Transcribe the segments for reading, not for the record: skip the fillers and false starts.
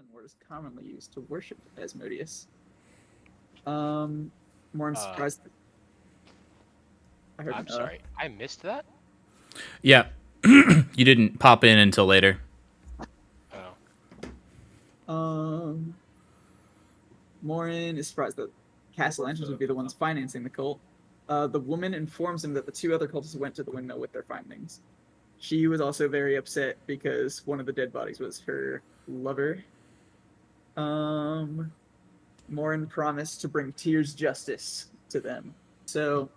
than what is commonly used to worship Asmodeus. More than Uh, surprised. I heard I'm sorry, I missed that. Yeah. You didn't pop in until later. Oh, um Morin is surprised that Castle Lanterns would be the ones financing the cult. The woman informs him that the two other cultists went to the windmill with their findings. She was also very upset because one of the dead bodies was her lover. Um, Morin promised to bring Tyr's justice to them. So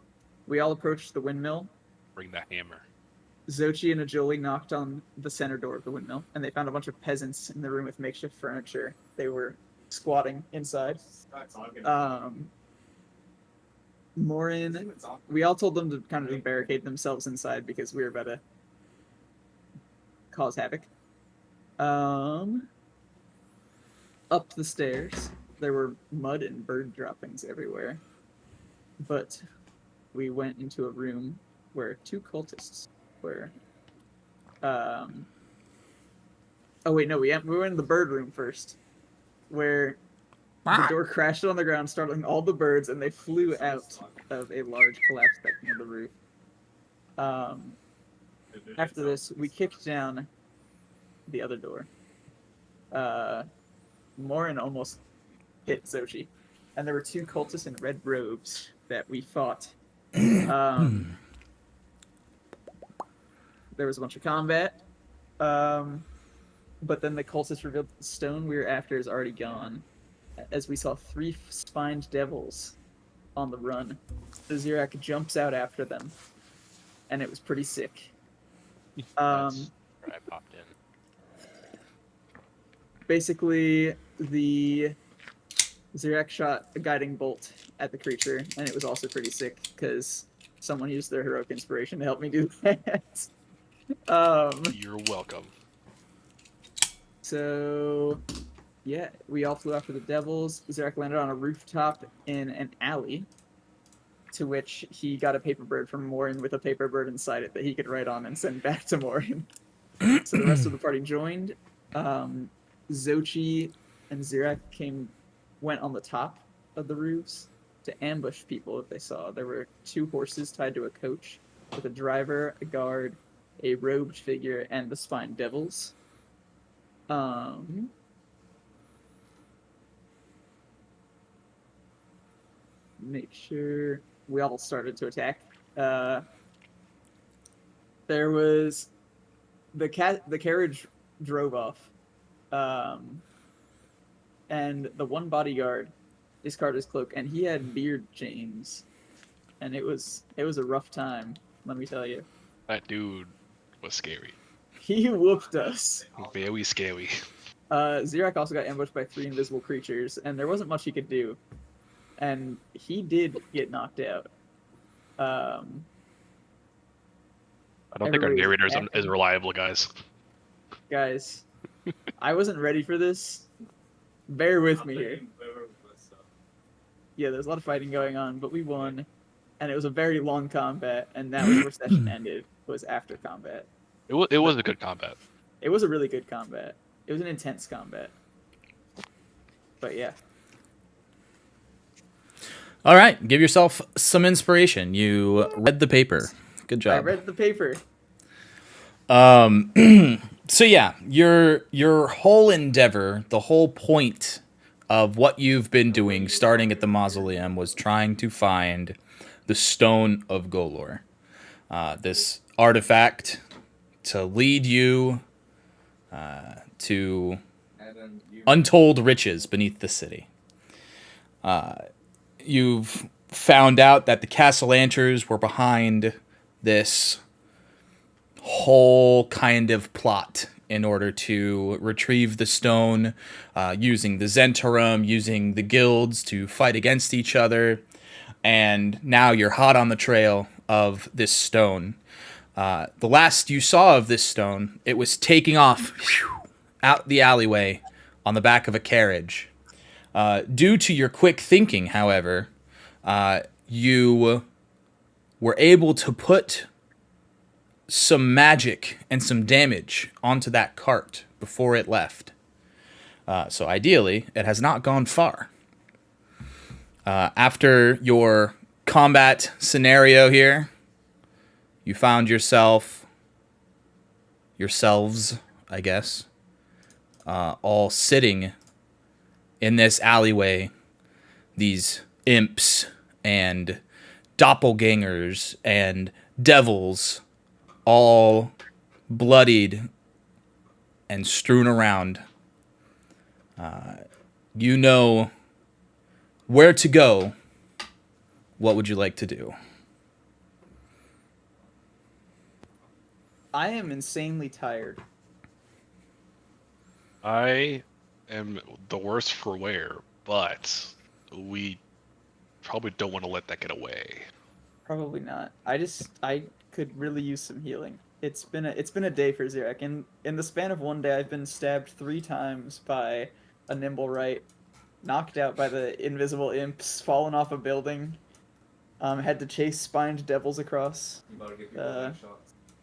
we all approached the windmill. bring the hammer. Xochi and Ajoli knocked on the center door of the windmill, and they found a bunch of peasants in the room with makeshift furniture. They were squatting inside. Um, Morin, we all told them to kind of barricade themselves inside because we were about to cause havoc. Up the stairs, there were mud and bird droppings everywhere. But we went into a room where two cultists were. Oh wait, no, we went in the bird room first, where the door crashed on the ground, startling all the birds, and they flew out of a large collapsed section of the roof. After this, we kicked down the other door. Morin almost hit Xochi, and there were two cultists in red robes that we fought. There was a bunch of combat, but then the cultists revealed that the stone we were after is already gone, as we saw three spined devils on the run. The Zirak jumps out after them, and it was pretty sick. That's where I popped in. Basically, the Zirak shot a guiding bolt at the creature, and it was also pretty sick because someone used their heroic inspiration to help me do that. You're welcome. So, yeah, we all flew after the devils. Zirak landed on a rooftop in an alley, to which he got a paper bird from Morin with a paper bird inside it that he could write on and send back to Morin. So the rest of the party joined. Xochi and Zirak went on the top of the roofs to ambush people if they saw. There were two horses tied to a coach with a driver, a guard, a robed figure, and the spined devils. Make sure we all started to attack. There was the carriage drove off, and the one bodyguard discarded his cloak, and he had beard chains, and it was a rough time. Let me tell you, That dude was scary. he whooped us. Very scary. Zirak also got ambushed by three invisible creatures, and there wasn't much he could do. And he did get knocked out. I don't think our narrator is reliable, guys. Guys, I wasn't ready for this. Bear with me here. Yeah, there's a lot of fighting going on, but we won. And it was a very long combat, and that was where session ended, was after combat. It was a good combat. It was a really good combat. It was an intense combat. But yeah. All right, give yourself some inspiration. You read the paper. Good job. I read the paper. So yeah, your whole endeavor, the whole point of what you've been doing, starting at the mausoleum, was trying to find the Stone of Golor, this artifact to lead you to untold riches beneath the city. You've found out that the Castellanters were behind this whole kind of plot in order to retrieve the stone, using the Zentarum, using the guilds to fight against each other, and now you're hot on the trail of this stone. The last you saw of this stone, it was taking off out the alleyway on the back of a carriage. Due to your quick thinking, however, you were able to put some magic and some damage onto that cart before it left. So ideally, it has not gone far. After your combat scenario here, you found yourselves, I guess, all sitting in this alleyway. These imps and doppelgangers and devils, all bloodied and strewn around. You know where to go. What would you like to do? I am insanely tired. I am the worst for wear, but we probably don't want to let that get away. Probably not. I could really use some healing. It's been a day for Xerac. In the span of one day, I've been stabbed 3 times by a nimble right, knocked out by the invisible imps, fallen off a building, had to chase spined devils across. Far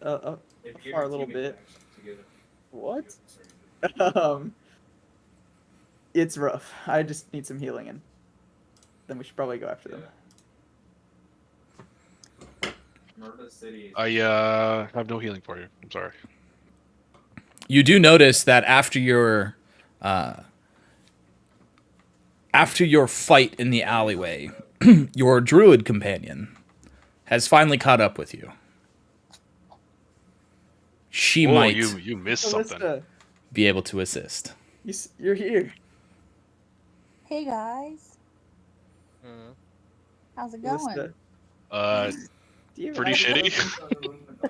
a little bit. What? It's rough. I just need some healing, and then we should probably go after them. I have no healing for you. I'm sorry. You do notice that after your fight in the alleyway, your druid companion has finally caught up with you. She might you missed something. be able to assist. You're here. Hey guys, how's it going? Pretty shitty.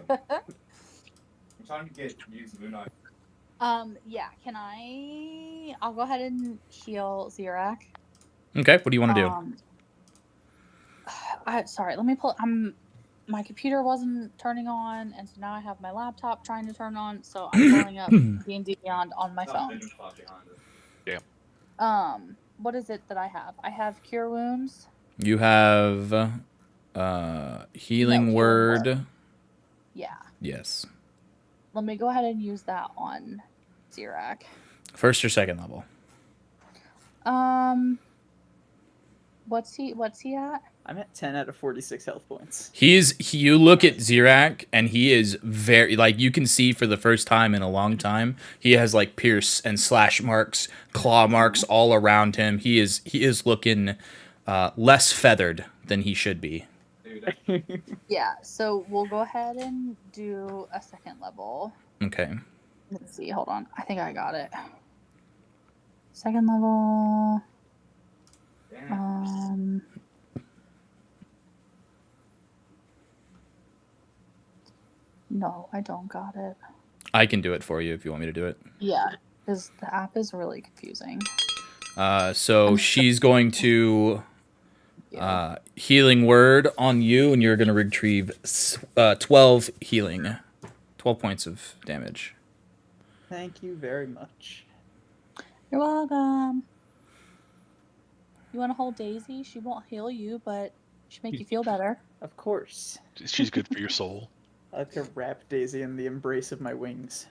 I'm trying to use Moon Eye. Yeah, I'll go ahead and heal Xerac. Okay, what do you want to do? Sorry, let me pull. My computer wasn't turning on, and so now I have my laptop trying to turn on. So I'm pulling up D&D Beyond on my phone. Yeah. What is it that I have? I have Cure Wounds. You have Healing Word. Yeah. Yes. Let me go ahead and use that on Xerac. First or second level? What's he at? I'm at 10 out of 46 health points. You look at Xerac, and he is very, like, you can see for the first time in a long time, he has, like, pierce and slash marks, claw marks all around him. He is looking less feathered than he should be. Yeah, so we'll go ahead and do a second level. Okay. Let's see, hold on. I think I got it. Second level. No, I don't got it. I can do it for you if you want me to do it. Yeah, because the app is really confusing. So she's going to Healing Word on you, and you're going to retrieve 12 healing. 12 points of damage. Thank you very much. You're welcome. You want to hold Daisy? She won't heal you, but she'll make you feel better. Of course. She's good for your soul. I like to wrap Daisy in the embrace of my wings.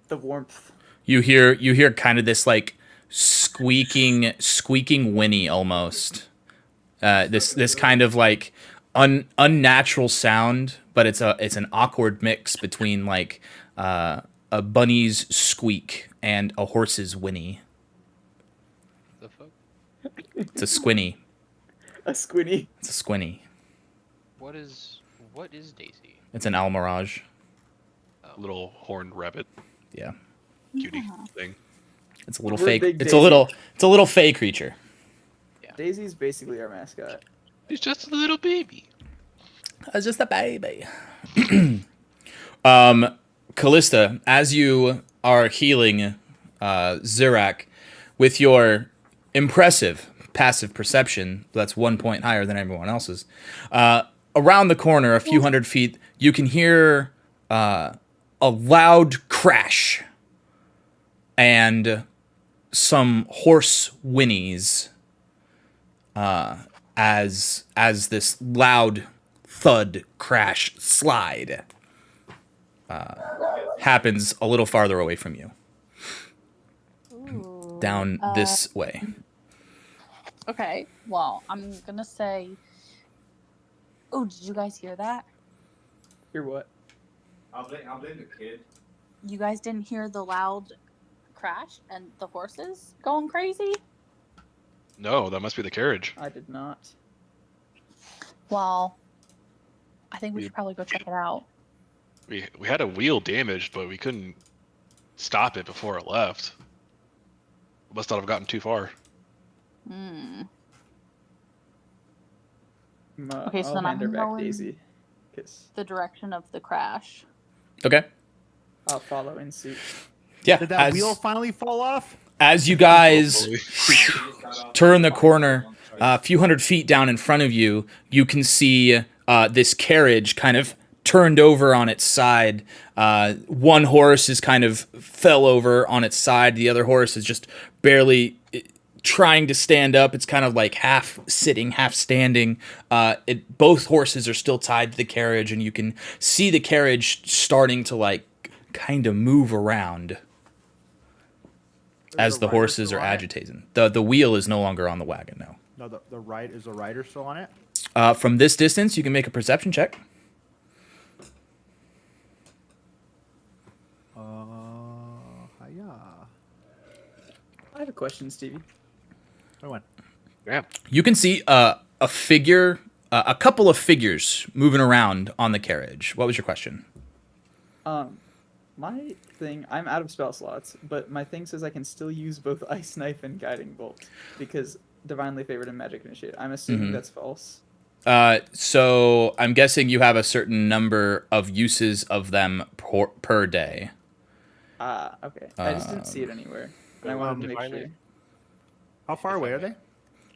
The warmth. You hear kind of this like squeaking whinny almost. This kind of like unnatural sound, but it's an awkward mix between like a bunny's squeak and a horse's whinny. The fuck? It's a squinny. A squinny. It's a squinny. What is Daisy? It's an almirage. Little horned rabbit. Yeah. Cutie thing. It's a little We're fake. big It's Daisy. a little fey creature. Daisy's basically our mascot. He's just a little baby. It's just a baby. Callista, as you are healing Xerac with your impressive passive perception, that's 1 point higher than everyone else's, around the corner, a few hundred feet, you can hear a loud crash and some hoarse whinnies as this loud thud crash slide happens a little farther away from you. down this way. Okay, well, I'm gonna say. Oh, did you guys hear that? Hear what? I'll blame the kid. You guys didn't hear the loud crash and the horses going crazy? No, that must be the carriage. I did not. Well, I think we We- should probably go check it out. We had a wheel damaged, but we couldn't stop it before it left. Must not have gotten too far. Hmm. Okay, so I'll then hand her I'm back going- Daisy. 'Cause The direction of the crash. Okay. I'll follow in suit. Yeah. Did that wheel finally fall off? As you guys Hopefully. turn the corner, a few hundred feet down in front of you, you can see this carriage kind of turned over on its side. One horse is kind of fell over on its side. The other horse is just barely trying to stand up. It's kind of like half sitting, half standing. Both horses are still tied to the carriage, and you can see the carriage starting to like kind of move around as the horses are agitating. The wheel is no longer on the wagon now. No, the right is the rider still on it. From this distance, you can make a perception check. Hiya. I have a question, Stevie. Where went? Yeah. You can see a figure, a couple of figures moving around on the carriage. What was your question? My thing, I'm out of spell slots, but my thing says I can still use both Ice Knife and Guiding Bolt because Divinely Favored and Magic Initiate. I'm assuming that's false. So I'm guessing you have a certain number of uses of them per day. Okay. I just didn't see it anywhere, and I wanted to make Divinely- sure. How far away are they?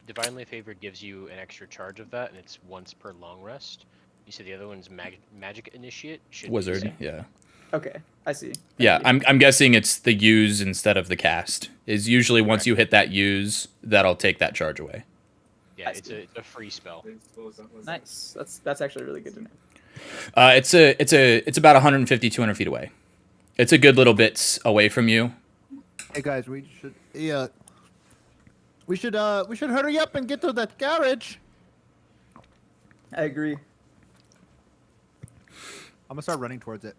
Divinely Favored gives you an extra charge of that, and it's once per long rest. You said the other one's Magic Initiate? Should be the Wizard, same. yeah. Okay, I see. Yeah, Thank you. I'm guessing it's the use instead of the cast. Is usually once you hit that use, that'll take that charge away. Yeah, I it's see. a free spell. Nice. That's actually really good to know. It's about 150, 200 feet away. It's a good little bit away from you. Hey guys, we should hurry up and get to that carriage. I agree. I'm gonna start running towards it.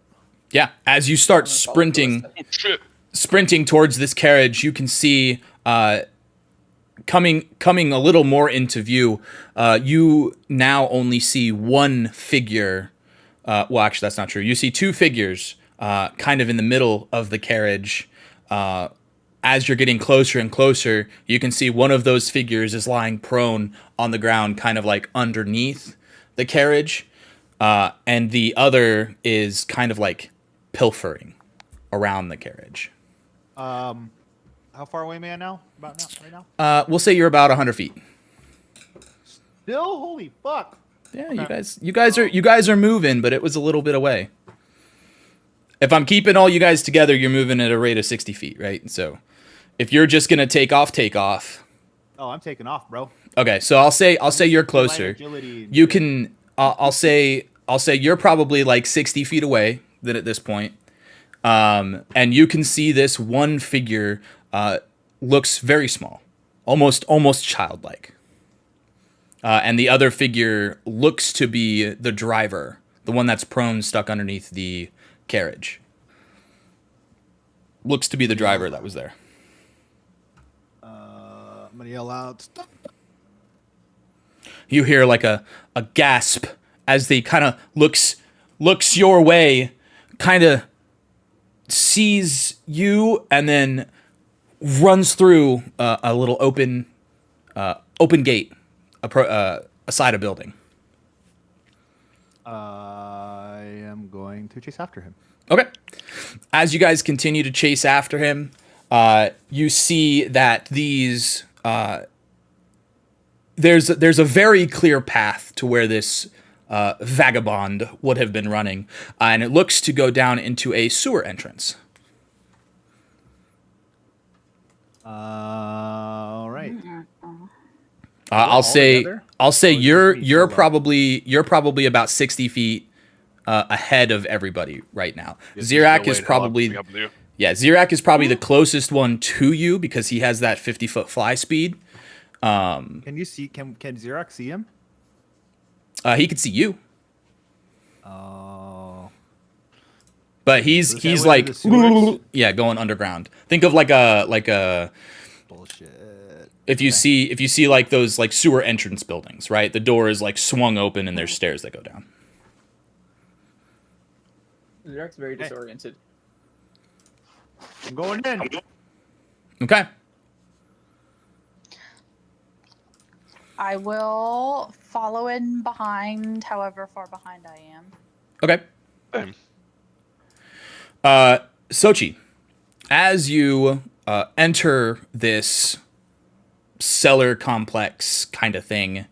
Yeah, as you start I'm gonna follow sprinting, Calista. sprinting towards this carriage, you can see coming a little more into view. You now only see one figure. Well, actually, that's not true. You see two figures, kind of in the middle of the carriage. As you're getting closer and closer, you can see one of those figures is lying prone on the ground, kind of like underneath the carriage, and the other is kind of like pilfering around the carriage. How far away am I now? About now? Right now? We'll say you're about 100 feet. Still, holy fuck! Yeah, Okay. you guys are moving, but it was a little bit away. If I'm keeping all you guys together, you're moving at a rate of 60 feet, right? So, if you're just gonna take off. Oh, I'm taking off, bro. Okay, so I'll say you're closer. Agility and You shit. can. I'll say you're probably like 60 feet away. Then at this point, and you can see this one figure looks very small, almost childlike. And the other figure looks to be the driver, the one that's prone, stuck underneath the carriage. Looks to be the driver that was there. I'm gonna yell out. Stop! You hear like a gasp as they kind of looks your way, kind of sees you, and then runs through a little open gate, a side of building. I am going to chase after him. Okay. As you guys continue to chase after him, you see that these there's a very clear path to where this vagabond would have been running, and it looks to go down into a sewer entrance. All right. I'll say together? I'll say Or just you're me you're solo? probably about 60 feet ahead of everybody right now. There's Zirak no is way in hell I'm probably keeping up with you. Yeah, Zirak is probably the closest one to you because he has that 50-foot fly speed. Can you see? Can Xerox see him? He can see you, Oh. but This guy he's went like into the sewers? yeah, going underground. Think of like a Bullshit. if you see like those like sewer entrance buildings, right? The door is like swung open and there's stairs that go down. Zerek's very disoriented. I'm going in. Okay. I will follow in behind, however far behind I am. Okay. Same. Sochi, as you enter this cellar complex kind of thing,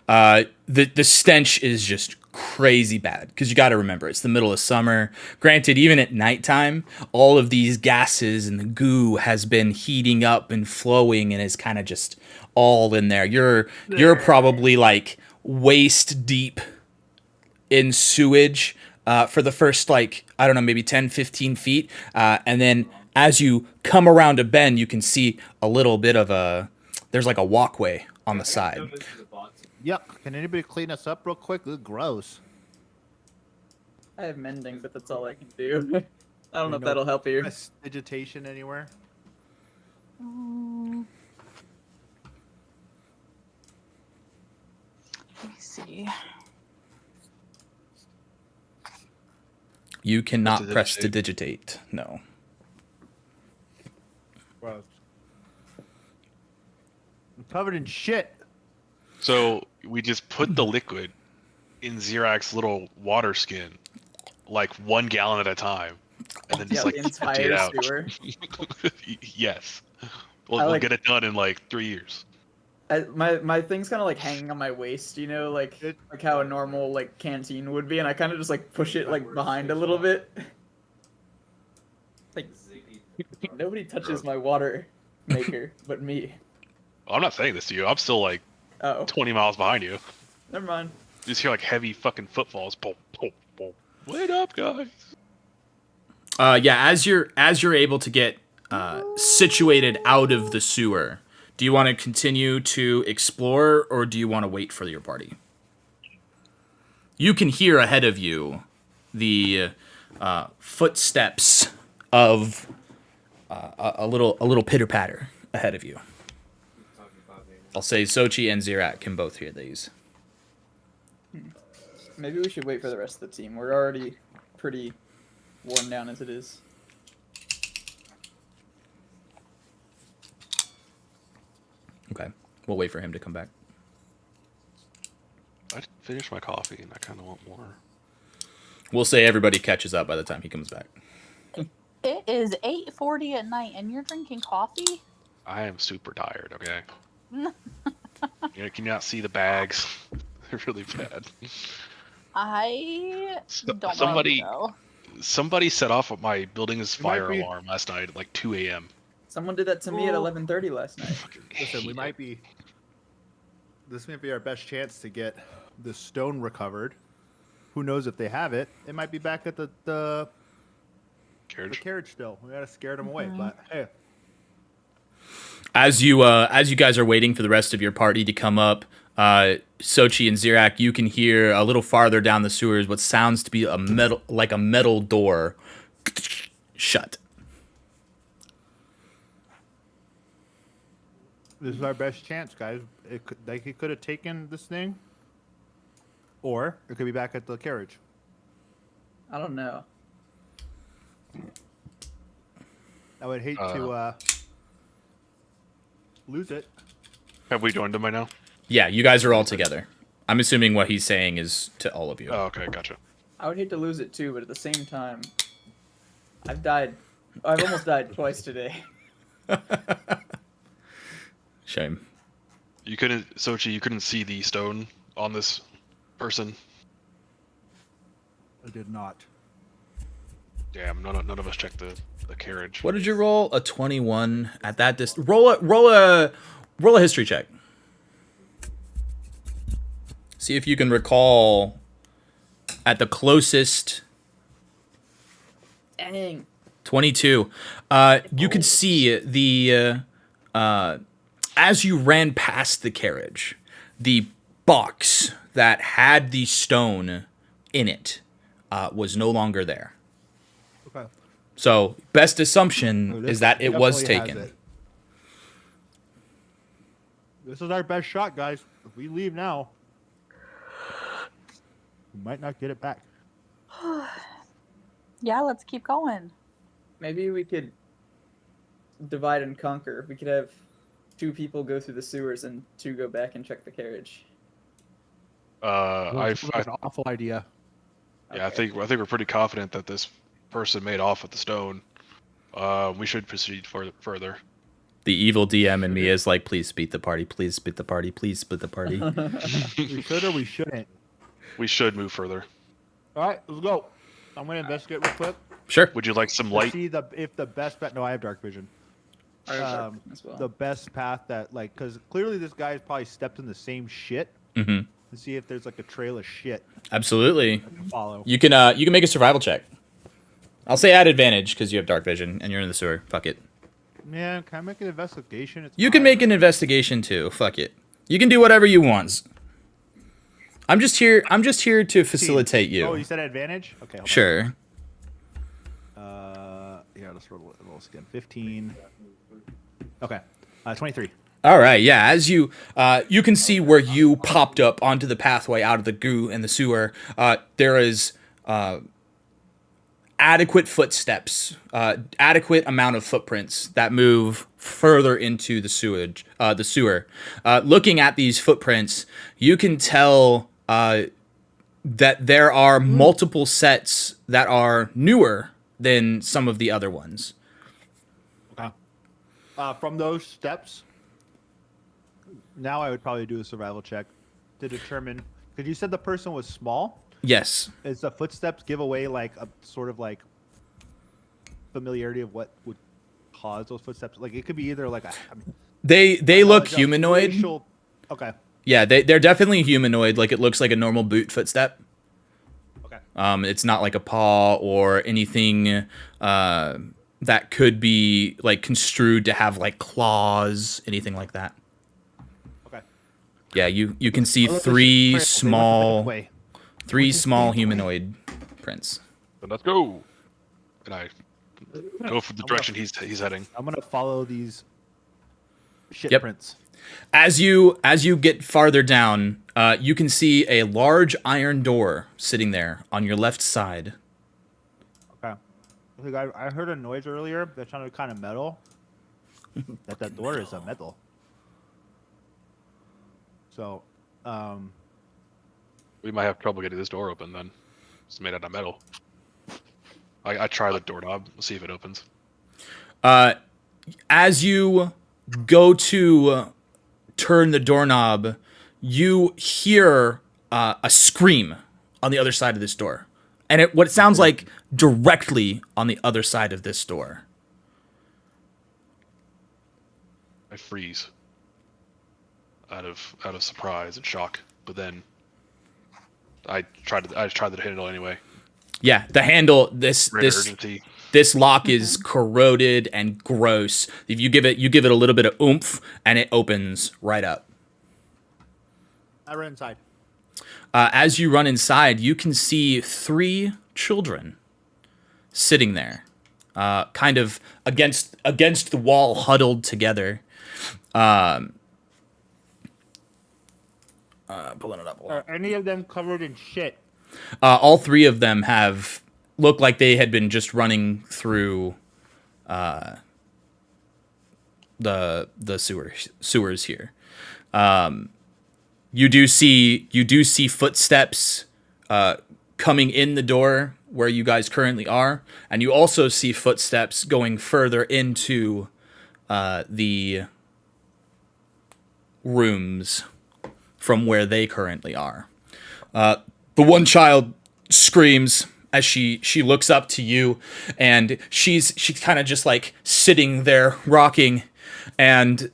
the stench is just crazy bad because you got to remember it's the middle of summer. Granted, even at nighttime, all of these gases and the goo has been heating up and flowing and is kind of just all in there. You're probably like waist deep in sewage for the first, like, I don't know, maybe 10, 15 feet. And then as you come around a bend, you can see a little bit of there's like a walkway on the side. Yuck. Can anybody clean us up real quick? Ugh, gross. I have mending, but that's all I can do. I don't know if No that'll help you. Vegetation anywhere? Let me see. You cannot Press to press to digitate. digitate. No. Gross. I'm covered in shit. So we just put the liquid in Zirak's little water skin, like 1 gallon at a time, and then Yeah, just like the empty it entire out. sewer. Yes. I We'll like- get it done in like 3 years. My thing's kind of like hanging on my waist, you know, like how a normal like canteen would be, and I kind of just like push it like behind a little bit. Like nobody touches my water maker but me. I'm not saying this to you. I'm still like Oh, 20 miles behind you. never mind. You just hear like heavy fucking footfalls. Boom, boom, boom. Wait up, guys. Yeah, as you're able to get situated out of the sewer, do you want to continue to explore or do you want to wait for your party? You can hear ahead of you the footsteps of a little pitter patter ahead of you. I'll say Sochi and Zirak can both hear these. Maybe we should wait for the rest of the team. We're already pretty worn down as it is. Okay, we'll wait for him to come back. I finished my coffee and I kind of want more. We'll say everybody catches up by the time he comes back. It is 8:40 at night, and you're drinking coffee? I am super tired. Okay. Can you not see the bags? They're really bad. I don't Somebody- know. Somebody set off my building's You might fire be- alarm last night at like 2 a.m. Someone did that to me at Oh. 11:30 last night. Fucking Listen, we hate might it. be. This might be our best chance to get the stone recovered. Who knows if they have it? It might be back at the Carriage. carriage still. We gotta scare them away. Mhm. But hey, As you guys are waiting for the rest of your party to come up, Sochi and Zirak, you can hear a little farther down the sewers what sounds to be a metal door shut. this is our best chance, guys. He could have taken this thing, or it could be back at the carriage. I don't know. I would hate to lose it. Have we joined them by now? Yeah, you guys are all together. I'm assuming what he's saying is to all of you. Oh, okay, gotcha. I would hate to lose it too, but at the same time, I've almost died twice today. Shame. You couldn't, Sochi. You couldn't see the stone on this person. I did not. Damn, none of us checked the carriage. What did you roll? A 21 at that distance. Roll a history check. See if you can recall at the closest Dang. 22. You could see as you ran past the carriage, the box that had the stone in it was no longer there. Okay. So, best assumption This is that it was definitely has taken. it. This is our best shot, guys. If we leave now, we might not get it back. Yeah, let's keep going. Maybe we could divide and conquer. We could have 2 people go through the sewers and 2 go back and check the carriage. I That's an awful idea. Yeah, Okay. I think we're pretty confident that this person made off with the stone. We should proceed further. The evil DM in me is like, please split the party, please split the party, please split the party. We should or we shouldn't. We should move further. All right, let's go. I'm gonna investigate real quick. Sure. Would you like some Let's light? see if the best bet. No, I have dark vision. I have dark Um, as well. The best path that because clearly this guy's probably stepped in the same shit. Hmm. To see if there's like a trail of shit Absolutely. I can follow. You can make a survival check. I'll say add advantage because you have dark vision and you're in the sewer. Fuck it. Man, can I make an investigation? It's You can fine. make an investigation too. Fuck it. You can do whatever you want. I'm just here to facilitate Oh, you. you said advantage? Okay. Hold Sure. on. Yeah, let's roll this again. 15. Okay. 23. All right, yeah. As you can see where you popped up onto the pathway out of the goo and the sewer, there is adequate footsteps, adequate amount of footprints that move further into the sewer. Looking at these footprints, you can tell that there are multiple sets that are newer than some of the other ones. Okay. From those steps, now I would probably do a survival check to determine. Because you said the person was small. Yes. Is the footsteps give away like a sort of like familiarity of what would cause those footsteps? Like it could be either like They look like a humanoid. racial- Okay. Yeah, they're definitely humanoid. Like it looks like a normal boot footstep. Okay. It's not like a paw or anything that could be like construed to have like claws, anything like that. Okay. Yeah, you can see Oh, look, three they went the back way. small humanoid prints. Then let's go. And I go for the direction he's heading. I'm gonna follow these shit Yep. prints. As you get farther down, you can see a large iron door sitting there on your left side. Okay. I think I heard a noise earlier that sounded kind of metal. that door is a metal. So, We might have trouble getting this door open then. It's made out of metal. I try the doorknob. We'll see if it opens. As you go to turn the doorknob, you hear a scream on the other side of this door, and what it sounds like directly on the other side of this door. I freeze. Out of surprise and shock, but then I tried to handle anyway. Yeah, the handle. This Greater urgency. this lock is corroded and gross. If you give it a little bit of oomph, and it opens right up. I run inside. As you run inside, you can see 3 children sitting there, kind of against the wall, huddled together. Pulling it up. Are any of them covered in shit? All 3 of them look like they had been just running through the sewers here. You do see footsteps coming in the door where you guys currently are, and you also see footsteps going further into the rooms from where they currently are. The one child screams as she looks up to you, and she's kind of just like sitting there rocking, and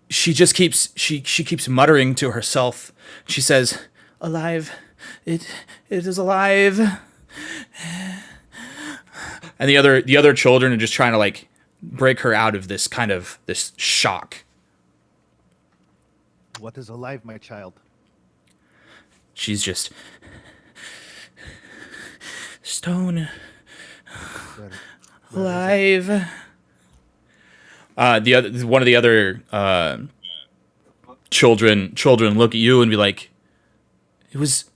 she just keeps muttering to herself. She says, "Alive, it is alive. And the other children are just trying to like break her out of this kind of this shock. What is alive, my child? She's just stone alive. The other one of the other children look at you and be like,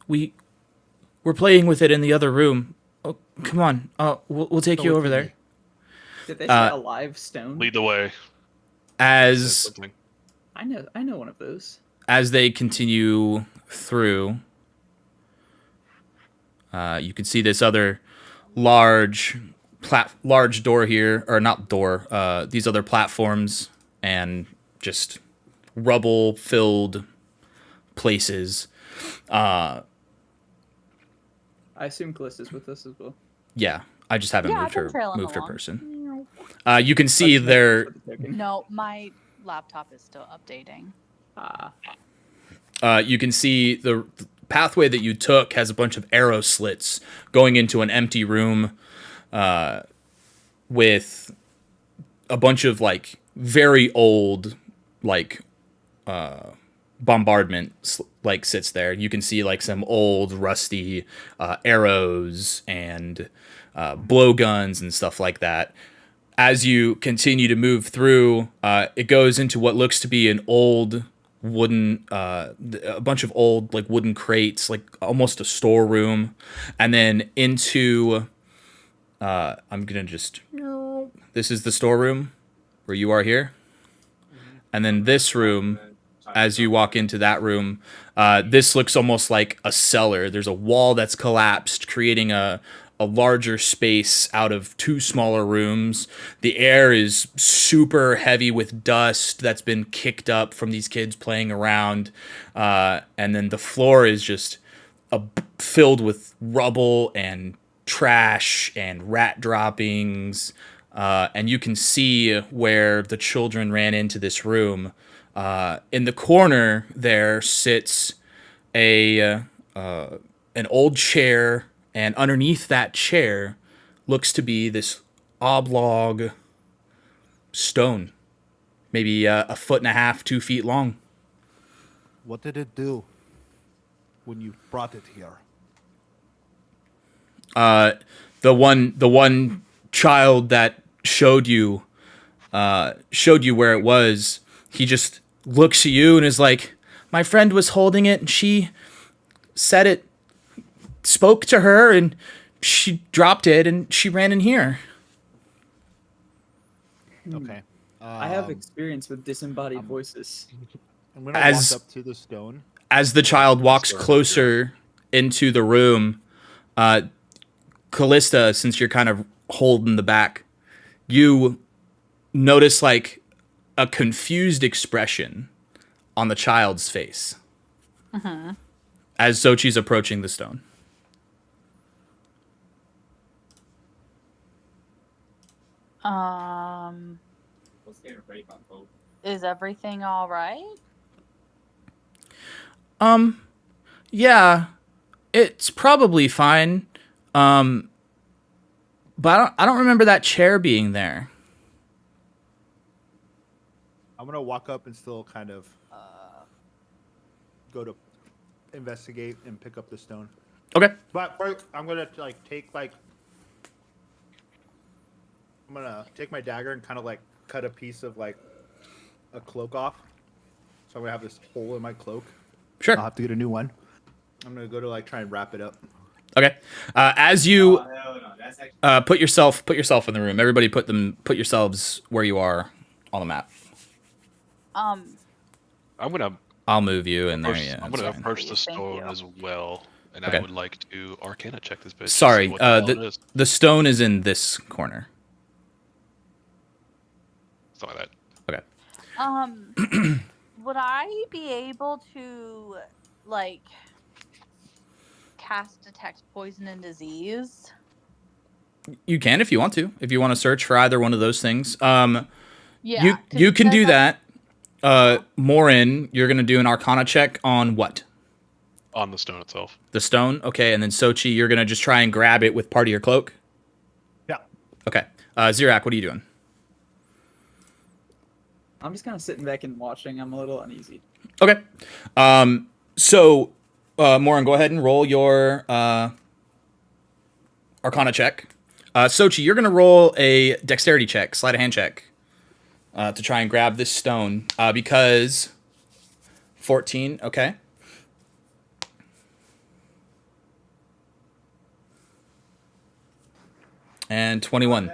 we're playing with it in the other room. Oh, come on. We'll take you over there. Did they say alive stone? Lead the way. As Something. I know one of those. as they continue through, you can see this other large door here, or not door. These other platforms and just rubble-filled places. I assume Callista's with us as well. Yeah, I just haven't Yeah, moved I've been her trailing moved her along. person. You can see there. No, my laptop is still updating. You can see the pathway that you took has a bunch of arrow slits going into an empty room with a bunch of like very old like bombardment like sits there. You can see like some old rusty arrows and blowguns and stuff like that. As you continue to move through, it goes into what looks to be an old wooden, a bunch of old like wooden crates, like almost a storeroom, and then into. I'm gonna just. This is the storeroom where you are here, and then this room. As you walk into that room, this looks almost like a cellar. There's a wall that's collapsed, creating a larger space out of two smaller rooms. The air is super heavy with dust that's been kicked up from these kids playing around. And then the floor is just filled with rubble and trash and rat droppings. And you can see where the children ran into this room. In the corner there sits an old chair, and underneath that chair looks to be this oblong stone, maybe a 1.5 2 feet long. What did it do when you brought it here? The one child that showed you where it was, he just looks at you and is like, my friend was holding it and she said it spoke to her and she dropped it and she ran in here. Okay. I have experience with disembodied voices. I'm gonna As- walk up to the stone. As the child walks closer into the room, Callista, since you're kind of holding the back, you notice like a confused expression on the child's face as Xochi's approaching the stone. Is everything all right? Yeah, it's probably fine. But I don't remember that chair being there. I'm gonna walk up and still kind of go to investigate and pick up the stone. Okay. But first, I'm gonna take my dagger and kind of like cut a piece of like a cloak off. So I'm gonna have this hole in my cloak. Sure. I'll have to get a new one. I'm gonna go to like try and wrap it up. Okay. As you No, that's actually put yourself in the room. Everybody put yourselves where you are on the map. I'm gonna I'll move you in there. approach, Yeah, I'm that's gonna fine. approach the Thank stone you. as well, and Okay. I would like to Arcana check this bitch. to see Sorry, what the hell it is. the stone is in this corner. Something like that. Okay. Would I be able to like cast detect poison and disease? You can if you want to. If you want to search for either one of those things. Yeah. You can do that. Morin, you're gonna do an Arcana check on what? On the stone itself. The stone. Okay, and then Xochi, you're gonna just try and grab it with part of your cloak. Yeah. Okay. Zirak, what are you doing? I'm just kind of sitting back and watching. I'm a little uneasy. Okay. So, Morin, go ahead and roll your Arcana check. Sochi, you're going to roll a dexterity check, sleight of hand check, to try and grab this stone because 14. Okay. And 21.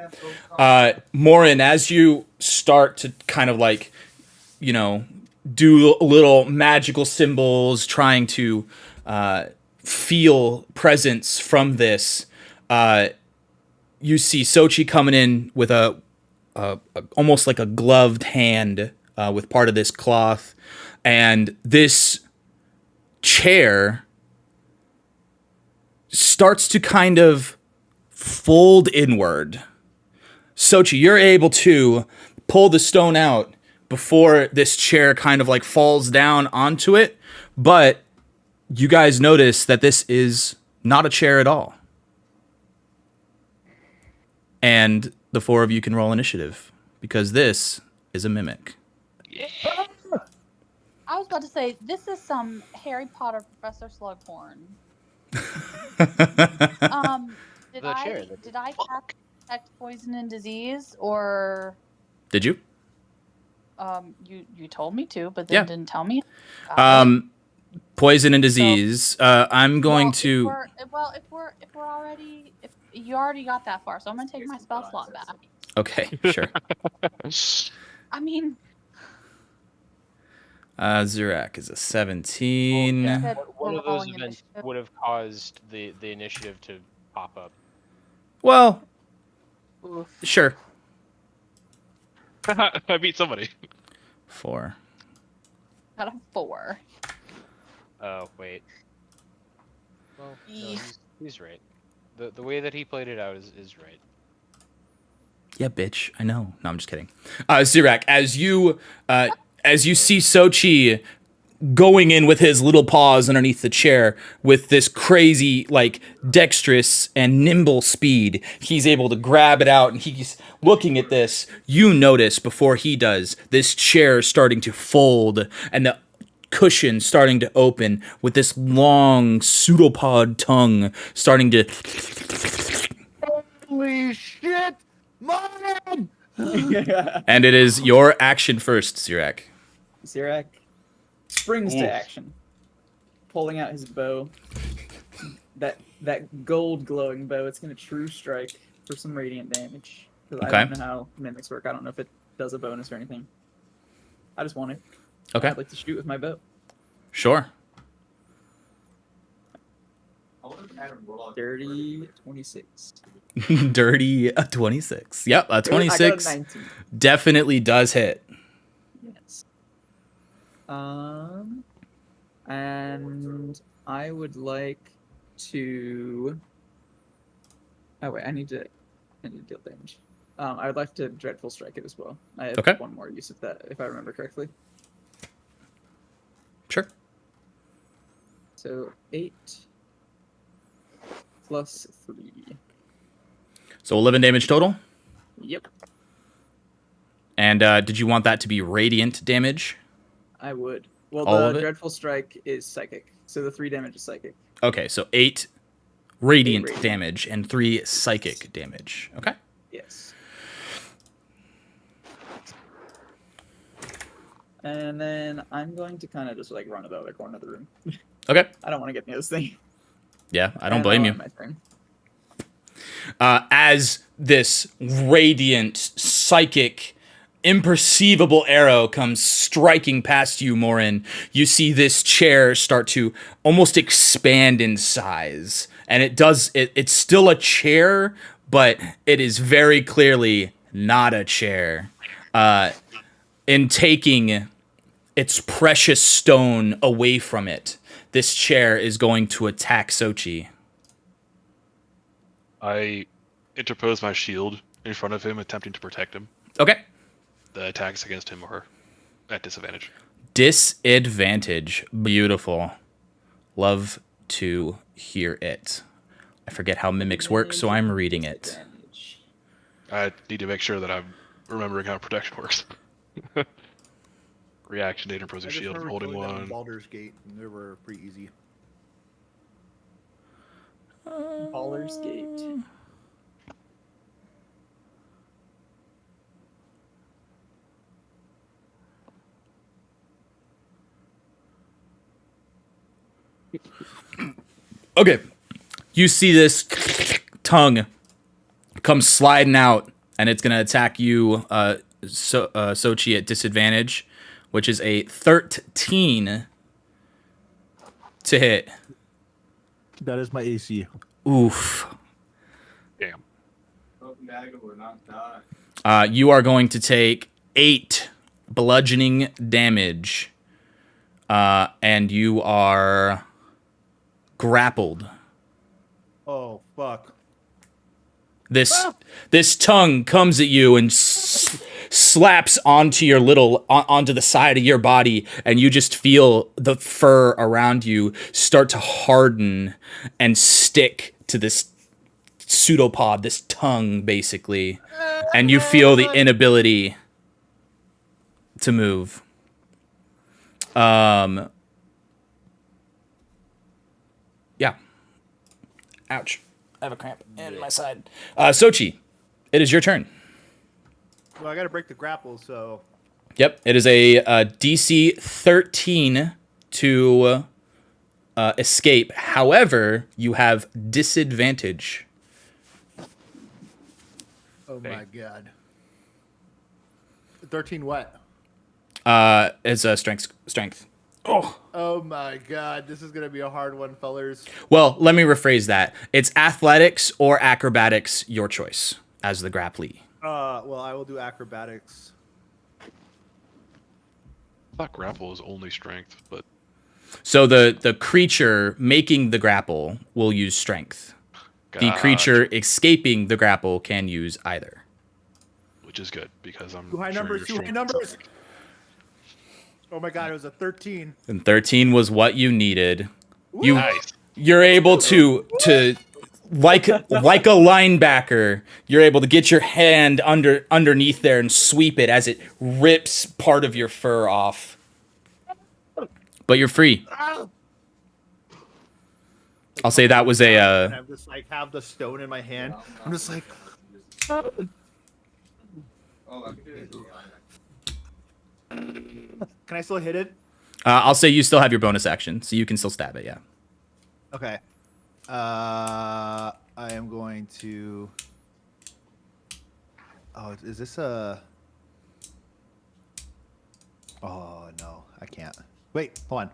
Morin, as you start to kind of like, do little magical symbols, trying to feel presence from this, you see Sochi coming in with a almost like a gloved hand with part of this cloth, and this chair starts to kind of fold inward. Sochi, you're able to pull the stone out before this chair kind of like falls down onto it, but you guys notice that this is not a chair at all. And the four of you can roll initiative because this is a mimic. I was about to say, this is some Harry Potter Professor Slughorn. Did The chair, I cast detect poison and disease, or Did you? you told me to, but then Yeah. didn't tell me. Got it. Poison and disease. I'm going Well, to. if we're already, if you already got that far, so I'm gonna take my spell slot back. Okay, sure. I mean, Zirak is a 17. Yeah. Said One we're of those rolling events initiative. would have caused the initiative to pop up. Well, oof. sure. I beat somebody. 4. Got a 4. Oh wait. Well, no, Eef. he's right. The way that he played it out is right. Yeah, bitch. I know. No, I'm just kidding. Zirak, as you see Sochi going in with his little paws underneath the chair with this crazy, like, dexterous and nimble speed, he's able to grab it out, and he's looking at this. You notice before he does, this chair starting to fold and the cushion starting to open with this long pseudopod tongue starting to. Holy shit! Mom! And it is your action first, Zirak. Zirak springs Oof. to action, pulling out his bow. That gold glowing bow. It's gonna true strike for some radiant damage. Because Okay. I don't know how mimics work. I don't know if it does a bonus or anything. I just want it. Okay, I'd like to shoot with my bow. sure. Dirty 26. Dirty 26. Yep, a I got a 26 19. definitely does hit. Yes. And I would like to. Oh wait, I need to deal damage. I would like to dreadful strike it as well. I have Okay. one more use of that, if I remember correctly. Sure. So 8 plus 3. So 11 damage total. Yep, And did you want that to be radiant damage? I would. Well, All of the it? dreadful strike is psychic, so the 3 damage is psychic. Okay, so 8 radiant radiant. damage and 3 psychic damage. Okay. Yes. And then I'm going to kind of just like run to the other corner of the room. Okay. I don't want to get near this thing. Yeah, I don't And blame I'll you. end my turn. As this radiant, psychic, imperceivable arrow comes striking past you, Morin, you see this chair start to almost expand in size. And it's still a chair, but it is very clearly not a chair. In taking its precious stone away from it, this chair is going to attack Sochi. I interpose my shield in front of him, attempting to protect him. Okay. The attacks against him are at disadvantage. Disadvantage. Beautiful. Love to hear it. I forget how mimics work, so I'm reading it. Disadvantage. I need to make sure that I'm remembering how protection works. Reaction, data, I improves just shield, remember holding killing them in one. Baldur's Gate, and they were pretty easy. Baldur's Gate. Okay. You see this tongue come sliding out, and it's going to attack you, Sochi, at disadvantage, which is a 13 to hit. That is my AC. Oof. Damn. Broken dagger will not die. You are going to take 8 bludgeoning damage, and you are grappled. Oh fuck! This tongue comes at you and slaps onto your onto the side of your body, and you just feel the fur around you start to harden and stick to this pseudopod, this tongue, basically, and you feel the inability to move. Yeah. Ouch. I have a cramp in my side. Sochi, it is your turn. Well, I gotta break the grapple, so Yep, it is a DC 13 to escape. However, you have disadvantage. oh my god. 13 what? It's a strength. Oh. Oh my god, this is gonna be a hard one, fellers. Well, let me rephrase that. It's athletics or acrobatics, your choice as the grapplee. Well, I will do acrobatics. I thought grapple was only strength, but So the creature making the grapple will use strength. The gotcha, creature escaping the grapple can use either. which is good because I'm Too high sure numbers, your too high strength- numbers. Oh my god, it was a 13. And 13 was what you needed. Nice. You're able to like a linebacker, you're able to get your hand underneath there and sweep it as it rips part of your fur off. But you're free. I'll say that was And a I'm just like have the stone in my hand. I'm just like, Oh, I can do it. can I still hit it? I'll say you still have your bonus action, so you can still stab it, yeah. Okay. I am going to. Oh, is this a? Oh no, I can't. Wait, hold on.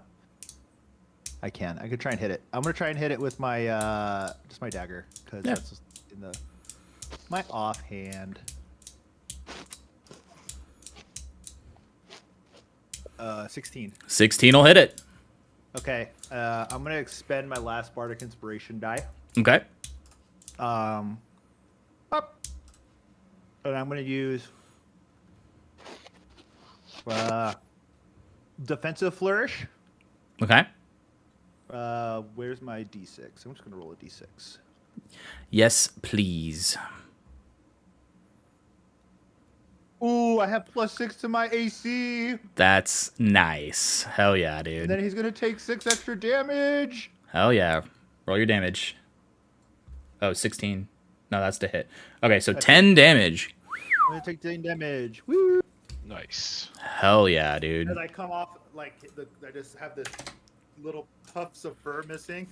I can. I could try and hit it. I'm gonna try and hit it with my just my dagger because Yeah. that's just in the my offhand. 16. 16 will hit it. Okay. I'm gonna expend my last bardic inspiration die. Okay. Up. And I'm gonna use defensive flourish. Okay. Where's my d6? I'm just gonna roll a d6. Yes, please. Ooh, I have +6 to my AC. That's nice. Hell yeah, And dude. then he's gonna take 6 extra damage. Hell yeah. Roll your damage. Oh, 16. No, that's to hit. Okay, so 10 damage. I'm gonna take 10 damage. Woo! Nice. Hell yeah, dude. As I come off, like I just have this little puffs of fur missing.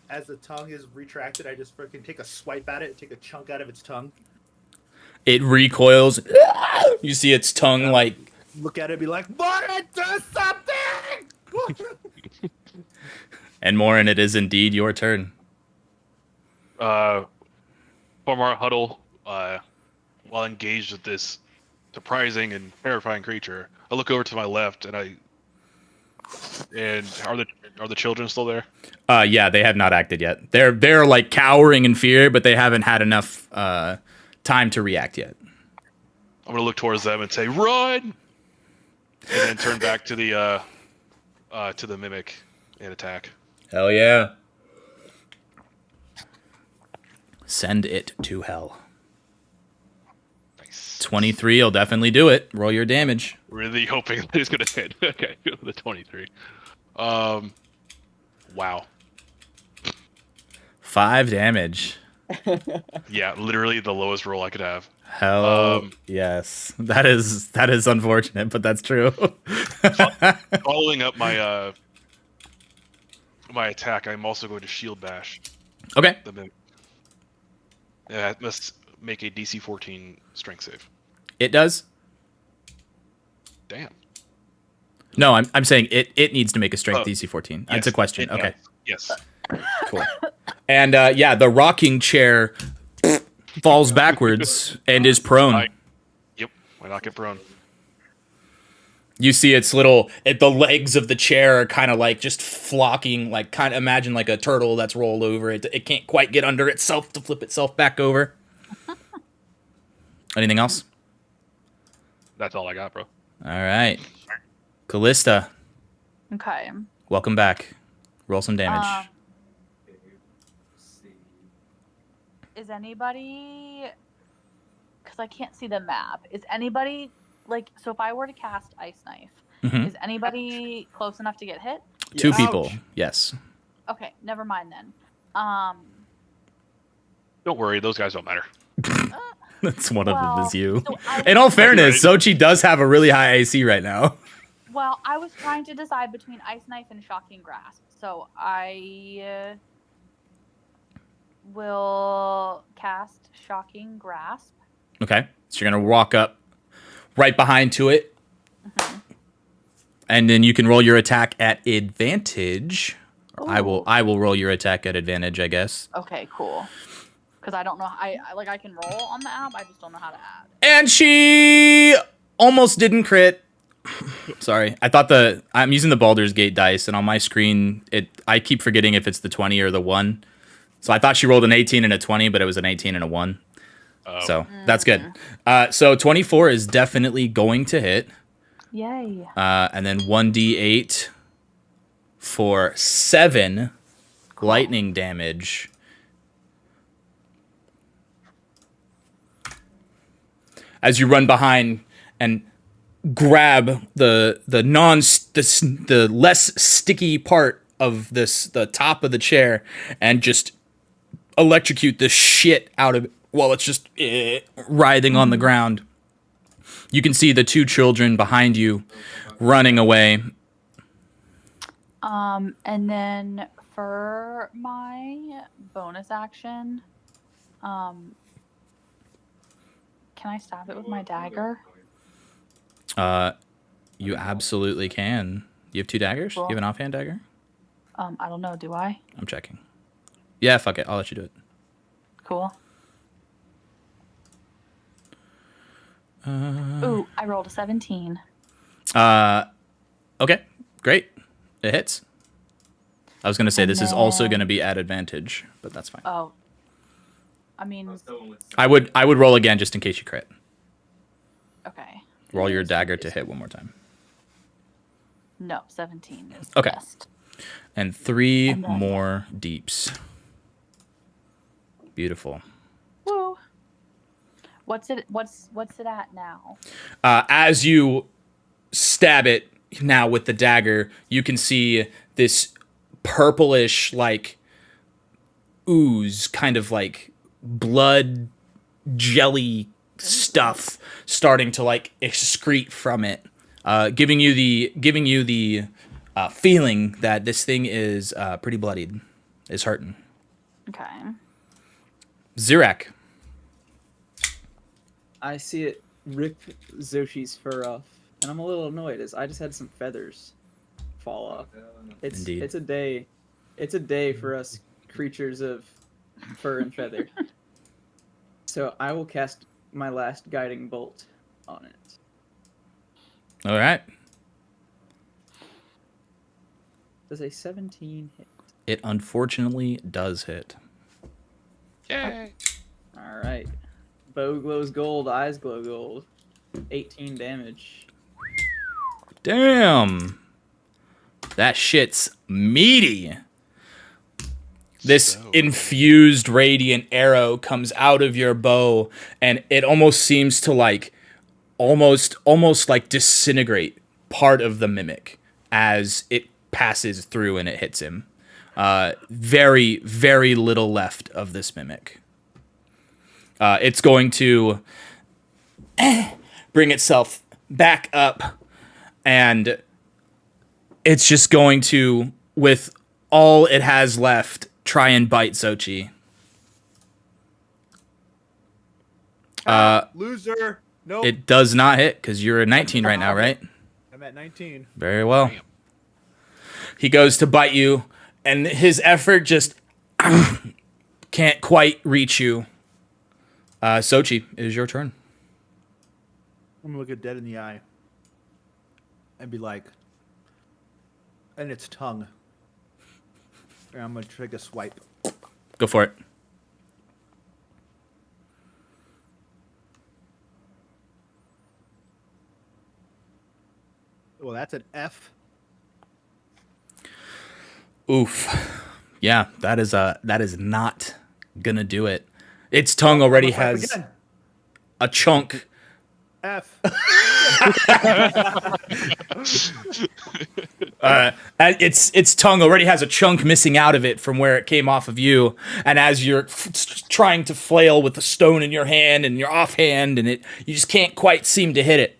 As the tongue is retracted, I just freaking take a swipe at it, take a chunk out of its tongue, It recoils. You see its tongue like look at it, be like, "Mora, do something!" and more, and it is indeed your turn. From our huddle, while engaged with this surprising and terrifying creature, I look over to my left and are the children still there? Yeah, they have not acted yet. They're like cowering in fear, but they haven't had enough time to react yet. I'm gonna look towards them and say, "Run!" and then turn back to the mimic and attack. Hell yeah. Send it to hell. 26. 23 will definitely do it. Roll your damage. Really hoping that it's gonna hit. Okay, the 23. Wow. 5 damage. Yeah, literally the lowest roll I could have. Hell yes. That is unfortunate, but that's true. Following up my my attack, I'm also going to shield bash. Okay. The mimic. Yeah, it must make a DC 14 strength save. It does? Damn. No, I'm saying it needs to make a strength Oh, DC 14. Yes, That's a question. it Okay. does. Yes. Cool. And yeah, the rocking chair falls backwards and is prone. Yep. Why not get prone? You see the legs of the chair are kind of like just flocking, like kind of imagine like a turtle that's rolled over. It can't quite get under itself to flip itself back over. Anything else? That's all I got, bro. All right. Callista, Okay. welcome back. Roll some damage. Is anybody? Because I can't see the map. Is anybody like? So if I were to cast Ice Knife, Mhm. is anybody close enough to get hit? 2 Ouch. people. Yes. Okay, never mind then. Don't worry, those guys don't matter. That's one of them Well, is you. so I In all was- fairness, Right. Sochi does have a really high AC right now. Well, I was trying to decide between Ice Knife and Shocking Grasp, so I will cast Shocking Grasp. Okay. So you're going to walk up right behind to it. Mhm. And then you can roll your attack at advantage. Or I Ooh. will roll your attack at advantage, I guess. Okay, cool. Because I don't know, I can roll on the app. I just don't know how to add. And she almost didn't crit. Sorry. I'm using the Baldur's Gate dice, and on my screen I keep forgetting if it's the 20 or the 1. So I thought she rolled an 18 and a 20, but it was an 18 and a 1. So that's good. So 24 is definitely going to hit. Yay. And then 1d8 for 7 lightning damage. As you run behind and grab the less sticky part of the top of the chair and just electrocute the shit out of it while it's just writhing on the ground. You can see the 2 children behind you running away. And then for my bonus action, can I stab it with my dagger? You absolutely can. You have 2 daggers? Cool. You have an offhand dagger? I don't know, do I? I'm checking. Yeah, fuck it. I'll let you do it. Cool. Ooh, I rolled a 17. Okay, great. It hits. I was going to say And this is also then- going to be at advantage, but that's fine. Oh. I mean, I would roll again just in case you crit. okay. Roll your dagger to hit one more time. No, 17 is the Okay. best. And 3 And then- more deeps. Beautiful. Woo. What's it at now? As you stab it now with the dagger, you can see this purplish, like, ooze, kind of like blood jelly stuff starting to like excrete from it, giving you the feeling that this thing is pretty bloodied, is hurting. Okay. Zirak. I see it rip Zoshi's fur off, and I'm a little annoyed as I just had some feathers fall off. Indeed. It's a day for us creatures of fur and feather. So I will cast my last guiding bolt on it. All right. Does a 17 hit? It unfortunately does hit. Yay! All right. Bow glows gold, eyes glow gold. 18 damage. Damn. That shit's meaty. This So- infused radiant arrow comes out of your bow, and it almost seems to like almost like disintegrate part of the mimic as it passes through and it hits him. Very, very little left of this mimic. It's going to bring itself back up, and it's just going to, with all it has left, try and bite Xochi. Loser. Nope. It does not hit because you're at 19 right now, right? I'm at 19. Very well. He goes to bite you, and his effort just can't quite reach you. Xochi, it is your turn. I'm gonna look it dead in the eye and be like, and its tongue. And I'm gonna take a swipe. Go for it. Well, that's an F. Oof. Yeah, that is not gonna do it. Its tongue already Swipe has again. a chunk. F. Its tongue already has a chunk missing out of it from where it came off of you, and as you're trying to flail with the stone in your hand and your offhand, and you just can't quite seem to hit it.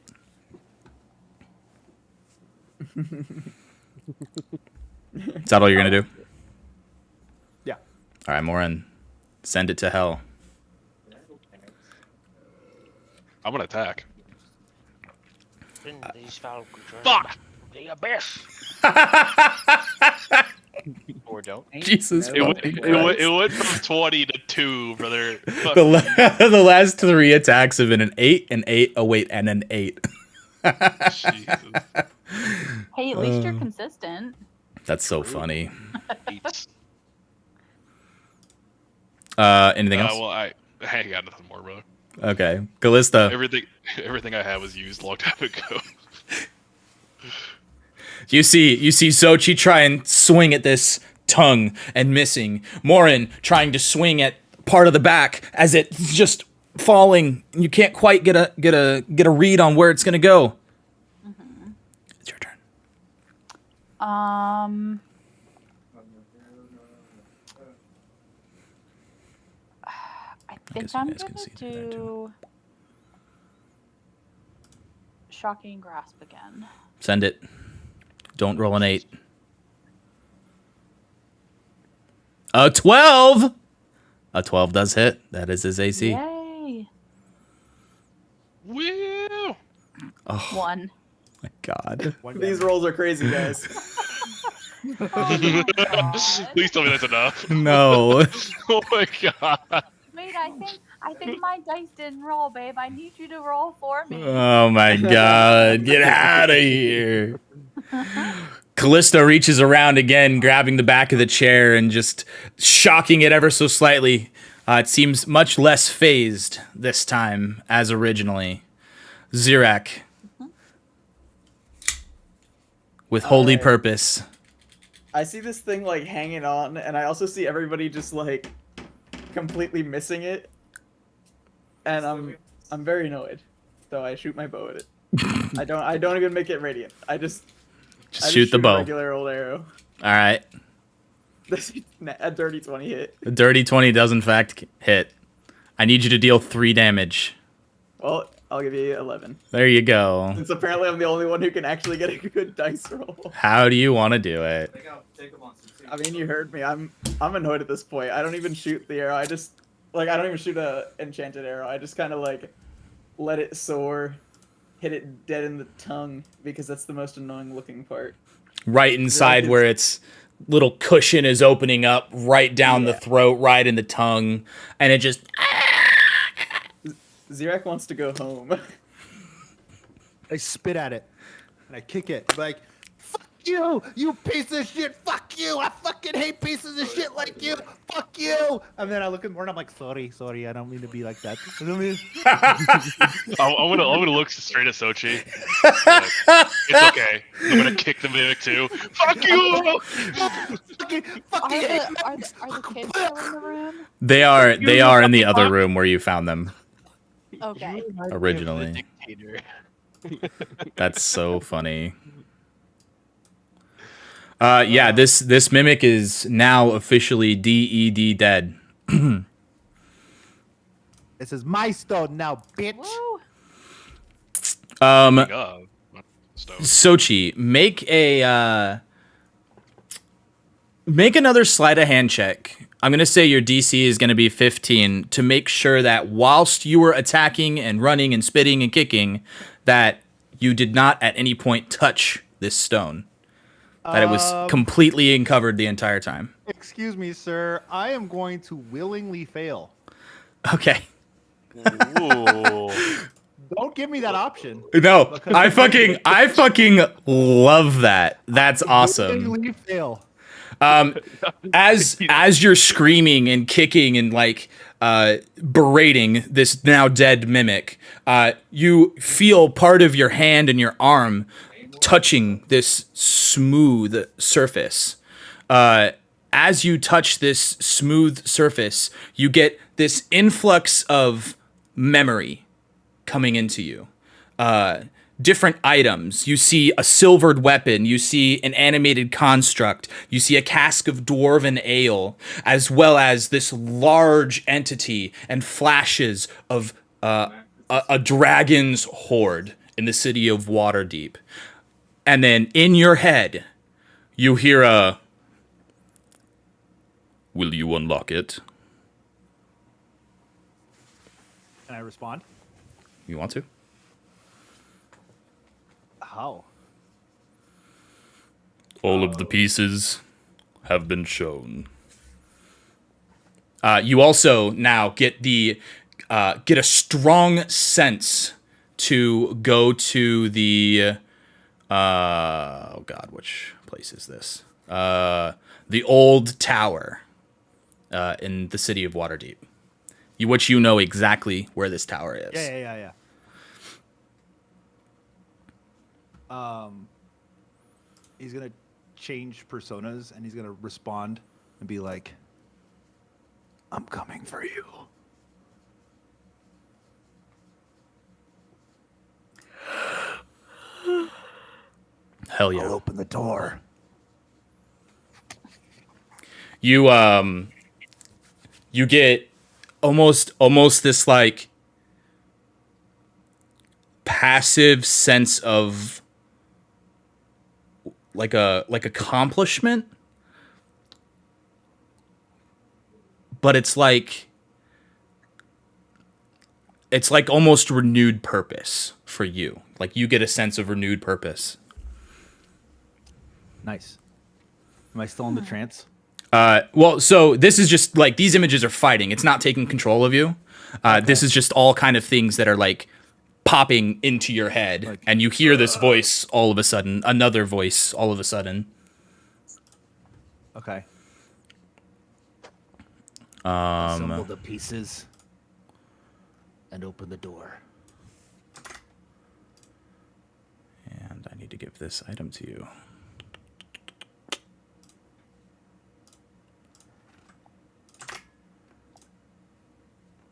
Is that all you're gonna do? Yeah. All right, Morin, send it to hell. I'm gonna attack. Fuck! The abyss! Or don't. Jesus, It went, fucking it went from 20 to 2, brother. the last 3 attacks have been an 8, an 8, oh wait, and an 8. Jesus. Hey, at least you're consistent. That's so funny. Eights. Anything else? Well, I ain't got nothing more, bro. Okay, Callista. Everything I had was used a long time ago. You see Xochi try and swing at this tongue and missing. Morin trying to swing at part of the back as it's just falling. You can't quite get a read on where it's gonna go. Mm-hmm. It's your turn. I guess think you I'm guys can gonna see through that, do shocking grasp again. Send it. Don't roll an 8. 12. A 12 does hit. That is his AC. Yay! Woo! Oh 1. my god. These rolls are crazy, guys. Oh my God. Please tell me that's enough. No. Oh my god. Wait, I think my dice didn't roll, babe. I need you to roll for me. Oh my god. Get out of here. Callista reaches around again, grabbing the back of the chair and just shocking it ever so slightly. It seems much less phased this time as originally. Zirak. With holy Alright. purpose. I see this thing like hanging on, and I also see everybody just like completely missing it, and I'm very annoyed. So I shoot my bow at it. I don't even make it radiant. I just Shoot the a bow. regular old arrow. Alright. A dirty 20 hit. The dirty 20 does in fact hit. I need you to deal 3 damage. Well, I'll give you 11. There you go. Since apparently I'm the only one who can actually get a good dice roll. How do you want to do it? Take him on 16. I mean, you heard me. I'm annoyed at this point. I don't even shoot the arrow. I don't even shoot a enchanted arrow. I just kind of like let it soar, hit it dead in the tongue because that's the most annoying looking part. Right inside where its little cushion is opening up, right down the Yeah. throat, right in the tongue, and it just Zirak wants to go home. I spit at it and I kick it. Like, fuck you, you piece of shit. Fuck you. I fucking hate pieces of shit like you. Fuck you. And then I look at Morn. I'm like, sorry. I don't mean to be like that. I don't mean. I'm gonna look straight at Sochi. It's okay. I'm gonna kick the mimic too. Fuck you! Are the kids still in the room? They are in the other room where you found them Okay. originally. Dictator. That's so funny. Yeah, this mimic is now officially DED dead. This is my stone now, bitch. Woo. Sochi, make another sleight of hand check. I'm gonna say your DC is gonna be 15 to make sure that whilst you were attacking and running and spitting and kicking, that you did not at any point touch this stone. That it was completely uncovered the entire time. Excuse me, sir. I am going to willingly fail. Okay. Ooh. Don't give me that option. No, I fucking love that. That's awesome. Willingly fail. As you're screaming and kicking and like berating this now dead mimic, you feel part of your hand and your arm touching this smooth surface. As you touch this smooth surface, you get this influx of memory coming into you. Different items. You see a silvered weapon. You see an animated construct. You see a cask of dwarven ale, as well as this large entity and flashes of a dragon's horde in the city of Waterdeep. And then in your head, you hear a, "Will you unlock it?" Can I respond? You want to? How? All of the pieces have been shown. You also now get a strong sense to go to the oh god, which place is this? The old tower in the city of Waterdeep. Which you know exactly where this tower is. Yeah. He's gonna change personas and he's gonna respond and be like, "I'm coming for you." Hell yeah. I'll open the door. You get almost this like passive sense of like accomplishment, but it's like almost renewed purpose for you. Like you get a sense of renewed purpose. Nice. Am I still in the trance? Well, so this is just like these images are fighting. It's not taking control of you. This is just all kind of things that are like popping into your head, like, and you hear this voice all of a sudden, another voice all of a sudden. Okay. Assemble the pieces and open the door. And I need to give this item to you.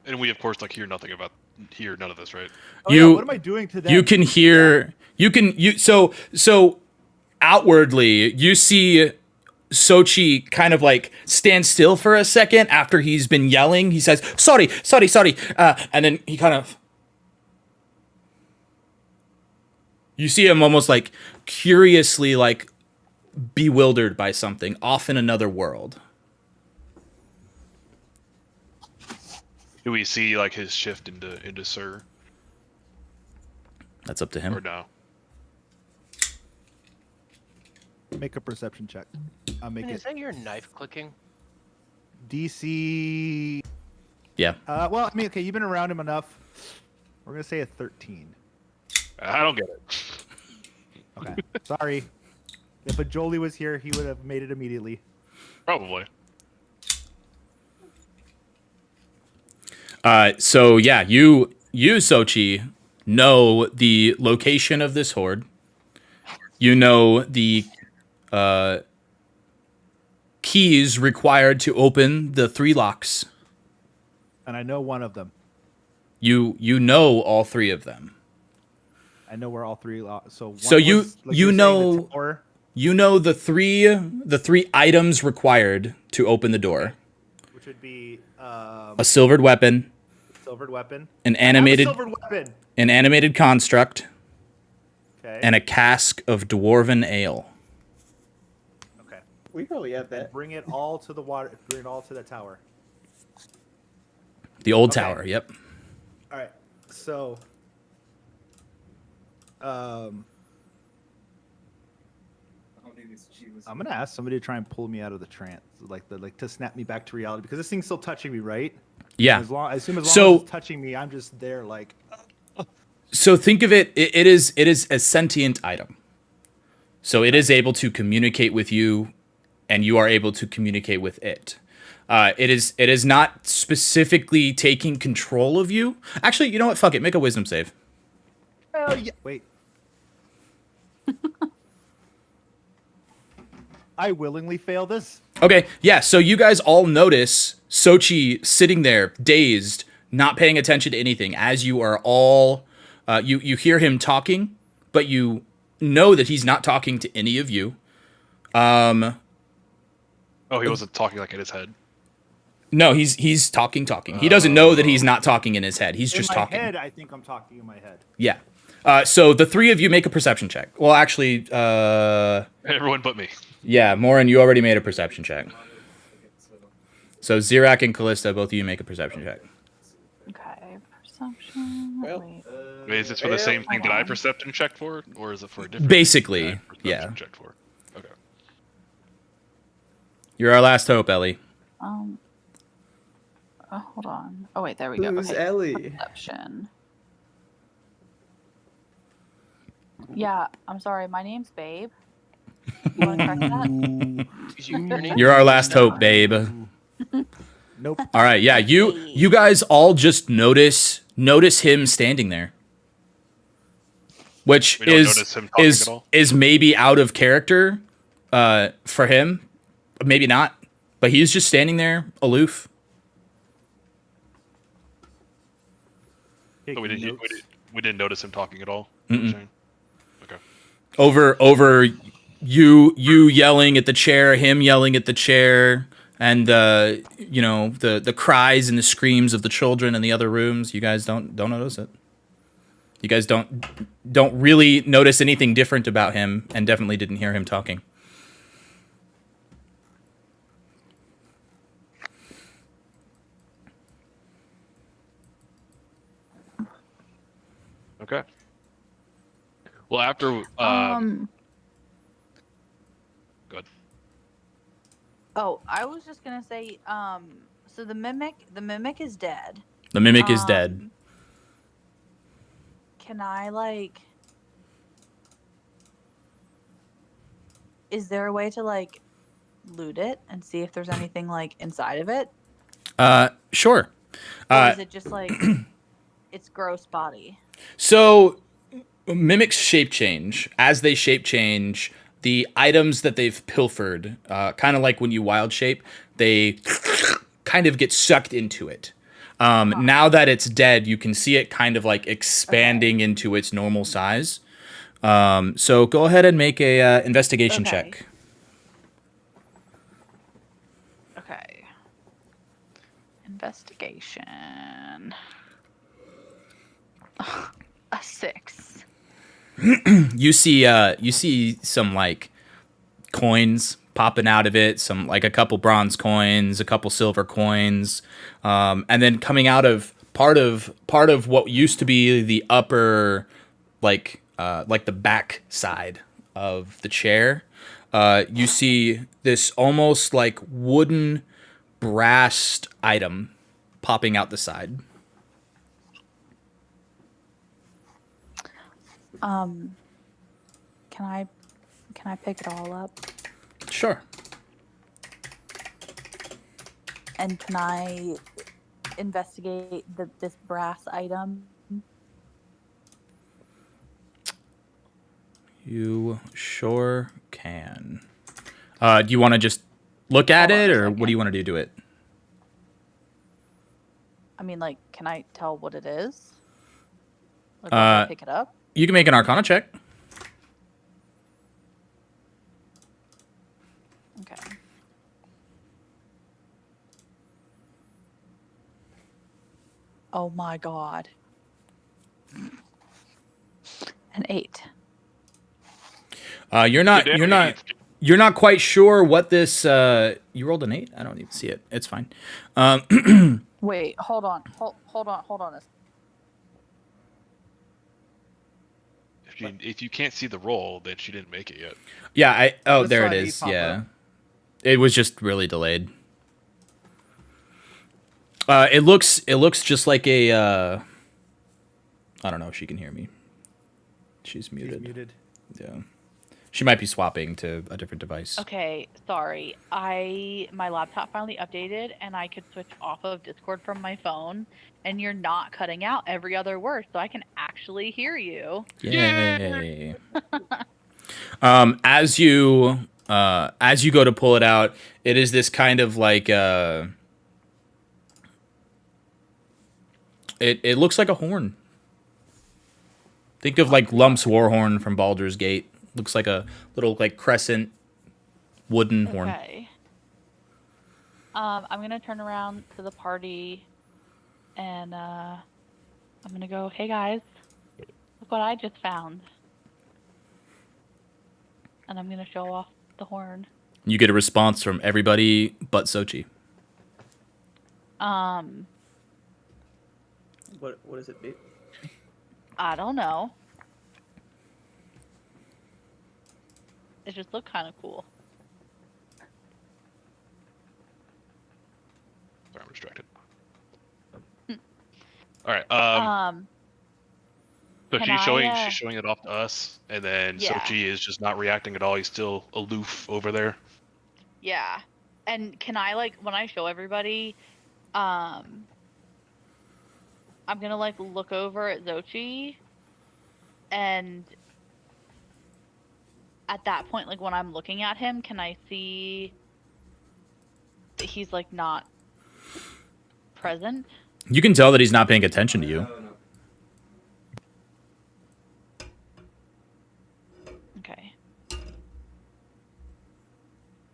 And we, of course, like hear none of this, right? What am I doing to them? You can hear. So outwardly, you see Sochi kind of like stand still for a second after he's been yelling. He says, "Sorry," and then he kind of. You see him almost like curiously like bewildered by something off in another world. Do we see like his shift into Sir? That's up to him. Or no? Make a perception check. I'll make Is that your knife clicking? DC. Yeah. Well, I mean, okay, you've been around him enough. We're gonna say a 13. I don't get it. Okay. Sorry. If a Jolie was here, he would have made it immediately. Probably. So yeah, you Sochi know the location of this horde. You know the keys required to open the 3 locks. And I know one of them. You know all 3 of them. I know where all 3 so one So you was, like you you're saying, the know tower. you know the three items required to open the door. Which would be A silvered weapon, silvered weapon. an I have a animated silvered weapon. an animated construct, Okay. and a cask of dwarven ale. Okay. We probably have And that. bring it all to the water. Bring it all to the tower. The old Okay. tower, yep. All right. So, I don't think it's cheap. I'm gonna ask somebody to try and pull me out of the trance, like to snap me back to reality, because this thing's still touching me, right? Yeah. As soon as So- it's touching me, I'm just there, like. So think of it, it is a sentient item. So it is able to communicate with you, and you are able to communicate with it. It is not specifically taking control of you. Actually, you know what? Fuck it. Make a wisdom save. Hell yeah! Wait. I willingly fail this. Okay, yeah. So you guys all notice Sochi sitting there, dazed, not paying attention to anything, as you are all. You hear him talking, but you know that he's not talking to any of you. Oh, he wasn't talking like in his head. No, he's talking. He doesn't know that he's not talking in his head. He's In just my talking. head, I think I'm talking in my head. Yeah. So the 3 of you make a perception check. Well, actually, Everyone but me. yeah, Morin, you already made a perception check. So Zirak and Callista, both of you make a perception check. Okay, perception. Well, Wait. Wait, is this for the same thing that I perception checked for, or is it for a different? Basically, thing that I yeah. perception checked for. Okay. You're our last hope, Ellie. Hold on. Oh wait, there we go. Who's Okay, Ellie? perception. Yeah, I'm sorry. My name's Babe. You want to correct that? Your name? You're our last hope, babe. Nope. All right, yeah. You guys all just notice him standing there, which We don't is notice him talking at all? is maybe out of character for him, maybe not, but he's just standing there aloof. So we didn't notice him talking at all. Mm-mm. Okay. Over you yelling at the chair, him yelling at the chair, and the cries and the screams of the children in the other rooms. You guys don't notice it. You guys don't really notice anything different about him, and definitely didn't hear him talking. Okay. Well, after good. Oh, I was just gonna say, so the mimic is dead. The mimic is dead. Can I is there a way to loot it and see if there's anything inside of it? Sure. Or is it just its gross body? So mimics shape change. As they shape change, the items that they've pilfered, kind of like when you wild shape, they kind of get sucked into it. Now that it's dead, you can see it kind of expanding into its normal size. So go ahead and make a investigation check. Okay. Investigation. A 6. You see some coins popping out of it, some a couple bronze coins, a couple silver coins, and then coming out of part of what used to be the upper the back side of the chair. You see this almost wooden brass item popping out the side. Can I Can I pick it all up? Sure. And can I investigate this brass item? You sure can. Do you want to just look at Hold on it, a or what second. do you want to do to it? I mean, like, can I tell what it is? Like, once I pick it up? You can make an Arcana check. Okay. Oh my god. An 8. You're not quite sure what this. You rolled an 8. I don't even see it. It's fine. Wait, hold on. Hold on. If you can't see the roll, then she didn't make it yet. Yeah. Just There saw it an 8 is. pop Yeah. up. It was just really delayed. It looks just like a. I don't know if she can hear me. She's He's muted. muted. Yeah. She might be swapping to a different device. Okay, sorry. My laptop finally updated and I could switch off of Discord from my phone and you're not cutting out every other word so I can actually hear you. Yay. As you go to pull it out, it is this kind of like it looks like a horn. Think of like Lump's Warhorn from Baldur's Gate. Looks like a little like crescent wooden horn. Okay. I'm gonna turn around to the party and I'm gonna go, hey guys, look what I just found. And I'm gonna show off the horn. You get a response from everybody but Sochi. What does it be? I don't know. It just looked kind of cool. Sorry, I'm distracted. All right. So can she's I, showing it off to us, and then Yeah. Sochi is just not reacting at all. He's still aloof over there. Yeah. And can I, like, when I show everybody, I'm gonna, like, look over at Zochi, and at that point, like, when I'm looking at him, can I see that he's, like, not present? You can tell that he's not paying attention to you. No. Okay.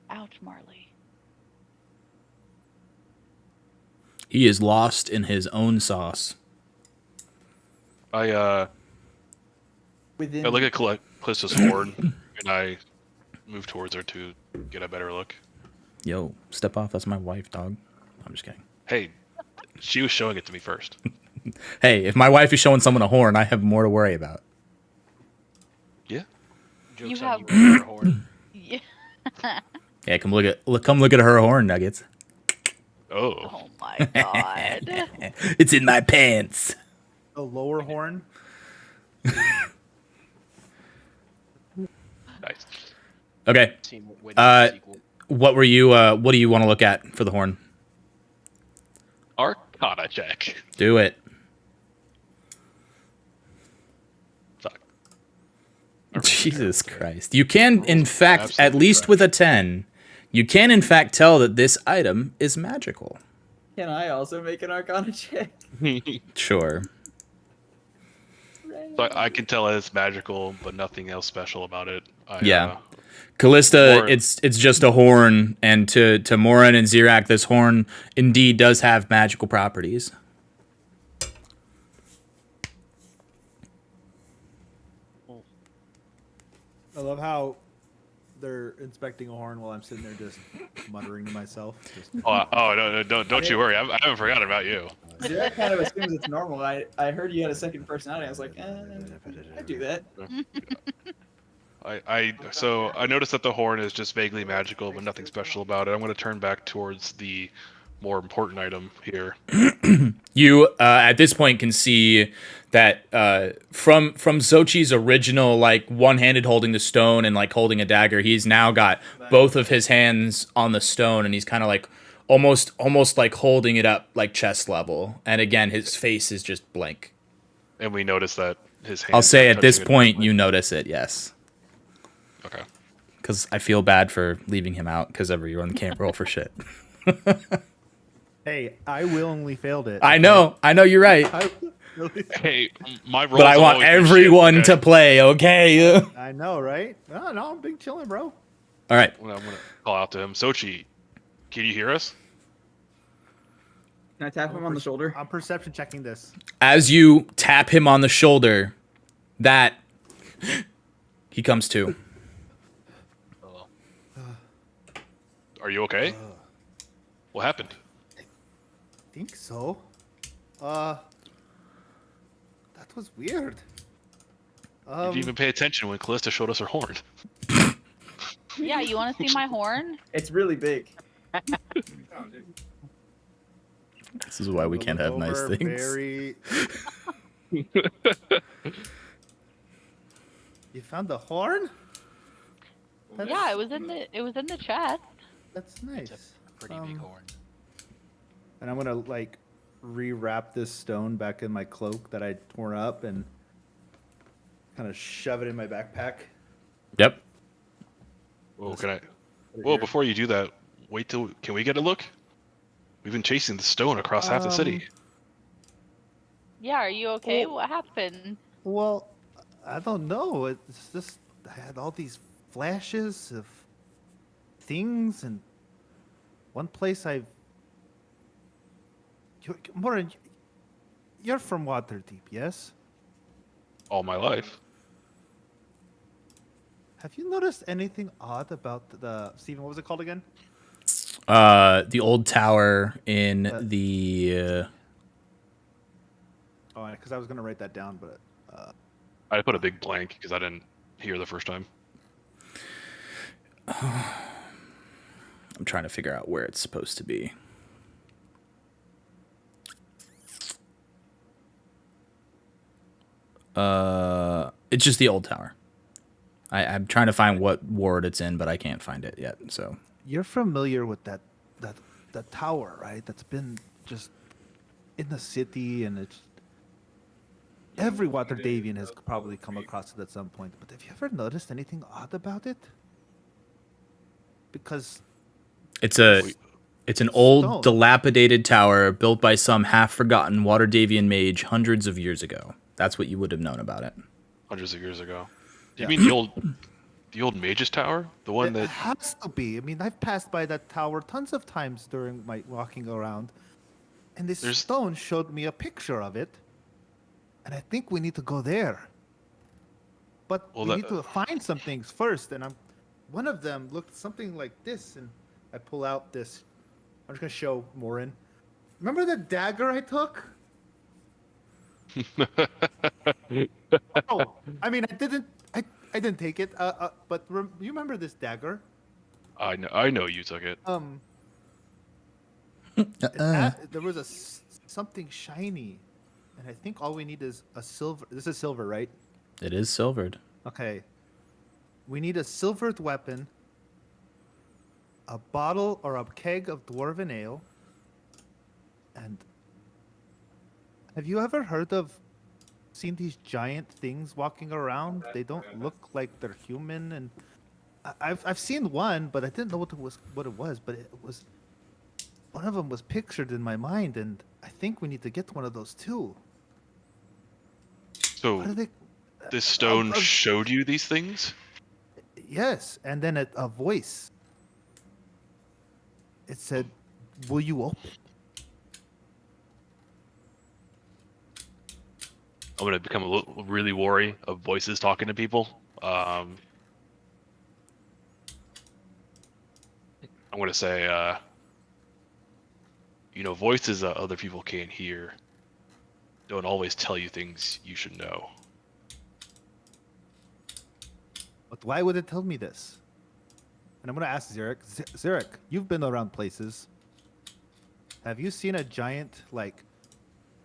Ouch, Marley. He is lost in his own sauce. I Within look at Callista's horn, and I move towards her to get a better look. Yo, step off. That's my wife, dog. I'm just kidding. Hey, she was showing it to me first. Hey, if my wife is showing someone a horn, I have more to worry about. Yeah. Joke's You on have- you, horn. Yeah. Yeah, come look at her horn, Nuggets. Oh. Oh my god. It's in my pants. A lower horn. Nice. Okay. Seen waiting Uh, for the sequel. What were you? What do you want to look at for the horn? Arcana check. Do it. Fuck. Jesus Christ! You can, in fact, at Absolutely least correct. with a 10, you can, in fact, tell that this item is magical. Can I also make an Arcana check? Sure. So I can tell it's magical, but nothing else special about it. Yeah. Callista, Or- it's just a horn, and to Morin and Zirak, this horn indeed does have magical properties. I love how they're inspecting a horn while I'm sitting there just muttering to myself. Just, no, don't you worry. I haven't forgotten about you. Zach kind of assumes it's normal. I heard you had a second personality. I was like, I do that. So I noticed that the horn is just vaguely magical, but nothing special about it. I'm going to turn back towards the more important item here. You at this point can see that from Xochi's original like one-handed holding the stone and like holding a dagger, he's now got both of his hands on the stone and he's kind of like almost like holding it up like chest level. And again, his face is just blank. And we notice that his hands I'll say are at this touching it point directly. you notice it, yes. Okay. Because I feel bad for leaving him out because everyone can't roll for shit. Hey, I willingly failed it. I know, you're right. I, really, Hey, my role. But I want everyone to play, okay? All I know, right? No, I'm big chilling, bro. right. I'm gonna call out to him. Sochi, can you hear us? Can I tap him on the shoulder? I'm perception checking this. As you tap him on the shoulder, that he comes to. Oh, Are you okay? What happened? Think so. That was weird. Did you even pay attention when Callista showed us her horn? Yeah, you want to see my horn? It's really big. This is why we can't have nice Over, things. Very... You found the horn? Yeah, it was in the chest. That's nice. it's a pretty big horn. And I'm gonna like rewrap this stone back in my cloak that I tore up and kind of shove it in my backpack. Yep. Whoa, Whoa, before you do that, can we get a look? We've been chasing the stone across half the city. Yeah, are you okay? What happened? Well, I don't know. It's just I had all these flashes of things, and one place Morin, you're from Waterdeep, yes? All my life. Have you noticed anything odd about the Steven? What was it called again? The old tower in the. Oh, because I was gonna write that down, but I put a big blank because I didn't hear the first time. I'm trying to figure out where it's supposed to be. It's just the old tower. I'm trying to find what ward it's in, but I can't find it yet. So you're familiar with that tower, right? That's been just in the city, and it's every Waterdavian has probably come across it at some point. But have you ever noticed anything odd about it? Because it's an old, stone. dilapidated tower built by some half-forgotten Waterdavian mage hundreds of years ago. That's what you would have known about it. Hundreds of years ago. Yeah. You mean the old Mage's Tower? The one It that has to be. I mean, I've passed by that tower tons of times during my walking around, and this stone showed me a picture of it, and I think we need to go there. But we need to find some things first, and one of them looked something like this, and I pull out this. I'm just gonna show Morin. Remember the dagger I took? Oh, I mean, I didn't take it. But you remember this dagger? I know you took it. There was something shiny, and I think all we need is a silver. This is silver, right? It is silvered. Okay. We need a silvered weapon, a bottle or a keg of dwarven ale, and have you ever seen these giant things walking around? They don't look like they're human, and I've seen one, but I didn't know what it was. But it was one of them was pictured in my mind, and I think we need to get one of those too. So this stone showed you these things? Yes, and then a voice. It said, "Will you open?" I'm gonna become really wary of voices talking to people. I'm gonna say, voices that other people can't hear don't always tell you things you should know. But why would it tell me this? And I'm gonna ask Xeric. Xeric, you've been around places. Have you seen a giant, like,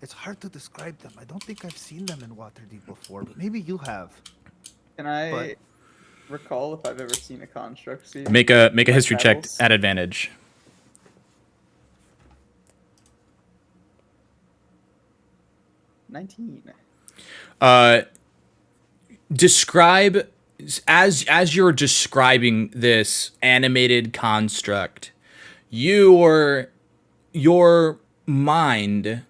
it's hard to describe them. I don't think I've seen them in Waterdeep before, but maybe you have. Can I But- recall if I've ever seen a construct see Make a like history check battles? at advantage. 19. Describe as you're describing this animated construct, your mind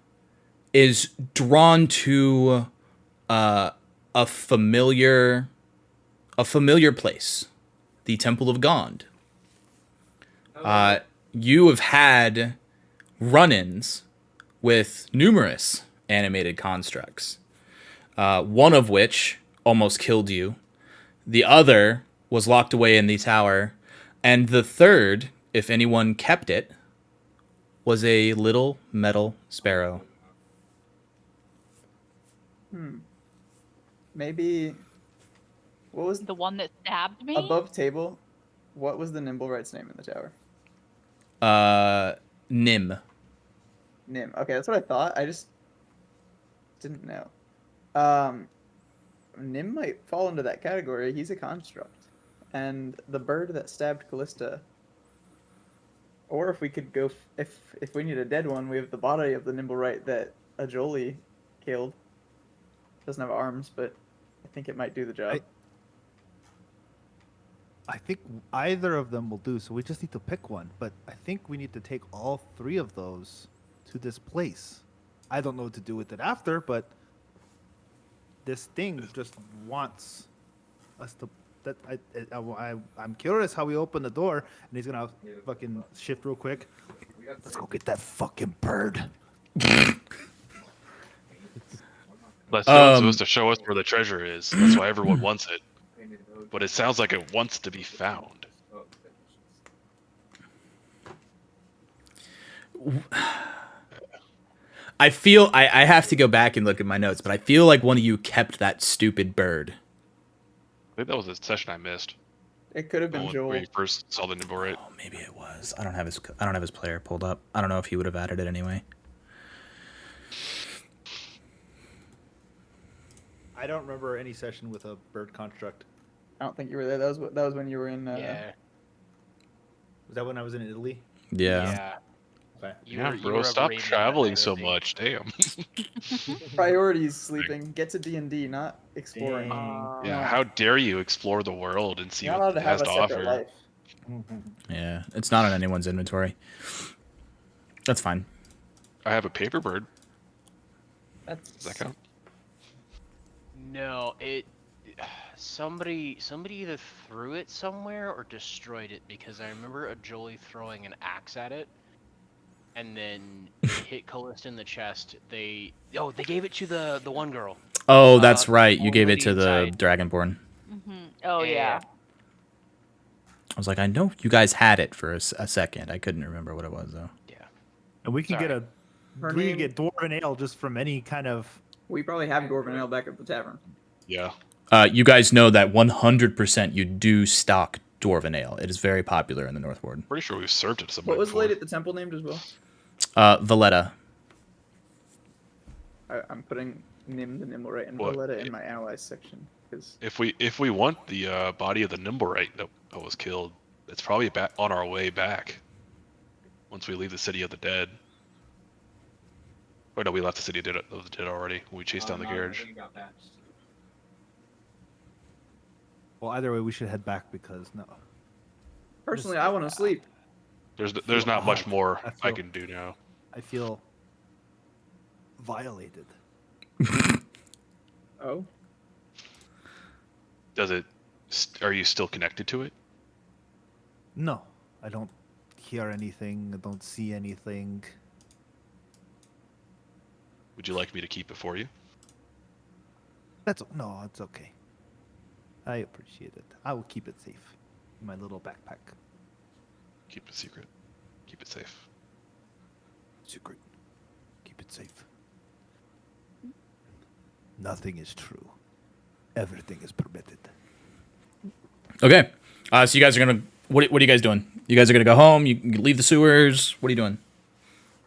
is drawn to a familiar place, the Temple of Gond. You have had run-ins with numerous animated constructs, one of which almost killed you. The other was locked away in the tower. And the third, if anyone kept it, was a little metal sparrow. Maybe. What was The one that stabbed me? above table? What was the nimble right's name in the tower? Nim. Nim. Okay, that's what I thought. I just didn't know. Nim might fall into that category. He's a construct. And the bird that stabbed Callista. Or if we could go, if we need a dead one, we have the body of the nimble right that Ajoli killed. Doesn't have arms, but I think it might do the job. I think either of them will do, so we just need to pick one. But I think we need to take all three of those to this place. I don't know what to do with it after, but this thing just wants us to. That I'm curious how we open the door, and he's gonna fucking shift real quick. Let's go get that fucking bird. That's supposed to show us where the treasure is. That's why everyone wants it. But it sounds like it wants to be found. I feel I have to go back and look at my notes, but I feel like one of you kept that stupid bird. I think that was a session I missed. It could have The been one Joel. where you first saw the nimble right. Oh, maybe it was. I don't have his player pulled up. I don't know if he would have added it anyway. I don't remember any session with a bird construct. I don't think you were there. That was when you were in. Yeah. Was that when I was in Italy? Yeah. Okay. You Yeah, were- you bro, were of stop Arabian traveling night, I so think. much. Damn. Priorities sleeping. Get to D&D, not exploring. Dang. Yeah, how dare you explore the world and see You're not allowed what to it has have a to separate offer? life. Yeah. It's not on anyone's inventory. That's fine. I have a paper bird. That's Does that count? No, it. Somebody either threw it somewhere or destroyed it because I remember a Jolie throwing an axe at it, and then it hit Callista in the chest. They gave it to the one girl. Oh, that's right. You old gave it lady to the inside. Dragonborn. Oh yeah. I was like, I know you guys had it for a second. I couldn't remember what it was though. Yeah. And we can Sorry. get Her we name- can get dwarven ale just from any kind of. We probably have Dwarven Ale back at the tavern. Yeah. You guys know that 100% you do stock Dwarven Ale. It is very popular in the North Ward. Pretty sure we've served it to somebody What was the before. lady at the temple named as well? Valletta. I'm putting Nim the Nimble right and What? Valletta in my allies section. Because If we want the body of the nimble right that was killed, it's probably back on our way back. Once we leave the city of the dead. Or no, we left the city of the dead already. When we chased down the carriage. Well, either way, we should head back because no. personally, I want to sleep. There's not much more I I feel- can do now. I feel violated. Oh, Does it? Are you still connected to it? No, I don't hear anything. I don't see anything. Would you like me to keep it for you? No, it's okay. I appreciate it. I will keep it safe in my little backpack. Keep it secret. Keep it safe. Secret. Keep it safe. Nothing is true. Everything is permitted. Okay. So you guys are gonna. What are you guys doing? You guys are gonna go home. You leave the sewers. What are you doing?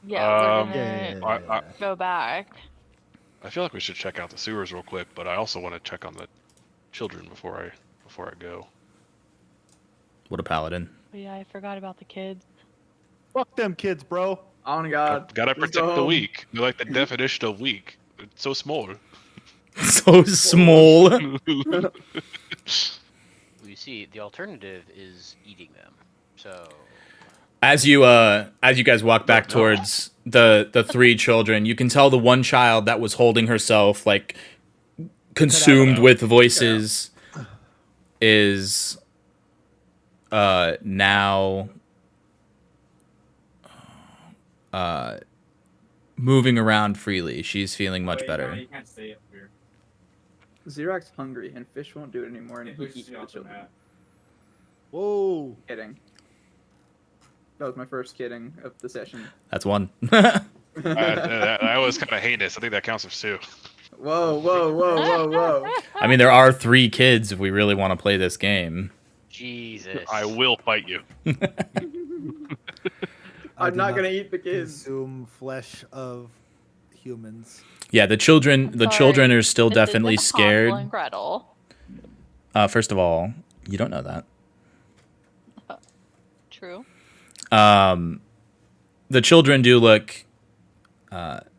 Yeah, Um, we're gonna I go back. I feel like we should check out the sewers real quick, but I also want to check on the children before I go. What a paladin. But yeah, I forgot about the kids. Fuck them kids, bro. Oh my god. Gotta Let's go protect the home. weak. They're like the definition of weak. It's so small. So small. You see, the alternative is eating them. So As you guys walk back towards the three children, you can tell the one child that was holding herself like consumed with voices is now moving around freely. She's feeling much better. You can't stay up here. Xerox hungry and fish won't do it anymore and he Push eats you the off the children. map. Whoa. Kidding. That was my first kidding of the session. That's one. That was kind of heinous. I think that counts as two. Whoa, whoa, whoa, whoa, whoa. I mean, there are 3 kids if we really want to play this game. Jesus. I will fight you. I'm not gonna eat the kids. Consume flesh of humans. Yeah, the children Sorry, are still this definitely isn't scared. Hansel and Gretel. First of all, you don't know that. True. The children do look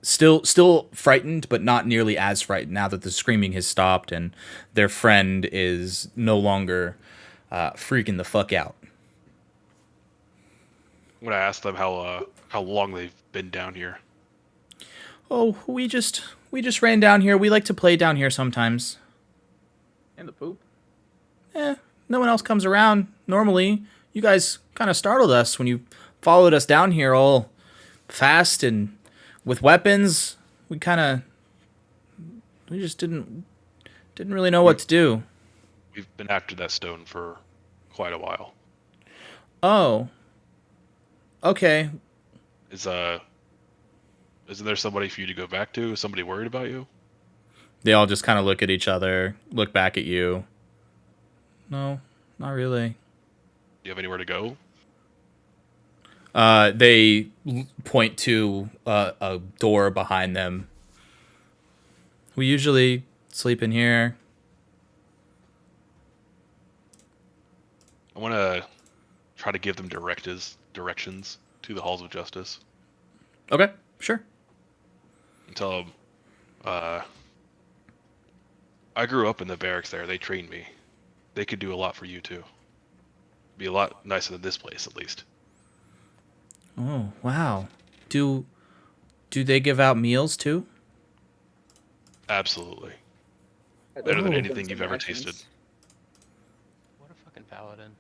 still frightened, but not nearly as frightened now that the screaming has stopped and their friend is no longer freaking the fuck out. I'm gonna ask them how long they've been down here. Oh, we just ran down here. We like to play down here sometimes. And the poop. No one else comes around normally. You guys kind of startled us when you followed us down here all fast and with weapons. We just didn't really know what to do. We've been after that stone for quite a while. Oh. Okay. Isn't there somebody for you to go back to? Is somebody worried about you? They all just kind of look at each other, look back at you. No, not really. Do you have anywhere to go? They point to a door behind them. We usually sleep in here. I want to try to give them directions to the halls of justice. Okay, sure. And tell them, I grew up in the barracks there. They trained me. They could do a lot for you too. Be a lot nicer than this place, at least. Oh, wow. Do they give out meals too? Absolutely. Better than anything you've ever tasted. What a fucking paladin.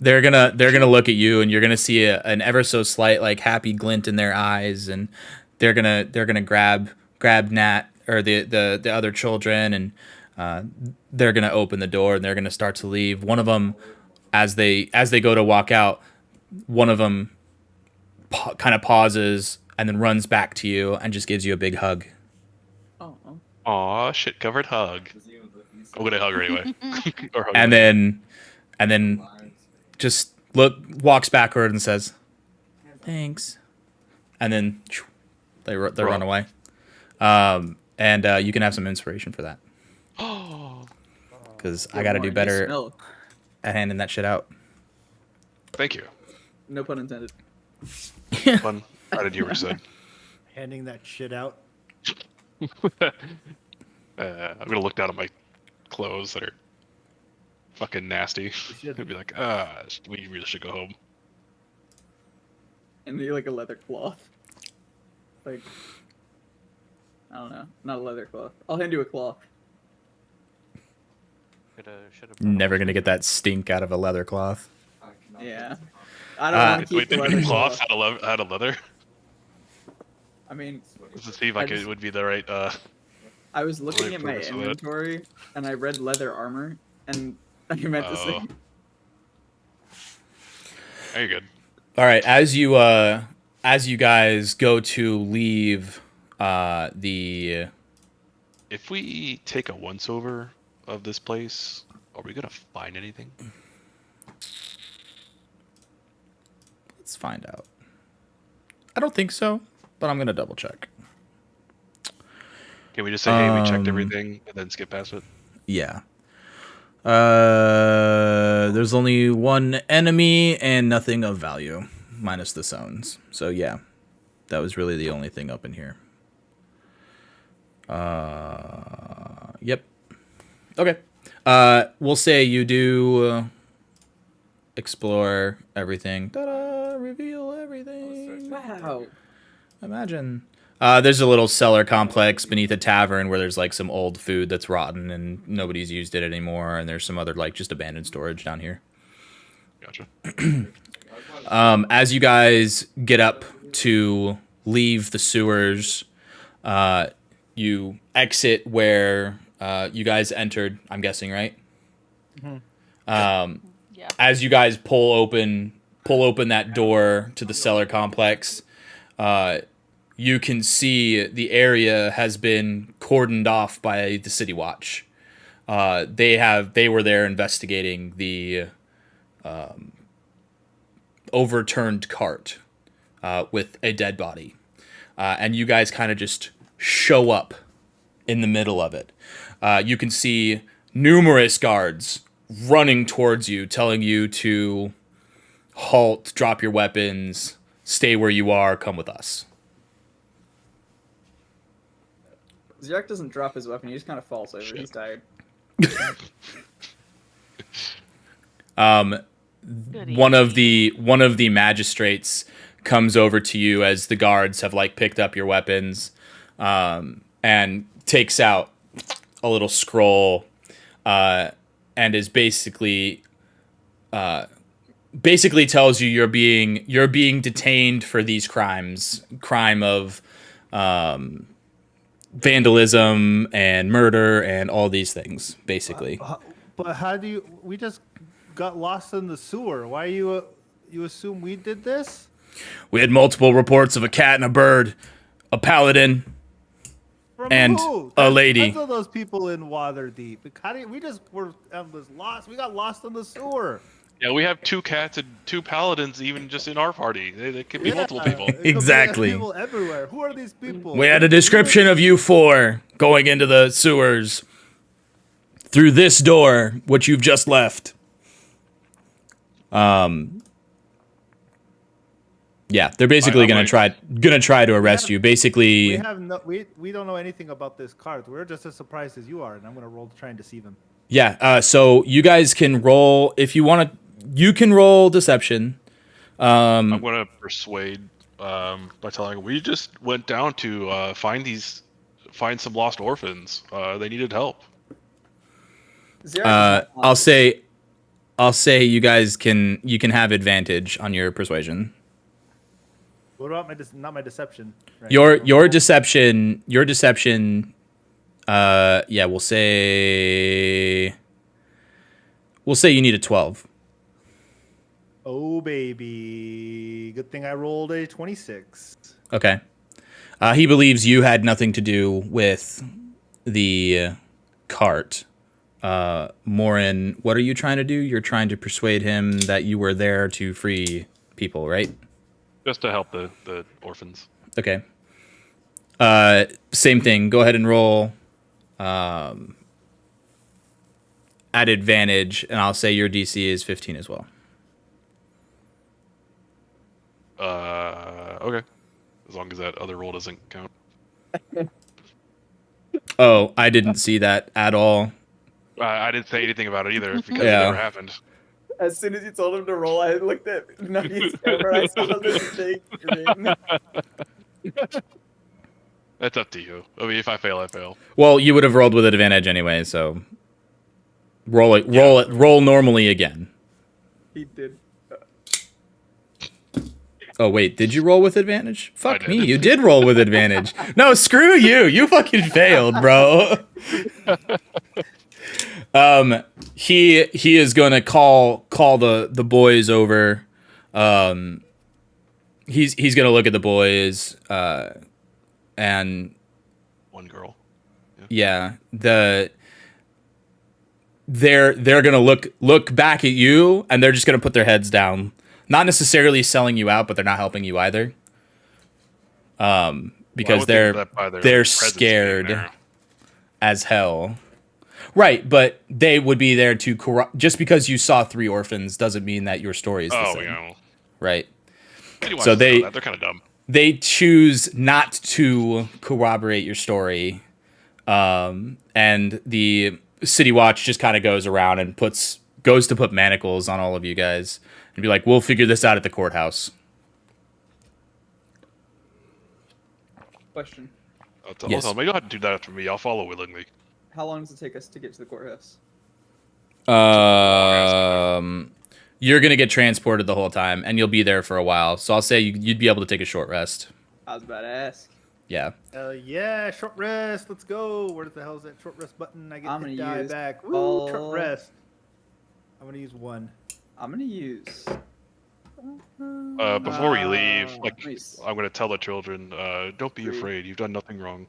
They're gonna look at you, and you're gonna see an ever so slight like happy glint in their eyes, and they're gonna grab Nat or the other children, and they're gonna open the door, and they're gonna start to leave. One of them, as they go to walk out, one of them kind of pauses and then runs back to you and just gives you a big hug. Oh. Aw, shit covered hug. I'm gonna hug her anyway. Or hug And her. then just walks backward and says, "Thanks," and then they run away. And you can have some inspiration for that, because I got to do better Smell. at handing that shit out. Thank you. No pun intended. Fun. How did you were said? Handing that shit out. I'm gonna look down at my clothes that are fucking nasty and be like, we really should go home. And they like a leather cloth. Like, I don't know, not a leather cloth. I'll hand you a cloth. Should've Never gonna get that stink out of a leather cloth. Yeah. I don't want to Wait, keep the did leather the cloth cloth. out of leather? I mean, Does it seem like it would be the right? I was looking Right at my purpose of it. inventory and I read leather armor and I meant to say. There you good. All right, as you guys go to leave the If we take a once over of this place, are we gonna find anything? let's find out. I don't think so, but I'm gonna double check. Can we just say, hey, we checked Um, everything and then skip past it? Yeah. There's only one enemy and nothing of value, minus the zones. So yeah, that was really the only thing up in here. Yep. Okay. We'll say you do explore everything. Ta-da! Reveal everything. Wow. Imagine. There's a little cellar complex beneath a tavern where there's like some old food that's rotten and nobody's used it anymore, and there's some other like just abandoned storage down here. Gotcha. As you guys get up to leave the sewers, you exit where you guys entered. I'm guessing, right? Yeah. As you guys pull open that door to the cellar complex, you can see the area has been cordoned off by the City Watch. They were there investigating the overturned cart with a dead body, and you guys kind of just show up in the middle of it. You can see numerous guards running towards you, telling you to halt, drop your weapons, stay where you are, come with us. Xeric doesn't drop his weapon, he just kind of falls over. He's tired. Goody. One of the magistrates comes over to you as the guards have like picked up your weapons, and takes out a little scroll, and is basically tells you you're being detained for these crime of vandalism and murder and all these things, basically. But how do you? We just got lost in the sewer. Why you assume we did this? We had multiple reports of a cat and a bird, a paladin, From and who? a lady. Tons of those people in Waterdeep. How do we just were was lost? We got lost in the sewer. Yeah, we have 2 cats and 2 paladins, even just in our party. They could be multiple people. It could be Exactly. People everywhere. Who are these people? We had a description of you 4 going into the sewers through this door, which you've just left. Yeah, they're basically I'm gonna try to arrest you. We Basically, have no. We don't know anything about this card. We're just as surprised as you are, and I'm gonna roll to try and deceive him. yeah. So you guys can roll if you want to. You can roll deception. I'm gonna persuade by telling them we just went down to find some lost orphans. They needed help. Xeric I'll say you guys can have advantage on your persuasion. What about not my deception? Right? Your deception. Yeah, we'll say you need a 12. Oh baby, good thing I rolled a 26. Okay. He believes you had nothing to do with the cart. Morin, what are you trying to do? You're trying to persuade him that you were there to free people, right? Just to help the orphans. Okay. Same thing. Go ahead and roll at advantage, and I'll say your DC is 15 as well. Okay. As long as that other roll doesn't count. Oh, I didn't see that at all. I didn't say anything about it either because Yeah. it never happened. As soon as you told him to roll, I looked at Nugget's camera. I saw this big grin. That's up to you. I mean, if I fail, I fail. Well, you would have rolled with advantage anyway, so roll normally again. He did. Oh wait, did you roll with advantage? Fuck did. me, you did roll with advantage. No, screw you. You fucking failed, bro. He is gonna call the boys over. He's gonna look at the boys, and One girl. yeah, they're gonna look back at you, and they're just gonna put their heads down. Not necessarily selling you out, but they're not helping you either. because would think they're that by their they're presence being scared there. as hell. Right, but they would be there to just because you saw 3 orphans doesn't mean that your story is the Oh, same. yeah. Well, Right. Pennywise So doesn't know that. They're kind of dumb. they choose not to corroborate your story, and the City Watch just kind of goes around and goes to put manacles on all of you guys and be like, "We'll figure this out at the courthouse." Question: Yes. Also, maybe you'll have to do that after me. I'll follow willingly. How long does it take us to get to the courthouse? You're gonna get transported the whole time, and you'll be there for a while. So I'll say you'd be able to take a short rest. I was about to ask. Yeah. Yeah, short rest. Let's go. Where the hell is that short rest button? I get I'm to gonna die use back. all- Woo, short rest. I'm gonna use 1. I'm gonna use. Before we leave, Nice. I'm going to tell the children, don't be Three. afraid. You've done nothing wrong.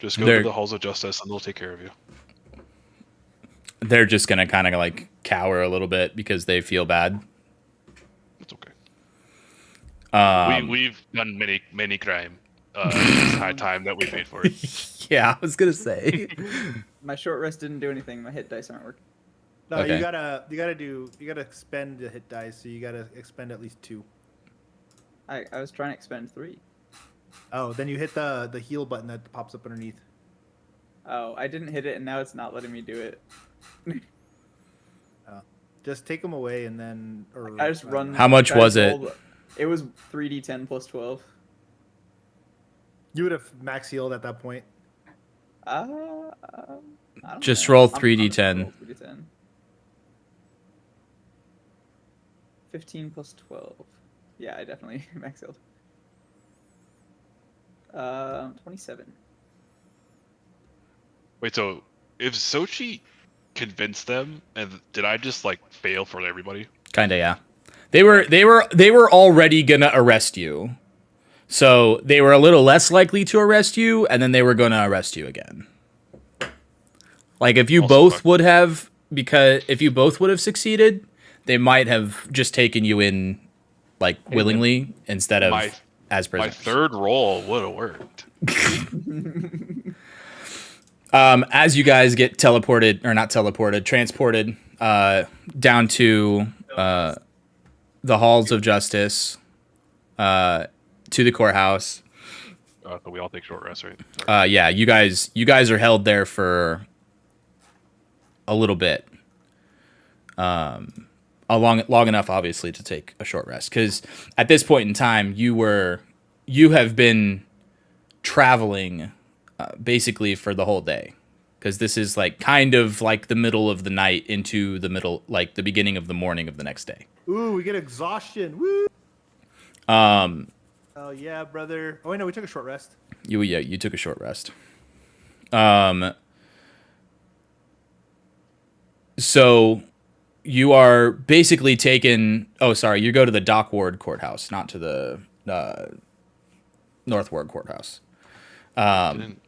Just go They're- to the halls of justice, and they'll take care of you. They're just gonna kind of like cower a little bit because they feel bad. It's okay. Um, We've done many crime. It's high time that we paid for it. yeah, I was gonna say. My short rest didn't do anything. My hit dice aren't working. No, Okay. you gotta expend the hit dice, so you gotta expend at least 2. I was trying to expend 3. Oh, then you hit the heal button that pops up underneath. Oh, I didn't hit it, and now it's not letting me do it. Just take them away and then. Or, I just run. How much I just was it? rolled- It was 3d10 plus 12. You would have max healed at that point. I don't Just know. roll I'm gonna 3d10. roll 3d10. 15 plus 12. Yeah, I definitely max healed. 27. Wait, so if Sochi convinced them, and did I just like fail for everybody? Kinda, yeah. They were already gonna arrest you, so they were a little less likely to arrest you, and then they were gonna arrest you again. Like if you Also, both would have, because if you both would have succeeded, they might have just taken you in, like willingly instead of my- as My prisoners. third roll would have worked. As you guys get transported down to the halls of justice, to the courthouse. So we all take short rest, right? Sorry. Yeah, you guys are held there for a little bit, long enough, obviously, to take a short rest. Because at this point in time, you have been traveling basically for the whole day. Because this is like kind of like the middle of the night into the beginning of the morning of the next day. Ooh, we get exhaustion. Woo! Oh yeah, brother. Oh wait, no, we took a short rest. you took a short rest. So you are basically taken. Oh, sorry, you go to the Dock Ward courthouse, not to the North Ward courthouse. Didn't-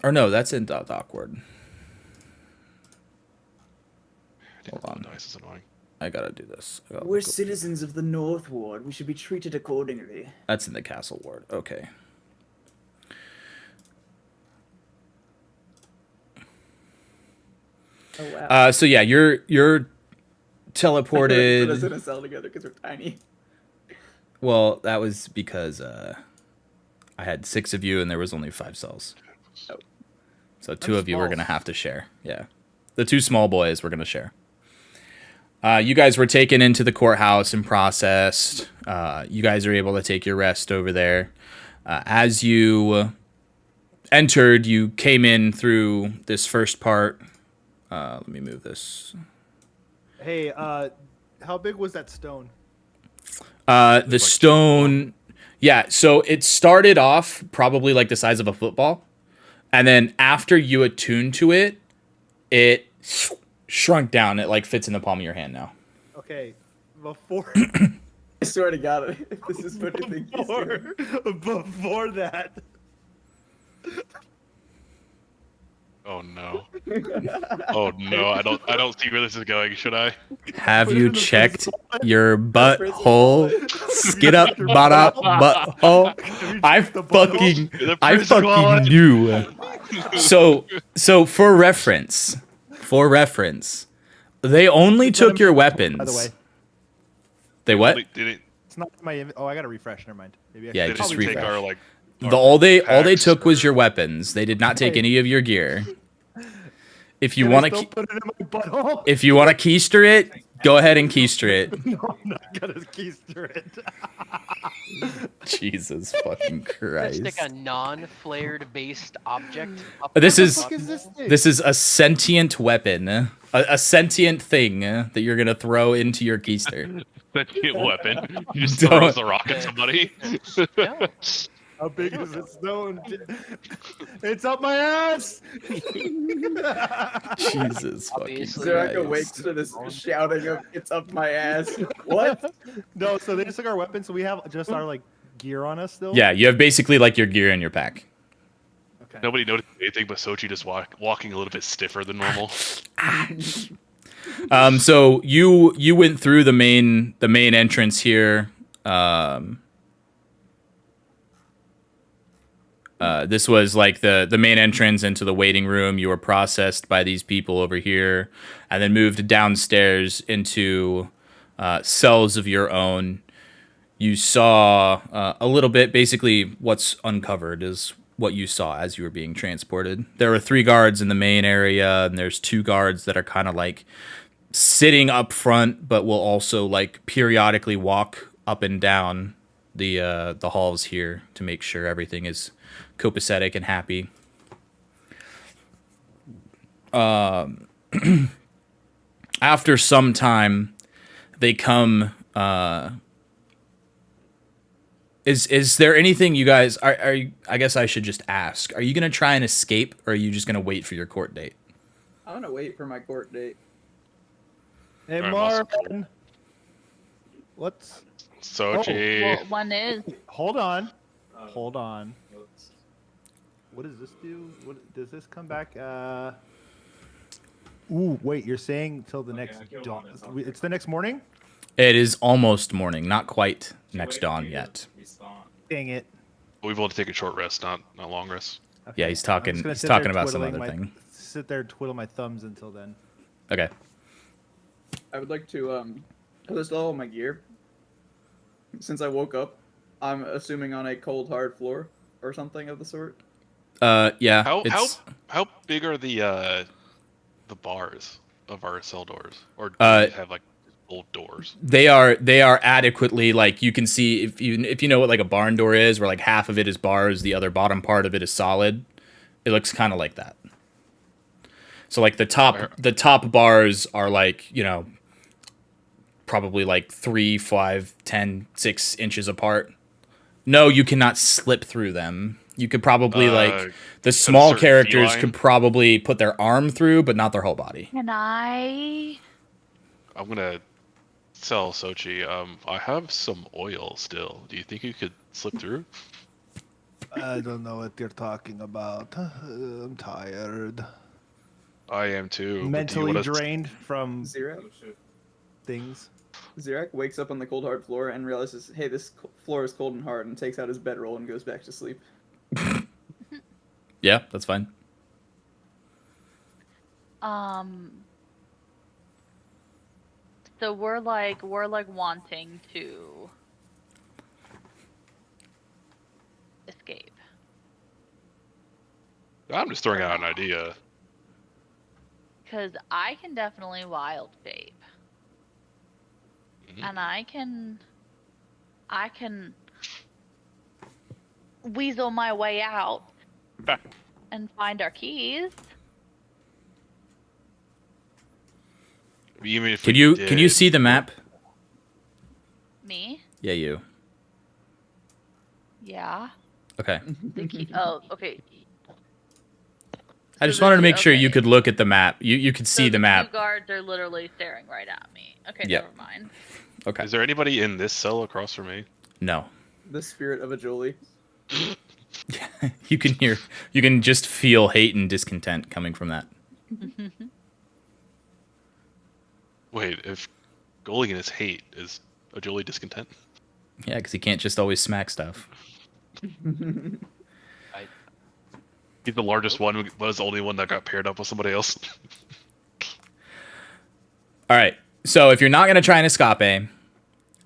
Or no, that's in Dock Ward. didn't Hold on. roll dice, it's annoying. I gotta do this. We're citizens of the North Ward. We should be treated accordingly. That's in the Castle Ward. Okay. Oh wow. So yeah, you're Put us teleported. in a cell together because we're tiny. Well, that was because I had 6 of you and there was only 5 cells. Oh. So 2 of you were smalls. gonna have to share. Yeah, the 2 small boys were gonna share. You guys were taken into the courthouse and processed. You guys are able to take your rest over there. As you entered, you came in through this first part. Let me move this. Hey, how big was that stone? The stone, yeah. So it started off probably like the size of a football, and then after you attune to it, it shrunk down. It like fits in the palm of your hand now. Okay, before I swear to God, if this is what you think he's doing. before that, Oh no. Oh no. I don't see where this is going. Should I? Have Put it you in the checked prison your prison butthole? wallet. Skid up, butt up, butthole. Have you I checked the butthole? fucking, The I prison fucking wallet. knew. Oh my god. So for reference, they only It's not took in your my- weapons. By the way, They what? Did it, it's not in my. Oh, I gotta refresh. Never mind. Maybe I Yeah, should did it just probably take refresh. our like? All they packs took was or- your weapons. They did not take Hey. any of your gear. If you Can I want still to, put it in my butthole. if you want to keister it, go ahead and keister it. No, I'm not gonna keister it. Jesus fucking Let's stick Christ! a non-flared based object. Up This the is- What the fuck is this thing? This is a sentient weapon, a sentient thing that you're gonna throw into your keister. Sentient weapon. You just Don't- throws a rock at somebody. No. How big is this stone? It's up my ass. Jesus fucking Obviously, Zerek Christ! awakes to this shouting of "It's up my ass." What? No, so they just took our weapons, so we have just our like gear on us still. Yeah, you have basically like your gear in your pack. Okay. Nobody noticed anything but Sochi just walking a little bit stiffer than normal. So you went through the main entrance here. This was like the main entrance into the waiting room. You were processed by these people over here, and then moved downstairs into cells of your own. You saw a little bit. Basically, what's uncovered is what you saw as you were being transported. There were 3 guards in the main area, and there's 2 guards that are kind of like sitting up front, but will also like periodically walk up and down the halls here to make sure everything is copacetic and happy. After some time, they come. Is there anything you guys are you, I guess I should just ask. Are you gonna try and escape, or are you just gonna wait for your court date? I'm gonna wait for my court date. Hey, Alright, well, Marvin. What's? Sochi. Well, one is Hold on. Hold on. What does this do? What does this come back? Ooh, wait. You're saying till the next I killed dawn? one, it's not It's the next morning? It is almost morning, not quite next dawn yet. Dang it. We want to take a short rest, not long rest. Okay. Yeah, he's I'm talking. just gonna He's sit there talking about some twiddling other my- thing. Sit there, and twiddle my thumbs until then. Okay. I would like to list all of my gear. Since I woke up, I'm assuming on a cold hard floor or something of the sort. Yeah. How it's, how big are the bars of our cell doors, or do Uh, we have like old doors? They are adequately, like, you can see if you know what like a barn door is, where like half of it is bars, the other bottom part of it is solid. It looks kind of like that. So like the top bars are like, you know, probably like 3, 5, 10, 6 inches apart. No, you cannot slip through them. You could probably like the small certain characters feline? could probably put their arm through, but not their whole body. can I? I'm gonna tell Sochi. I have some oil still. Do you think you could slip through? I don't know what you're talking about. I'm tired. I am too. but do you Mentally wanna- drained from Zerek things. wakes up on the cold hard floor and realizes, hey, this floor is cold and hard, and takes out his bedroll and goes back to sleep. Yeah, that's fine. So we're like wanting to escape. I'm just throwing out an idea. Because I can definitely wild shape. Mhm. And I can weasel my way out and find our keys. Even if Can we you did, see the map? Me? Yeah, you. Yeah. Okay. The key. Oh, okay. I just So wanted to the- make sure you okay. could look at the map. You could see So the map. 2 guards are literally staring right at me. Okay, Yep. never mind. Okay. Is there anybody in this cell across from me? No. The spirit of a Jolie. You can just feel hate and discontent coming from that. Wait, if Goligan is hate, is Ajoli discontent? Yeah, because he can't just always smack stuff. He's the largest one, but was the only one that got paired up with somebody else. All right. So if you're not gonna try an escape, it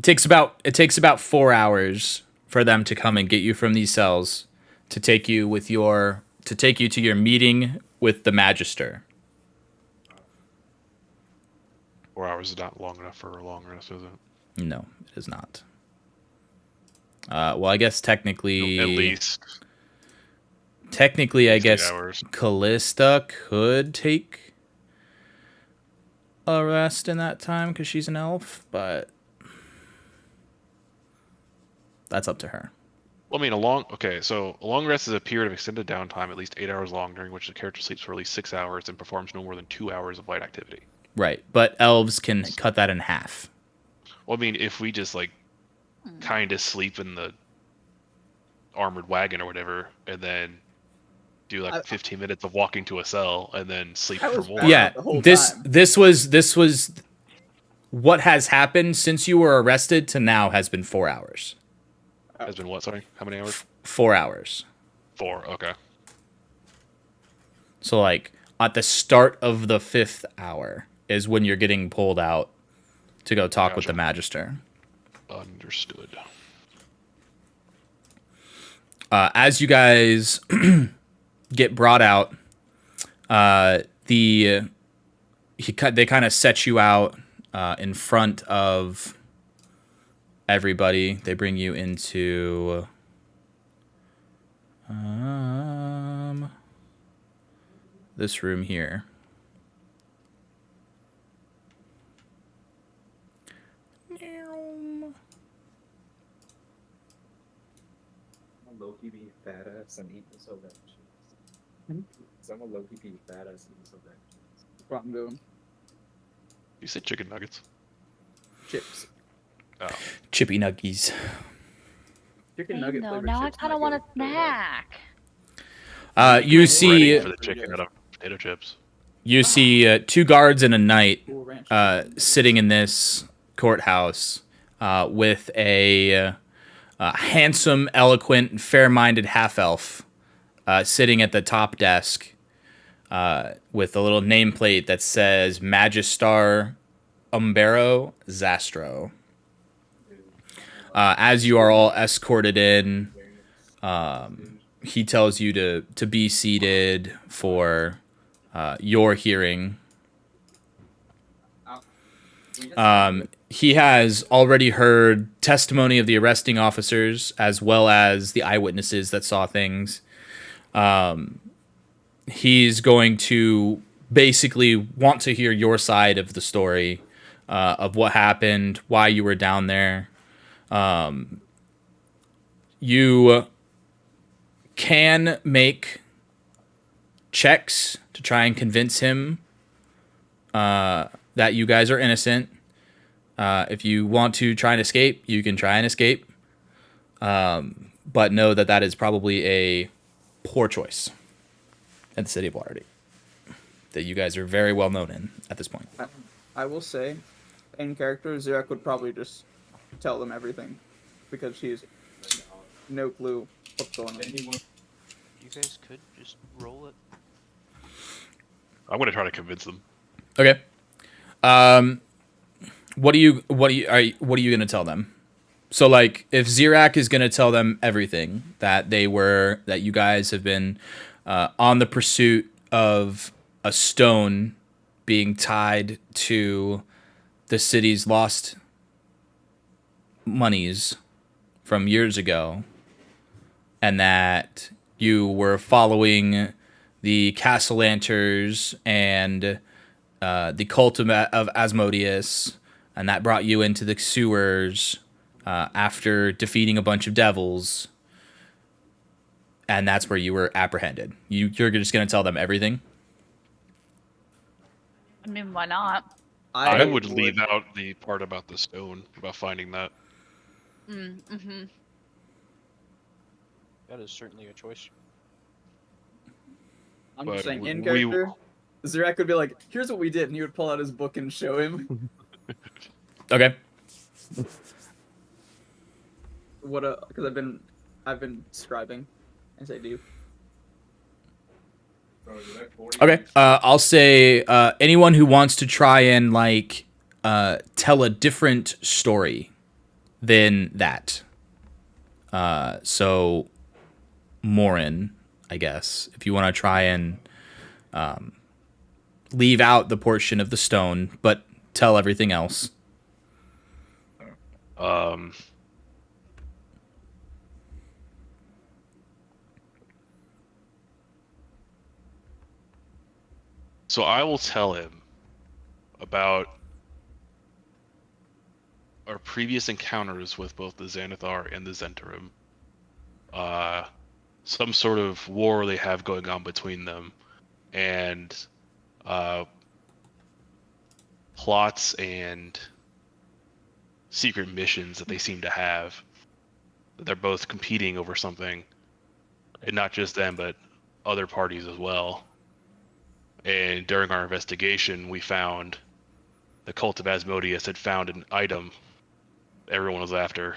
takes about 4 hours for them to come and get you from these cells to take you to your meeting with the Magister. 4 hours is not long enough for a long rest, is it? No, it is not. Well, I guess technically, At least. I guess 8 hours. Callista could take a rest in that time because she's an elf, but that's up to her. Well, I mean, a long rest is a period of extended downtime, at least 8 hours long, during which the character sleeps for at least 6 hours and performs no more than 2 hours of light activity. Right, but elves can cut that in half. Well, I mean, if we just kind of sleep in the armored wagon or whatever, and then do 15 minutes of walking to a cell, and then sleep for more. Yeah, the whole this time. this was what has happened since you were arrested to now has been 4 hours. Has been what? Sorry, how many hours? 4 hours. 4. Okay. So at the start of the 5th hour is when you're getting pulled out to go talk with the Magister. Understood. As you guys get brought out, they kind of set you out in front of everybody. They bring you into this room here. Low-key be badass and eat the so vegetables. Someone low-key be badass and eat so vegetables. What I'm doing. You said chicken nuggets. Chips. Oh. Chippy nuggies. Chicken I nugget know, flavored now I chips kind of might want go a really well. snack. You Ready see for the chicken out of potato chips. two guards and a knight Cool ranch. sitting in this courthouse with a handsome, eloquent, fair-minded half-elf sitting at the top desk with a little nameplate that says Magistar Umbero Zastro. As you are all escorted in, he tells you to be seated for your hearing. He has already heard testimony of the arresting officers as well as the eyewitnesses that saw things. He's going to basically want to hear your side of the story of what happened, why you were down there. You can make checks to try and convince him that you guys are innocent. If you want to try and escape, you can try and escape. But know that is probably a poor choice at the City of Waterdeep that you guys are very well known in at this point. I will say, in character, Zirek would probably just tell them everything because he has no clue what's going on. You guys could just roll it. I'm gonna try to convince them. Okay. What are you gonna tell them? So if Zirak is gonna tell them everything that you guys have been on the pursuit of a stone being tied to the city's lost monies from years ago, and that you were following the Castellanters and the cult of Asmodeus, and that brought you into the sewers after defeating a bunch of devils, and that's where you were apprehended. You're just going to tell them everything? I mean, why not? I would leave out the part about the stone, about finding that. That is certainly a choice. I'm But just saying, in we- character, Zarek would be like, "Here's what we did," and he would pull out his book and show him Okay. because I've been scribing as I do. Okay. I'll say anyone who wants to try and like tell a different story than that. So Morin, I guess, if you want to try and leave out the portion of the stone, but tell everything else. So I will tell him about our previous encounters with both the Xanathar and the Zentarim. Some sort of war they have going on between them, and plots and secret missions that they seem to have. They're both competing over something, and not just them, but other parties as well. And during our investigation, we found the cult of Asmodeus had found an item everyone was after.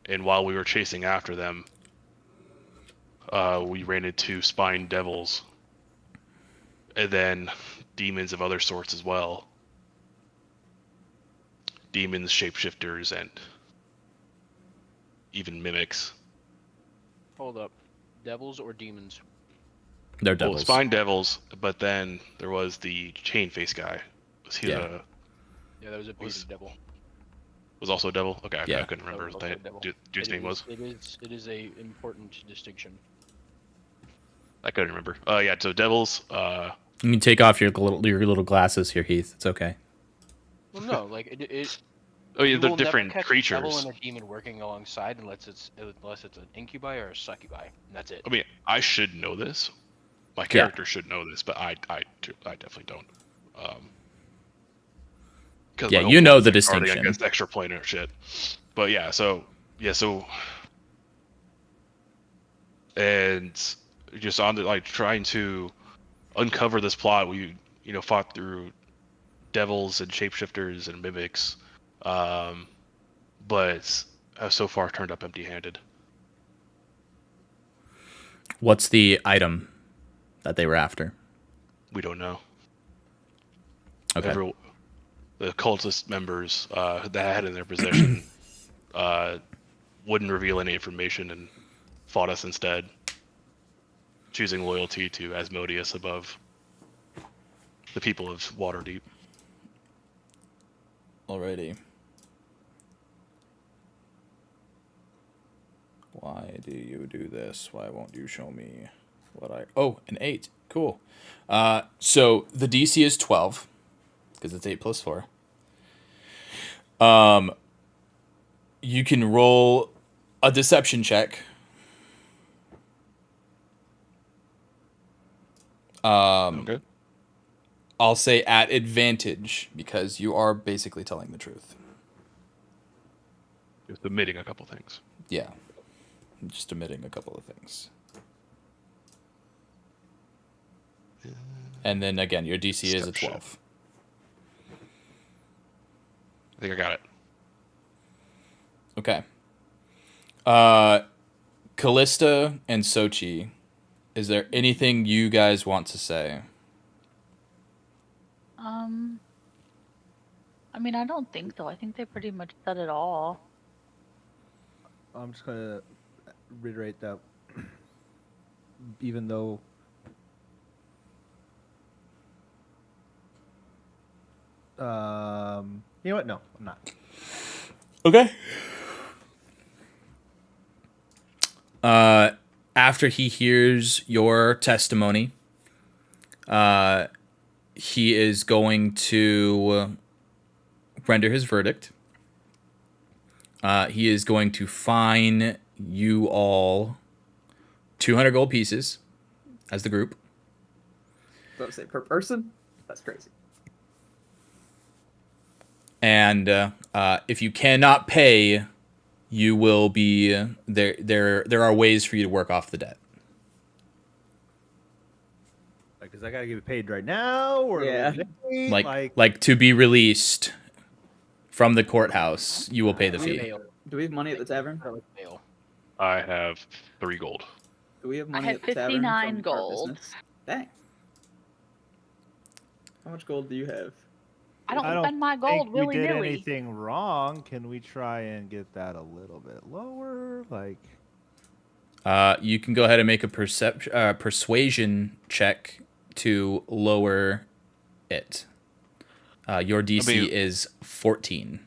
And while we were chasing after them, we ran into spine devils. And then demons of other sorts as well. Demons, shapeshifters, and even mimics. Hold up. Devils or demons? They're Well, devils. spine devils, but then there was the chain face guy. Was he Yeah. Yeah, that was a bearded devil. was also a devil? Okay, Yeah. I couldn't remember That was what also a the devil. dude's name was. It is a important distinction. I couldn't remember. Yeah, so devils, You can take off your little glasses here, Heath. It's okay. Well, no, like it oh yeah, you they're will never different catch a creatures. devil and a demon working alongside unless it's an incubi or a succubi, and that's it. I mean, I should know this. My character should know this, but I definitely don't. 'Cause Yeah, my whole you know plot's the like guarding distinction. against extraplanar shit. But yeah, so and just on the like trying to uncover this plot, we fought through devils and shapeshifters and mimics, but have so far turned up empty-handed. What's the item that they were after? We don't know. Okay. The cultist members that had in their possession wouldn't reveal any information and fought us instead, choosing loyalty to Asmodeus above the people of Waterdeep. Alrighty. Why do you do this? Why won't you show me what I... Oh, an 8. Cool. So the DC is 12, because it's 8 plus 4. You can roll a deception check. Okay. I'll say at advantage, because you are basically telling the truth. Just omitting a couple things. Yeah. I'm just omitting a couple of things. And then again, your DC is a Deception. 12. I think I got it. Okay. Callista and Sochi, is there anything you guys want to say? I mean, I don't think so. I think they pretty much said it all. I'm just gonna reiterate that even though you know what? No, I'm not. Okay. After he hears your testimony, he is going to render his verdict. He is going to fine you all 200 gold pieces as the group. So I say per person? That's crazy. And if you cannot pay, you will be there. There are ways for you to work off the debt. Is I gotta get paid right now, or Yeah. Like to be released from the courthouse, you will pay the fee. Bail. Do we have money at the tavern? Or like bail. I have 3 gold. Do we have I money have at the tavern 59 from our gold. business? Dang. How much gold do you have? I don't I don't spend my think gold we willy did nilly. anything wrong. Can we try and get that a little bit lower? Like, You can go ahead and make a persuasion check to lower it. Your DC is 14.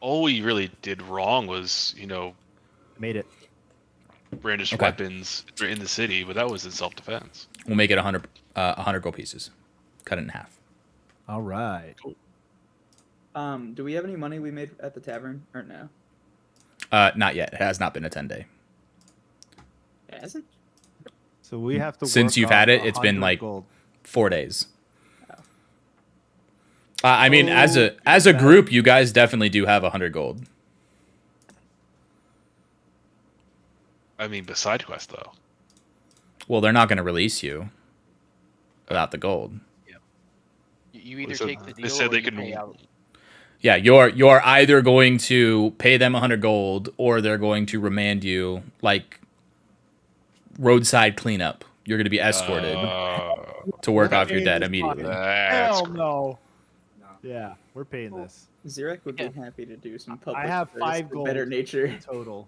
All we really did wrong was, made it. brandish Okay. weapons in the city, but that was in self-defense. We'll make it 100 gold pieces. Cut it in half. All right. Do we have any money we made at the tavern or no? Not yet. It has not been a 10-day. It hasn't. So we have to. Since work you've had on it, it's been 100 like gold. 4 days. Oh. I mean, as a group, you guys definitely do have 100 gold. I mean, beside quest though. Well, they're not going to release you without the gold. You either So take the deal they said or they you could- pay out. Yeah, you're either going to pay them 100 gold or they're going to remand you like roadside cleanup. You're going to be escorted to work off your debt immediately. That's Hell no. Yeah, we're paying this Zirek would Yeah. be happy to do some public. have service 5 for gold. better nature. total.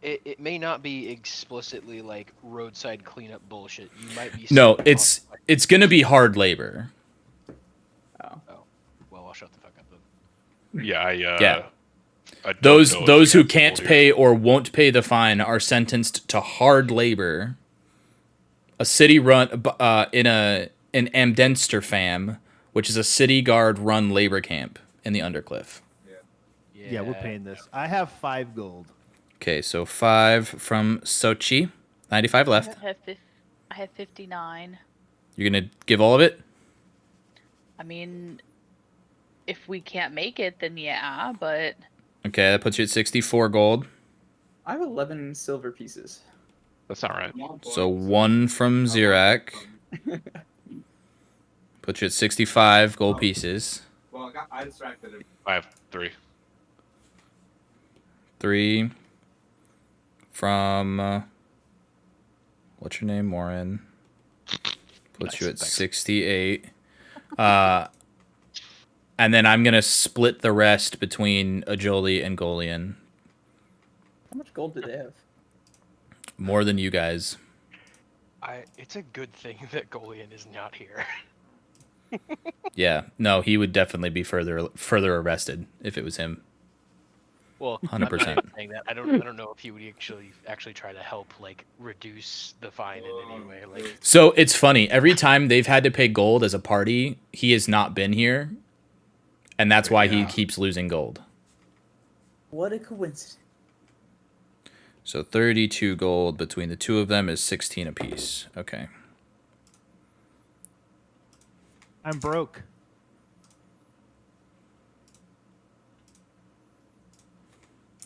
It may not be explicitly like roadside cleanup bullshit. You might be. No, selling it's off, like, it's going to be hard labor. Oh. well, I'll shut the fuck up then. Yeah, Yeah. I don't Those know if those we who have can't gold pay here. or won't pay the fine are sentenced to hard labor. A city run in an Amdenster fam, which is a city guard run labor camp in the Undercliff. Yeah, we're paying this. I have 5 gold. Okay, so 5 from Sochi, 95 left. I have 59. You're gonna give all of it? I mean, if we can't make it, then yeah, but Okay, that puts you at 64 gold. I have 11 silver pieces. That's not right. So 1 from Zirak. Puts you at 65 gold pieces. Well, I distracted him. I have 3. 3 from what's your name, Warren? Puts Nice, you at thanks. 68. And then I'm gonna split the rest between Ajoli and Golian. How much gold do they have? More than you guys. It's a good thing that Golian is not here. Yeah, no, he would definitely be further arrested if it was him. Well, 100%. I'm not even saying that. I don't know if he would actually try to help like reduce the fine in any way. Like, So it's funny. Every time they've had to pay gold as a party, he has not been here, and that's why he keeps losing gold. What a coincidence. So 32 gold between the two of them is 16 apiece. Okay. I'm broke.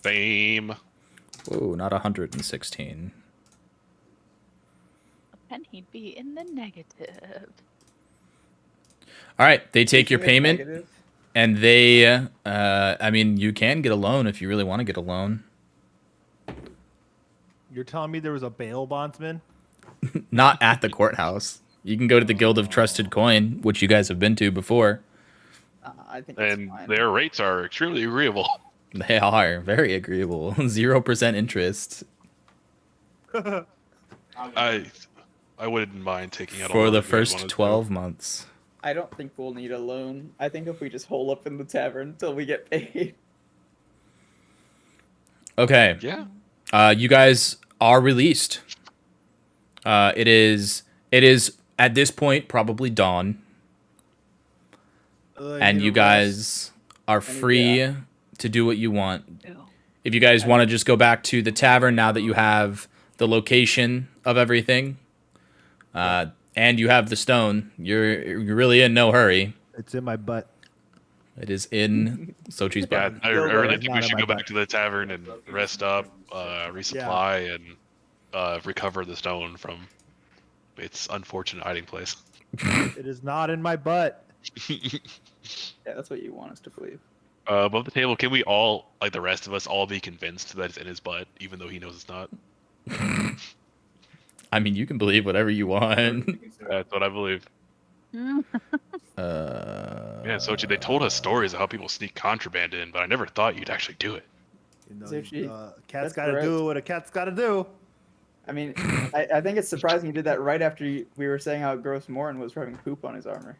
Fame. Whoa, not 116. can he be in the negative? All right, they take your Speaking of payment, negative, and they, I mean, you can get a loan if you really want to get a loan. You're telling me there was a bail bondsman? Not at the courthouse. You can go to the Guild of Trusted Coin, which you guys have been to before. I think that's And fine. their rates are extremely agreeable. They are very agreeable. 0% interest I wouldn't mind taking out a for loan the if you guys first wanted to. 12 months. I don't think we'll need a loan. I think if we just hole up in the tavern until we get paid. Okay. Yeah. You guys are released. It is at this point probably dawn, and you guys are free to do what you want. Ew. If you guys want to just go back to the tavern now that you have the location of everything, and you have the stone, you're really in no hurry. It's in my butt. It is in Sochi's Yeah, butt. I really think Not we in should my go back butt. to the tavern and rest up, resupply, and recover the stone from its unfortunate hiding place. It is not in my butt. Yeah, that's what you want us to believe. Above the table, can we all, like the rest of us, all be convinced that it's in his butt, even though he knows it's not? I mean, you can believe whatever you want. That's what I believe. Yeah, Sochi, they told us stories of how people sneak contraband in, but I never thought you'd actually do it. You know, Sushi, cat's that's got to correct. do what a cat's got to do. I mean, I think it's surprising you did that right after we were saying how gross Morin was for having poop on his armor.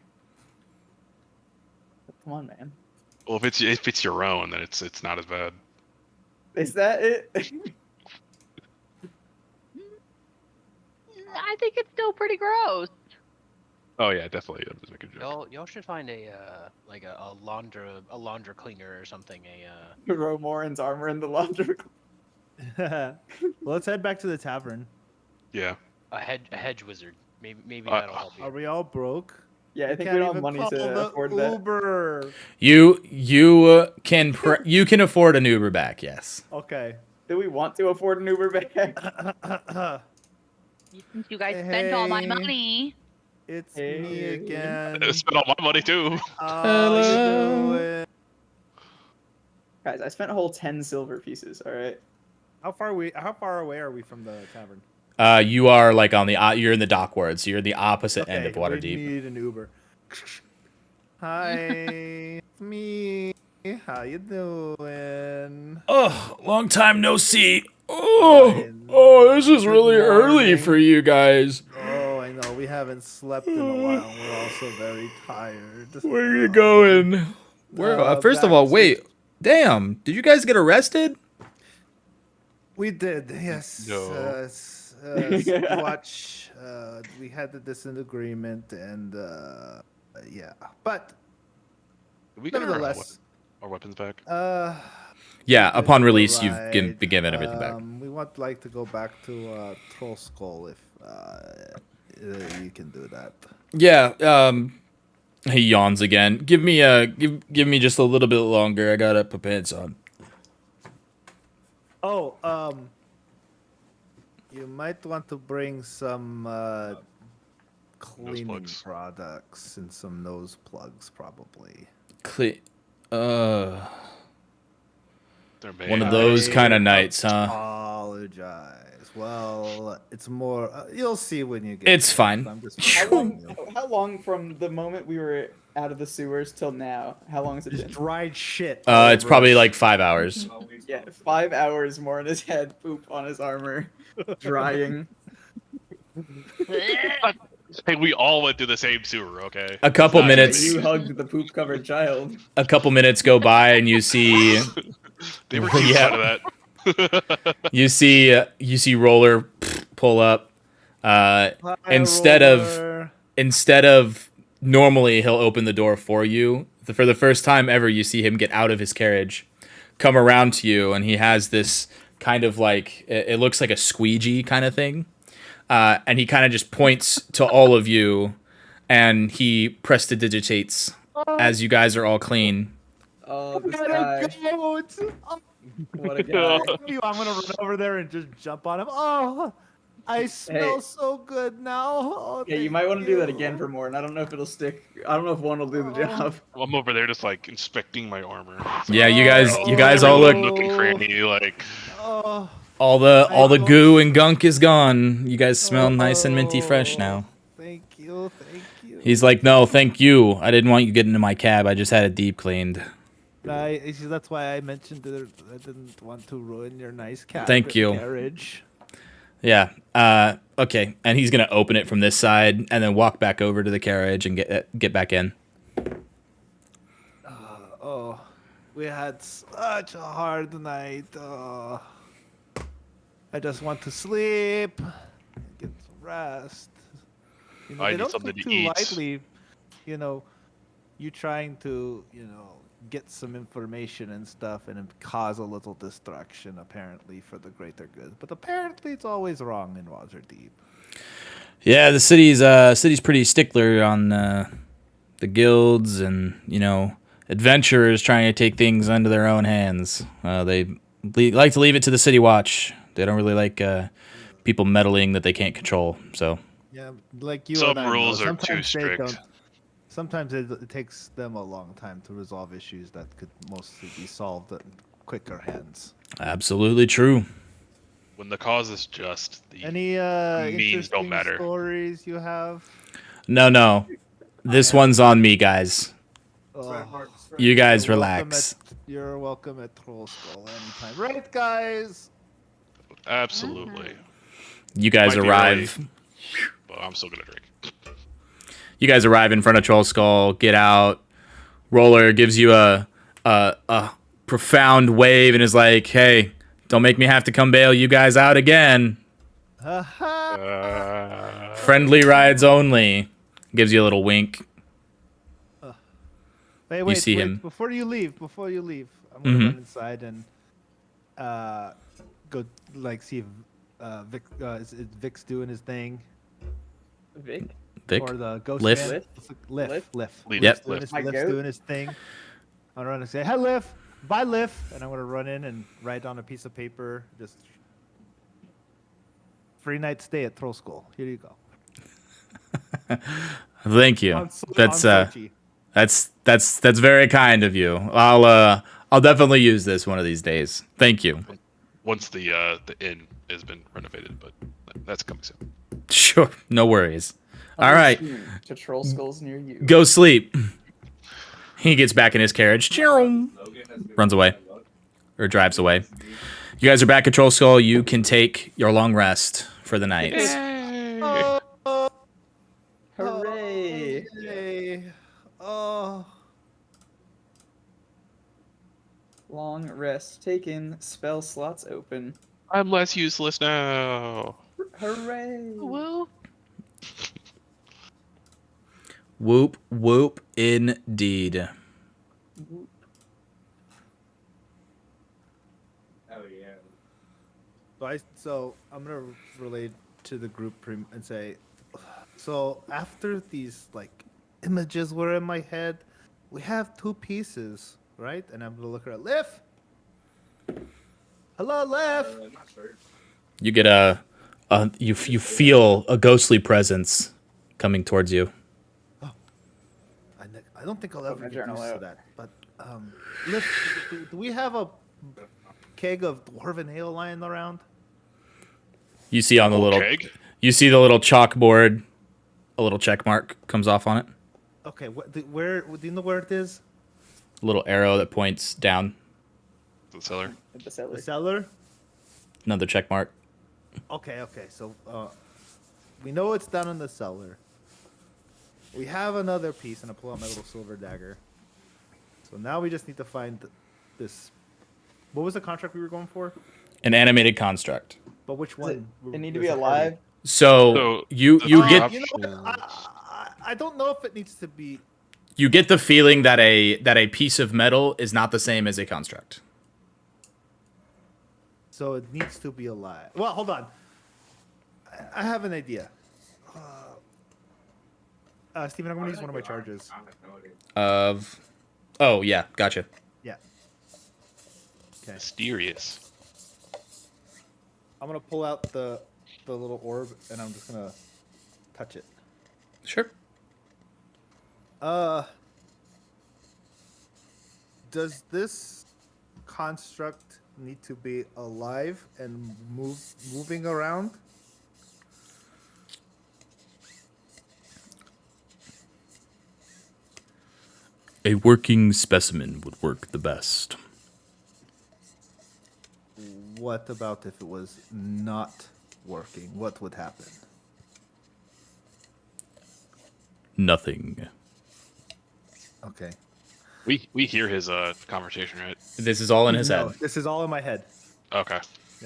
Come on, man. Well, if it's your own, then it's not as bad. Is that it? I think it's still pretty gross. Oh yeah, definitely. I'm just making a joke. Y'all should find a like a launder cleaner or something. Throw Morin's armor in the laundry. Well, let's head back to the tavern. Yeah. A hedge wizard. Maybe that'll help Are you. we all broke? Yeah, I think Can't we don't have even money call to the afford that. Uber. You can you can afford an Uber back. Yes. Okay. Do we want to afford an Uber back? Since you guys spent all my Hey. money. It's Hey. me again. Spent all my money too. How you doing? Guys, I spent a whole 10 silver pieces, alright? How far away are we from the tavern? You are like on the you're in the dockwards. So you're the opposite end of we Waterdeep. need an Uber. Hi, it's me. How you doing? Oh, long time no see. Fine. This is Good really early morning. for you guys. Oh, I know. We haven't slept in a while. We're also very tired. Where are you going? Where? First of back all, to- wait. Damn, did you guys get arrested? We did, yes. No. Watch. We had the disagreement, and yeah. But We got nevertheless, our weapons back. Yeah, Good upon release, you've ride. been given everything back. We would like to go back to Troll Skull if you can do that. Yeah. He yawns again. Give me just a little bit longer. I gotta put pants on. Oh, you might want to bring some cleaning plugs. products and some nose plugs, probably. They're One of bad. those I kind of nights, huh? Apologize. Well, it's more. You'll see when you get. It's there. fine. I'm just How long from the moment we were out of the sewers till now? How long has it Just been? dried shit. all It's over probably us. like 5 hours. Yeah, 5 hours more in his head, poop on his armor, drying. Hey, we all went through the same sewer, okay? A couple It's not minutes. just You me. hugged the poop-covered child. A couple minutes go by, and you see They were keeping Yeah. out of that. you see Roller pull up. Hi, Instead Roller. of normally he'll open the door for you. For the first time ever, you see him get out of his carriage, come around to you, and he has this kind of like it looks like a squeegee kind of thing, and he kind of just points to all of you, and he prestidigitates as you guys are all clean. Oh, this What guy. a goat! What a guy. I'm gonna run over there and just jump on him. Oh, I smell Hey. so good now. Oh, Yeah, you thank might want to do that you. again for more, and I don't know if it'll stick. I don't know if one will do the job. I'm over there just like inspecting my armor. It's like, Yeah, you guys every all little look. nook and cranny, like Oh, All the goo and gunk is gone. You guys smell nice and minty fresh now. thank you, thank you. He's like, no, thank you. I didn't want you getting into my cab. I just had it deep cleaned. That's why I mentioned that I didn't want to ruin your nice Thank you. carriage. Yeah. Okay. And he's gonna open it from this side and then walk back over to the carriage and get back in. Oh, we had such a hard night. Oh, I just want to sleep, get some rest. You know, I they need don't something take to too eat. lightly, you know, you trying to, get some information and stuff and cause a little distraction, apparently, for the greater good. But apparently, it's always wrong in Waterdeep. Yeah, the city's pretty stickler on the guilds and adventurers trying to take things into their own hands. They like to leave it to the city watch. They don't really like people meddling that they can't control. So Yeah, like you Some and I rules know, are too sometimes they strict. don't. Sometimes it takes them a long time to resolve issues that could mostly be solved in quicker hands. Absolutely true. When the cause is just, the Any means don't interesting matter. stories you have? No. This one's on me, guys. Oh, You guys you're welcome relax. you're welcome at Troll Skull anytime, right, guys? Absolutely. You guys Might be arrive. early, but I'm still gonna drink. You guys arrive in front of Troll Skull. Get out. Roller gives you a profound wave and is like, "Hey, don't make me have to come bail you guys out again. Friendly rides only." Gives you a little wink. Wait, see him. Before you leave, I'm gonna Mhm. run inside and go like see if Vic is Vic's doing his thing. Vic? Vic. Or the ghost Liff. man. Liff? Liff. Liff? Liff. Liff, Yep. Doing Liff. his, My Liff's goat? doing his thing. I'm gonna say, "Hi, Liff. Bye, Liff," and I'm gonna run in and write on a piece of paper, just free night stay at Troll School. Here you go. Thank you. On That's Sochi. that's very kind of you. I'll definitely use this one of these days. Thank you. Once the inn has been renovated, but that's coming soon. Sure. No worries. All Coming right. soon To troll skulls near you. Go sleep. He gets back in his carriage. Runs away. Or drives away. You guys are back at Troll Skull. You can take your long rest for the night. Hooray! Yay. Oh. Long rest taken. Spell slots open. I'm less useless now. Hooray! Woo. Whoop, whoop, indeed. Oh yeah. So I'm gonna relate to the group and say, so after these like images were in my head, we have two pieces, right? And I'm gonna look at Liff. Hello, Liff. I'm not sure. You get you feel a ghostly presence coming towards you. I don't think I'll ever my get journal used to out. that. But Liff, do we have a keg of dwarven ale lying around? You see on the little Keg? you see the little chalkboard, a little check mark comes off on it. Okay, where do you know where it is? A little arrow that points down. The cellar. At the cellar. The cellar. Another check mark. Okay. So we know it's down in the cellar. We have another piece, and I pull out my little silver dagger. So now we just need to find this. What was the contract we were going for? An animated construct. But which one? It need to There's be a party. alive. So you the you get options- You know what? I don't know if it needs to be. you get the feeling that a piece of metal is not the same as a construct. So it needs to be alive. Well, hold on. I have an idea. Steven, I'm going to use one of my charges. I have no idea. Of oh yeah, gotcha. Yeah. Okay. Mysterious. I'm going to pull out the little orb, and I'm just going to touch it. Sure. Does this construct need to be alive and moving around? A working specimen would work the best. What about if it was not working? What would happen? Nothing. Okay. We hear his conversation, right? This is all in his No, head. this is all in my head. Okay.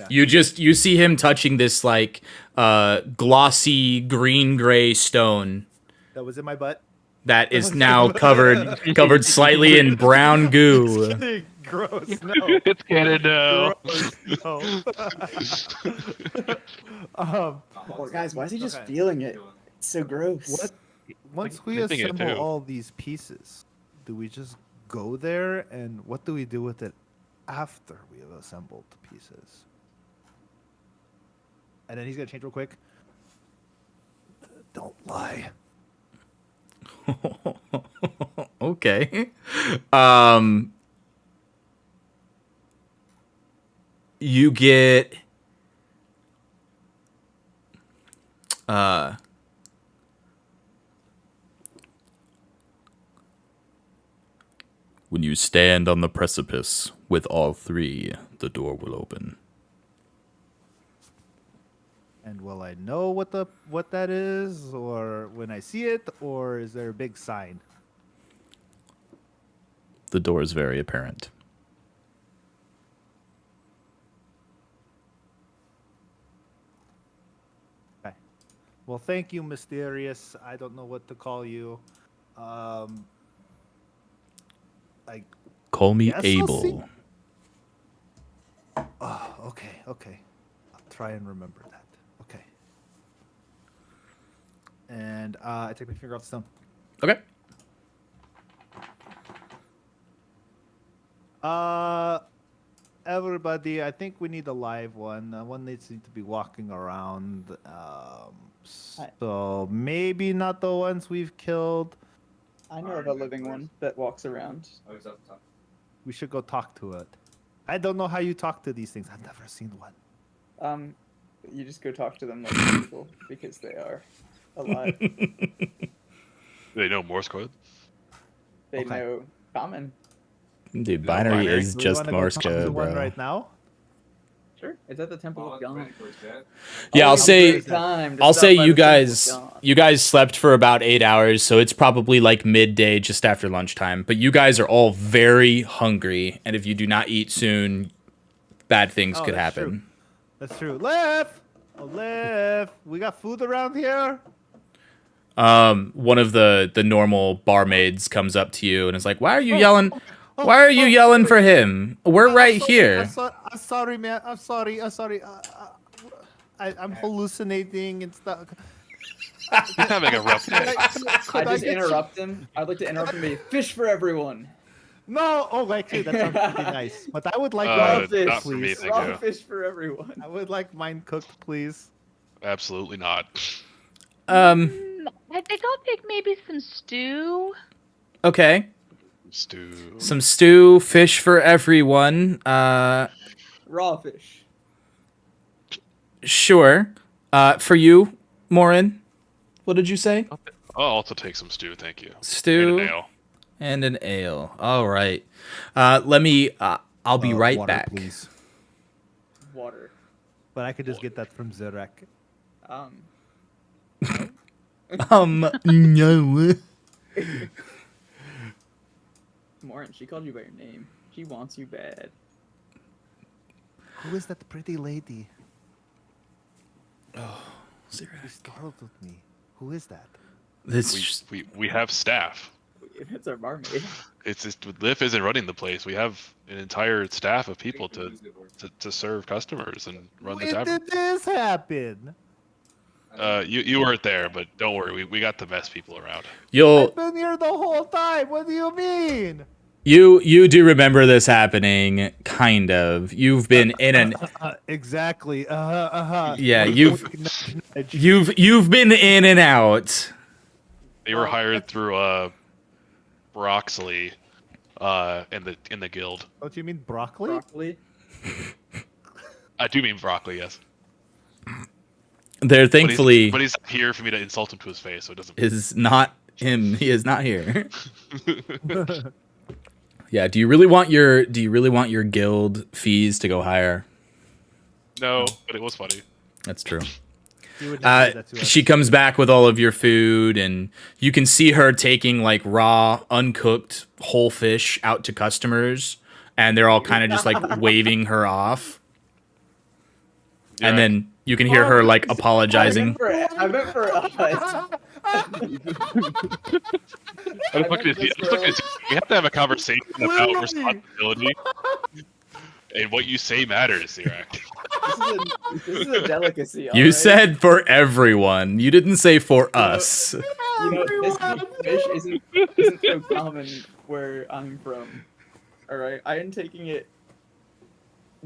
You see him touching this like glossy green gray stone That was in my butt. that is now covered slightly in brown goo. Gross. No. It's canon now. Gross. No. Oh, guys, why is he just Okay. feeling it? It's so gross. What? Once we I think it assemble too. all these pieces, do we just go there, and what do we do with it after we have assembled the pieces? And then he's gonna change real quick. don't lie. Okay. You get when you stand on the precipice with all three, the door will open. And will I know what that is, or when I see it, or is there a big sign? The door is very apparent. Okay. Well, thank you, Mysterious. I don't know what to call you. Like, Call me yes, I'll see. Abel. Oh, okay. I'll try and remember that. Okay. And I take my finger off the stone. Okay. Everybody, I think we need a live one. One needs to be walking around. So maybe not the ones we've killed. I know of a living one that walks around. Oh, he's up top. We should go talk to it. I don't know how you talk to these things. I've never seen one. You just go talk to them like people because they are alive. Do they know Morse code? They Okay. know common. Dude, binary binary. is Do we just wanna go Morse talk to code, one bro. right now? Sure. It's at the Temple Oh, of I'm God. ready for that. Yeah, Always I'll a say great time to I'll stop say by you the Temple of guys God. slept for about 8 hours, so it's probably like midday just after lunchtime. But you guys are all very hungry, and if you do not eat soon, bad things Oh, could that's happen. That's true. Liv! Oh, Liv! We got food around here? One of the normal barmaids comes up to you and is like, "Why are you yelling? Why are you yelling for him? We're right here." I'm sorry, man. I'm sorry. I'm hallucinating and stuff. He's having a rough day. I just interrupt him. I'd like to interrupt him and be fish for everyone. No! Oh, actually, that sounds pretty nice. But I would like Raw mine fish, not for me, please. thank raw you. fish for everyone. I would like mine cooked, please. Absolutely not. Um. I think I'll take maybe some stew. Okay. Stew. Some stew, fish for everyone. Raw fish. Sure. For you, Morin. What did you say? I'll also take some stew, thank you. Stew. And an ale. And an ale. All right. Let me. I'll be right water, back. please. Water. But I could just get that from Zerek. No. Morin, she called you by your name. She wants you bad. Who is that pretty lady? Oh, She startled with me. Who is that? this. We have staff. That's our barmaid. It's just Liv isn't running the place. We have an entire staff of people to serve customers and run the When tavern. did this happen? You weren't there, but don't worry. We got the best people around. You'll I've been here the whole time. What do you mean? you do remember this happening, kind of. You've been in an Exactly. yeah. You've been in and out. They were hired through Broxley, in the guild. Don't you mean broccoli? Broccoli. I do mean broccoli, yes. There, thankfully, but he's not here for me to insult him to his face, so it doesn't. is not him. He is not here. Yeah. Do you really want your guild fees to go higher? No, but it was funny. That's true. You would never do that to us. She comes back with all of your food, and you can see her taking like raw, uncooked whole fish out to customers, and they're all kind of just like waving her off. Yeah. And then you can hear her like apologizing. I meant for us. I just looked at you. We have to have a conversation about responsibility. And what you say matters, Sirac. This is a delicacy. You alright? said for everyone. You didn't say for us. You know, this kind of fish isn't so common where I'm from. Alright, I am taking it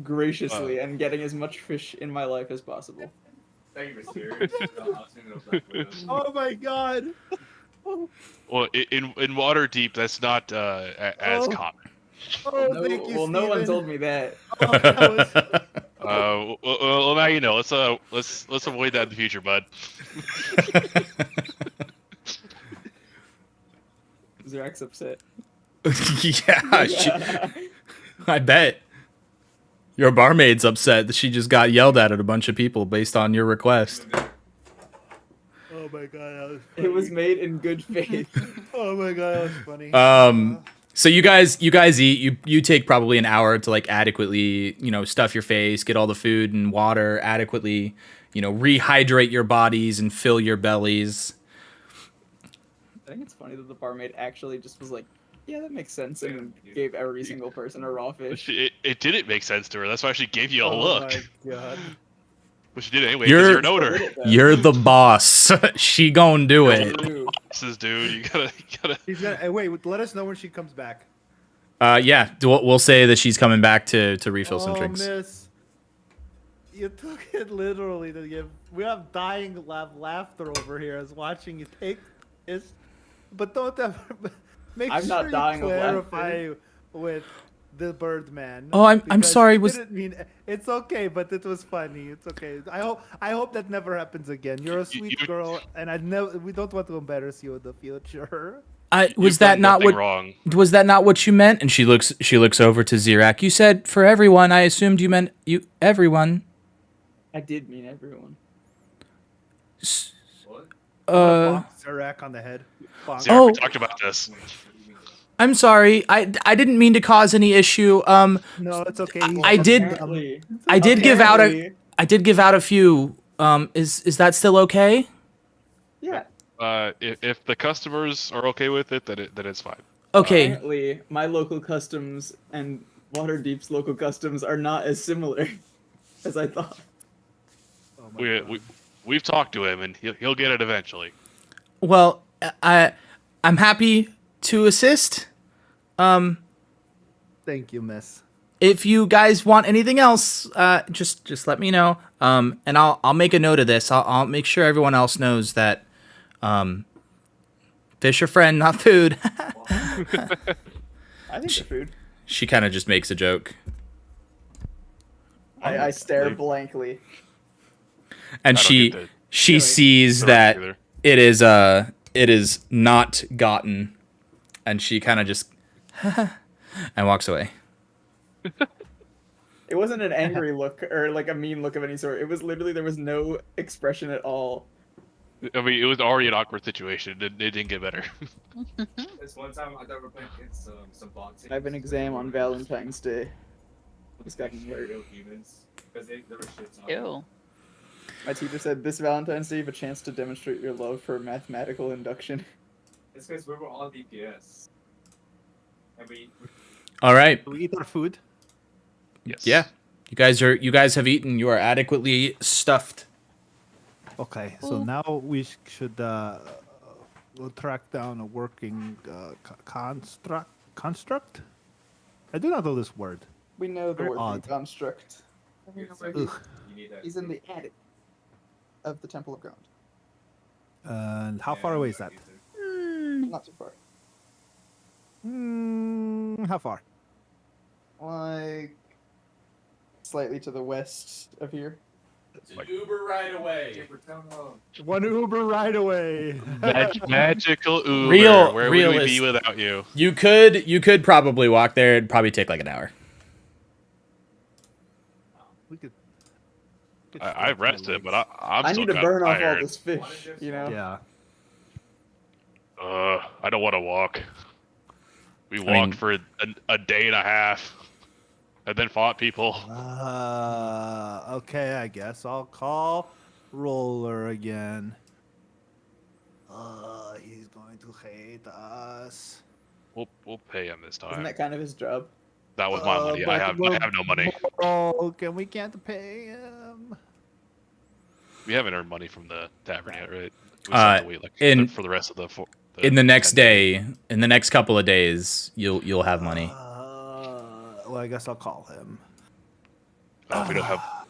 graciously and getting as much fish in my life as possible. Thank you for serious. Oh my god. Well, in water deep, that's not as Oh. common. Oh, thank you, no one Steven. told me that. Oh, that was... Well, now you know. Let's avoid that in the future, bud. Zerak's upset. yeah, I bet. Your barmaid's upset that she just got yelled at a bunch of people based on your request. Oh my god, that was funny. It was made in good faith. Oh my god, that was funny. So you guys eat. You take probably an hour to like adequately, stuff your face, get all the food and water adequately, rehydrate your bodies and fill your bellies. I think it's funny that the barmaid actually just was like, yeah, that makes sense, and gave every single person a raw fish. It didn't make sense to her. That's why she gave you a Oh look. my god. But she did it anyway because you're an owner. You're the boss. She gon' do it. Bosses, dude. You gotta. He's gonna, hey, wait, let us know when she comes back. Yeah, we'll say that she's coming back to refill some drinks. Miss, you took it literally to give. We have dying laughter over here as watching you take this, but don't ever make I'm sure not you dying of clarify with the Birdman. Oh, I'm because sorry, you was- didn't mean it's okay, but it was funny. It's okay. I hope that never happens again. You're a sweet girl, and we don't want to embarrass you in the future. Was that not what? Wrong. Was that not what you meant? And she looks over to Zirak. You said for everyone. I assumed you meant everyone. I did mean everyone. Zarak on the head. Bonk. Sarah, Oh. we talked about this. I'm sorry. I didn't mean to cause any issue. No, it's okay. I did Apparently- give out apparently- a few. Is that still okay? Yeah. If the customers are okay with it, then it's fine. Okay. Apparently, my local customs and Waterdeep's local customs are not as similar as I thought. Oh my God. We've talked to him, and he'll get it eventually. Well, I'm happy to assist. Thank you, miss. If you guys want anything else, just let me know. And I'll make a note of this. I'll make sure everyone else knows that fish are friend, not food. I think they're food. She kind of just makes a joke. I stare blankly. And I don't she get the- she sees the that rest it is not gotten, and she kind of just and walks away. It wasn't an angry look or like a mean look of any sort. It was literally there was no expression at all. I mean, it was already an awkward situation. It didn't get better. This one time I thought we were playing some boxing. I have an exam on Valentine's Day. This got Very weird. real humans. Because they were shit talking. Ew. My teacher said this Valentine's Day you have a chance to demonstrate your love for mathematical induction. It's because we were all DPS. And we All right. Do we eat our food? Yes. Yeah. You guys have eaten. You are adequately stuffed. Okay, so now we should we'll track down a working construct. I do not know this word. We know the Very word odd. construct. it's Ugh. you need that. He's in the attic of the Temple of Ground. And how far away is that? Not too far. How far? Like slightly to the west of here. Uber right away. One Uber right away. Magical Uber. Real- Where would we realist. be without you? You could probably walk there. It'd probably take like an hour. We could. I rested, but I'm I still need to kinda burn off all tired. this fish, you know? Yeah. I don't want to walk. We mean- walked for a day and a half, and then fought people. Okay, I guess I'll call Roller again. He's going to hate us. We'll pay him this Isn't time. that kind of his job? That was my money. I have no money. Oh, we can't pay him. We haven't earned money from the tavern yet, right? We still have to wait for the rest of the. In the next 10 day, in the next couple of days, you'll have money. Well, I guess I'll call him. If we don't have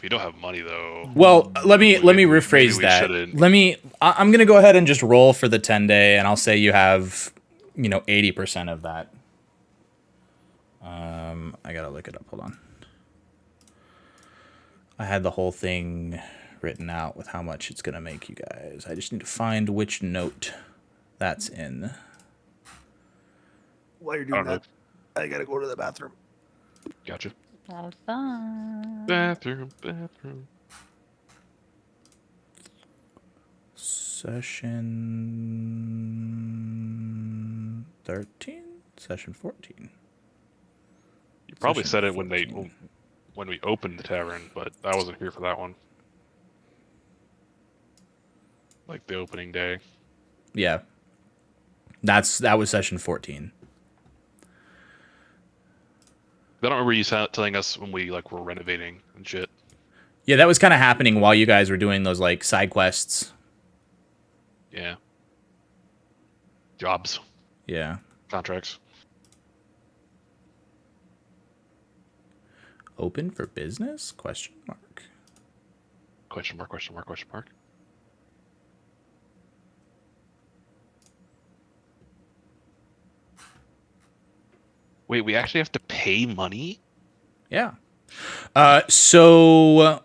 If we don't have money though. Well, let me maybe rephrase we that. shouldn't. I'm gonna go ahead and just roll for the 10-day, and I'll say you have, 80% of that. I gotta look it up. Hold on. I had the whole thing written out with how much it's gonna make you guys. I just need to find which note that's in. While you're I doing don't know. that, I gotta go to the bathroom. Gotcha. Have fun. Bathroom. Session 13? Session 14. You probably Session said it 14. when we opened the tavern, but I wasn't here for that one. Like the opening day. Yeah. That was session 14. I don't remember you telling us when we were renovating and shit. Yeah, that was kind of happening while you guys were doing those side quests. Yeah. Jobs, Yeah. contracts. Open for business? Question mark. Question mark, question mark, question mark. Wait, we actually have to pay money? Yeah. So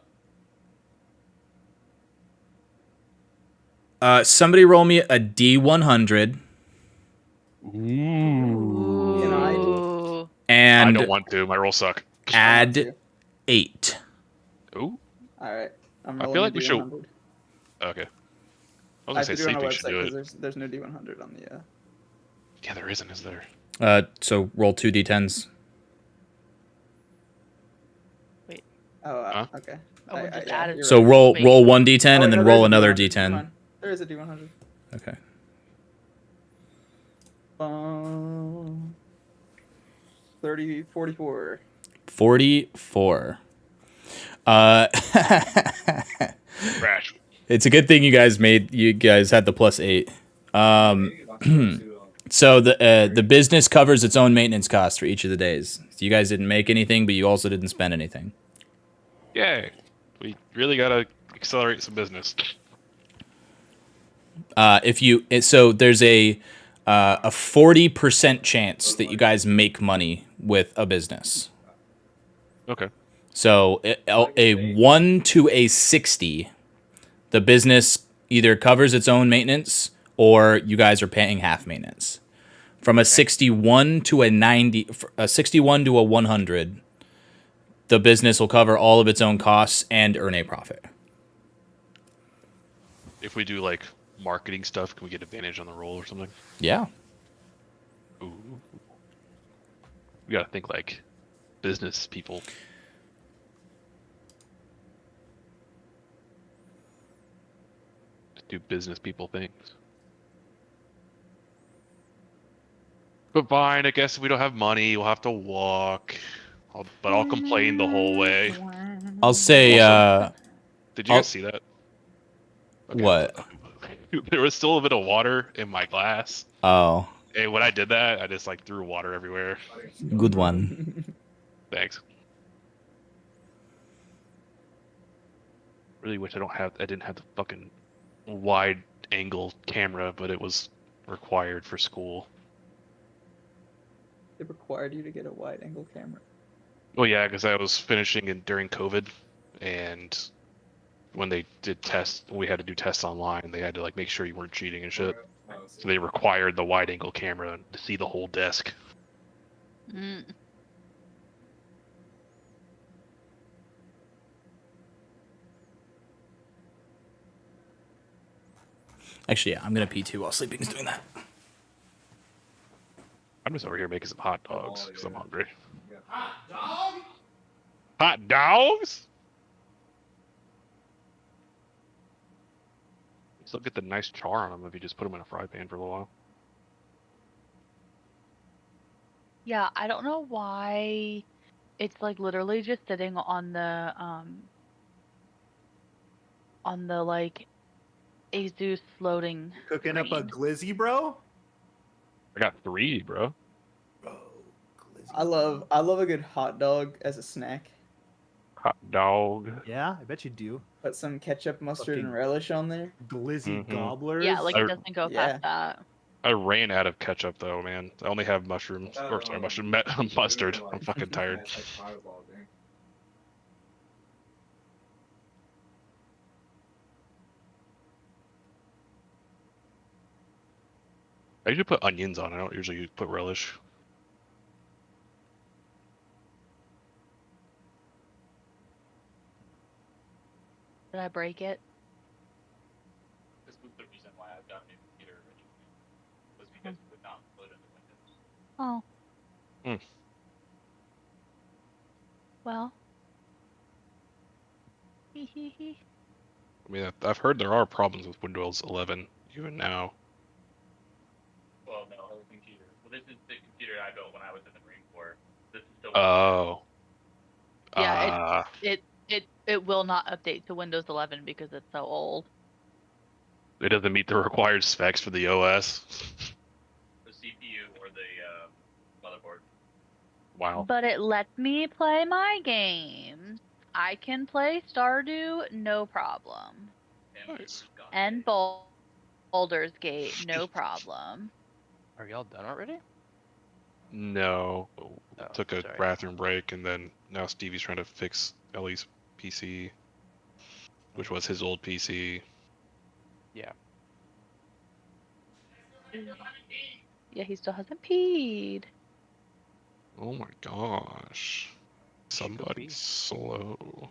somebody roll me a D100 Ooh. and I don't want to. My rolls suck. add 8. Ooh. All right, I'm I rolling feel a like we should- D100. Okay. I I was have gonna to say do it on our sleeping should do website it. because there's no D100 on the. Yeah, there isn't, is there? So roll 2 D10s. Oh, okay. Oh, we're just yeah, added. you're So right. roll Wait. roll 1 D10 Oh, and wait, then no, roll there's a another D100. D10. Never mind. There is a D100. Okay. 30, 44. 44. Crash. It's a good thing you guys had the +8. So the business covers its own maintenance costs for each of the days. So you guys didn't make anything, but you also didn't spend anything. Yay. We really gotta accelerate some business. So there's a 40% chance that you guys make money with a business. Okay. So a 1 to a 60, the business either covers its own maintenance or you guys are paying half maintenance. From a 61 to a 90, a 61 to a 100, the business will cover all of its own costs and earn a profit. If we do marketing stuff, can we get advantage on the roll or something? Yeah. Ooh. We gotta think like business people. Just do business people things. But fine, I guess if we don't have money, we'll have to walk. But I'll complain the whole way. I'll say, Did you guys see that? Okay. What? There was still a bit of water in my glass. Oh, And when I did that, I just threw water everywhere. good one. Thanks. Really wish I didn't have the fucking wide angle camera, but it was required for school. It required you to get a wide angle camera. Well, yeah, because I was finishing during COVID, and when they did tests, we had to do tests online. They had to make sure you weren't cheating and shit. So they required the wide angle camera to see the whole desk. Mm. Actually, yeah, I'm gonna pee too while Sleeping's doing that. I'm just over here making some hot dogs because I'm hungry. Hot dogs? Hot dogs? Still get the nice char on them if you just put them in a fry pan for a little while. Yeah, I don't know why it's literally just sitting on the Asus floating. Cooking up a screen. glizzy, bro? I got 3, bro. Bro, glizzy. I love a good hot dog as a snack. Hot dog. Yeah, I bet you do. Put some ketchup, mustard, and Fucking- relish on there. Glizzy Mhm. gobblers. Yeah, like I- it doesn't go Yeah. past that. I ran out of ketchup though, man. I only have mushrooms. Or sorry, mustard. I'm fucking tired. It's like Fireball drink. I usually put onions on. I don't usually put relish. Did I break it? This was the reason why I've got a new computer originally. Was because it would not load into Windows. Oh. Hmm. Well. Hee hee hee. I mean, I've heard there are problems with Windows 11 even now. Well, no, whole computer. Well, this is the computer I built when I was in the Marine Corps. This is still. Oh. Yeah, it will not update to Windows 11 because it's so old. It doesn't meet the required specs for the OS. The CPU or the motherboard. Wow. But it lets me play my games. I can play Stardew, no problem. And Nice. gone. And Baldur's Gate, no problem. Are y'all done already? No. Oh, Took a sorry. bathroom break, and then now Stevie's trying to fix Ellie's PC, which was his old PC. Yeah. Yeah, he still hasn't peed. Oh my gosh. Somebody's slow.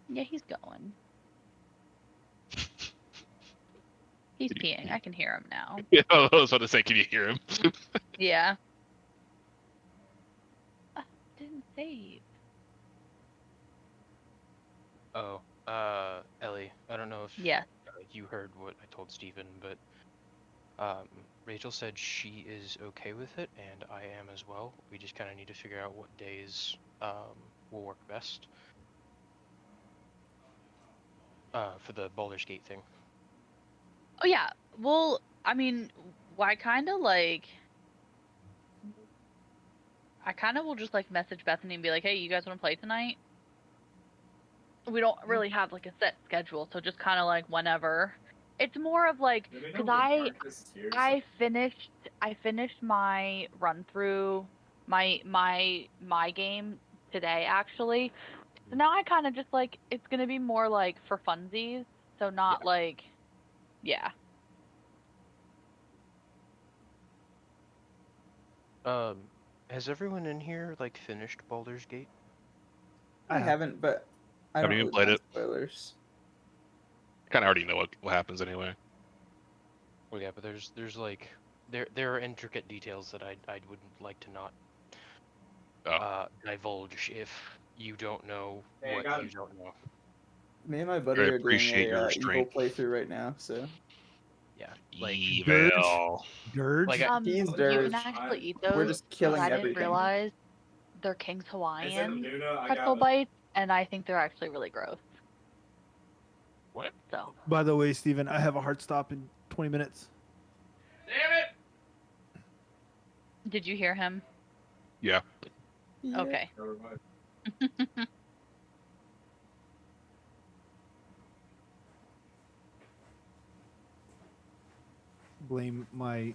Yeah, he's going. He's peeing. I can hear him now. Yeah, I was about to say, can you hear him? Yeah. Didn't save. Oh, Ellie, I don't know if Yes. you heard what I told Steven, but Rachel said she is okay with it, and I am as well. We just kind of need to figure out what days will work best for the Baldur's Gate thing. Oh yeah. Well, I mean, I kind of will just like message Bethany and be like, "Hey, you guys want to play tonight?" We don't really have like a set schedule, so just kind of like whenever. It's more of like Do they know because what part this is here? I finished my run through my game today actually. So now I kind of just like it's gonna be more like for funsies, so not like, yeah. Has everyone in here like finished Baldur's Gate? I haven't, but I Have don't you really played mind it? spoilers. Kind of already know what happens anyway. Well, yeah, but there's like there are intricate details that I wouldn't like to not divulge if you don't know Hey, I what got you it. don't know. Me and my buddy I are doing appreciate your a evil restraint. playthrough right now, so Yeah, like Evil. Dirge. Like He's You dirge. can actually eat We're those. just killing I didn't everything. realize they're King's I said Hawaiian Luna, I pretzel got bites, and I think they're actually really gross. What? So By the way, Steven, I have a hard stop in 20 minutes. Damn it! did you hear him? Yeah. Yeah. Okay. Never mind. Blame my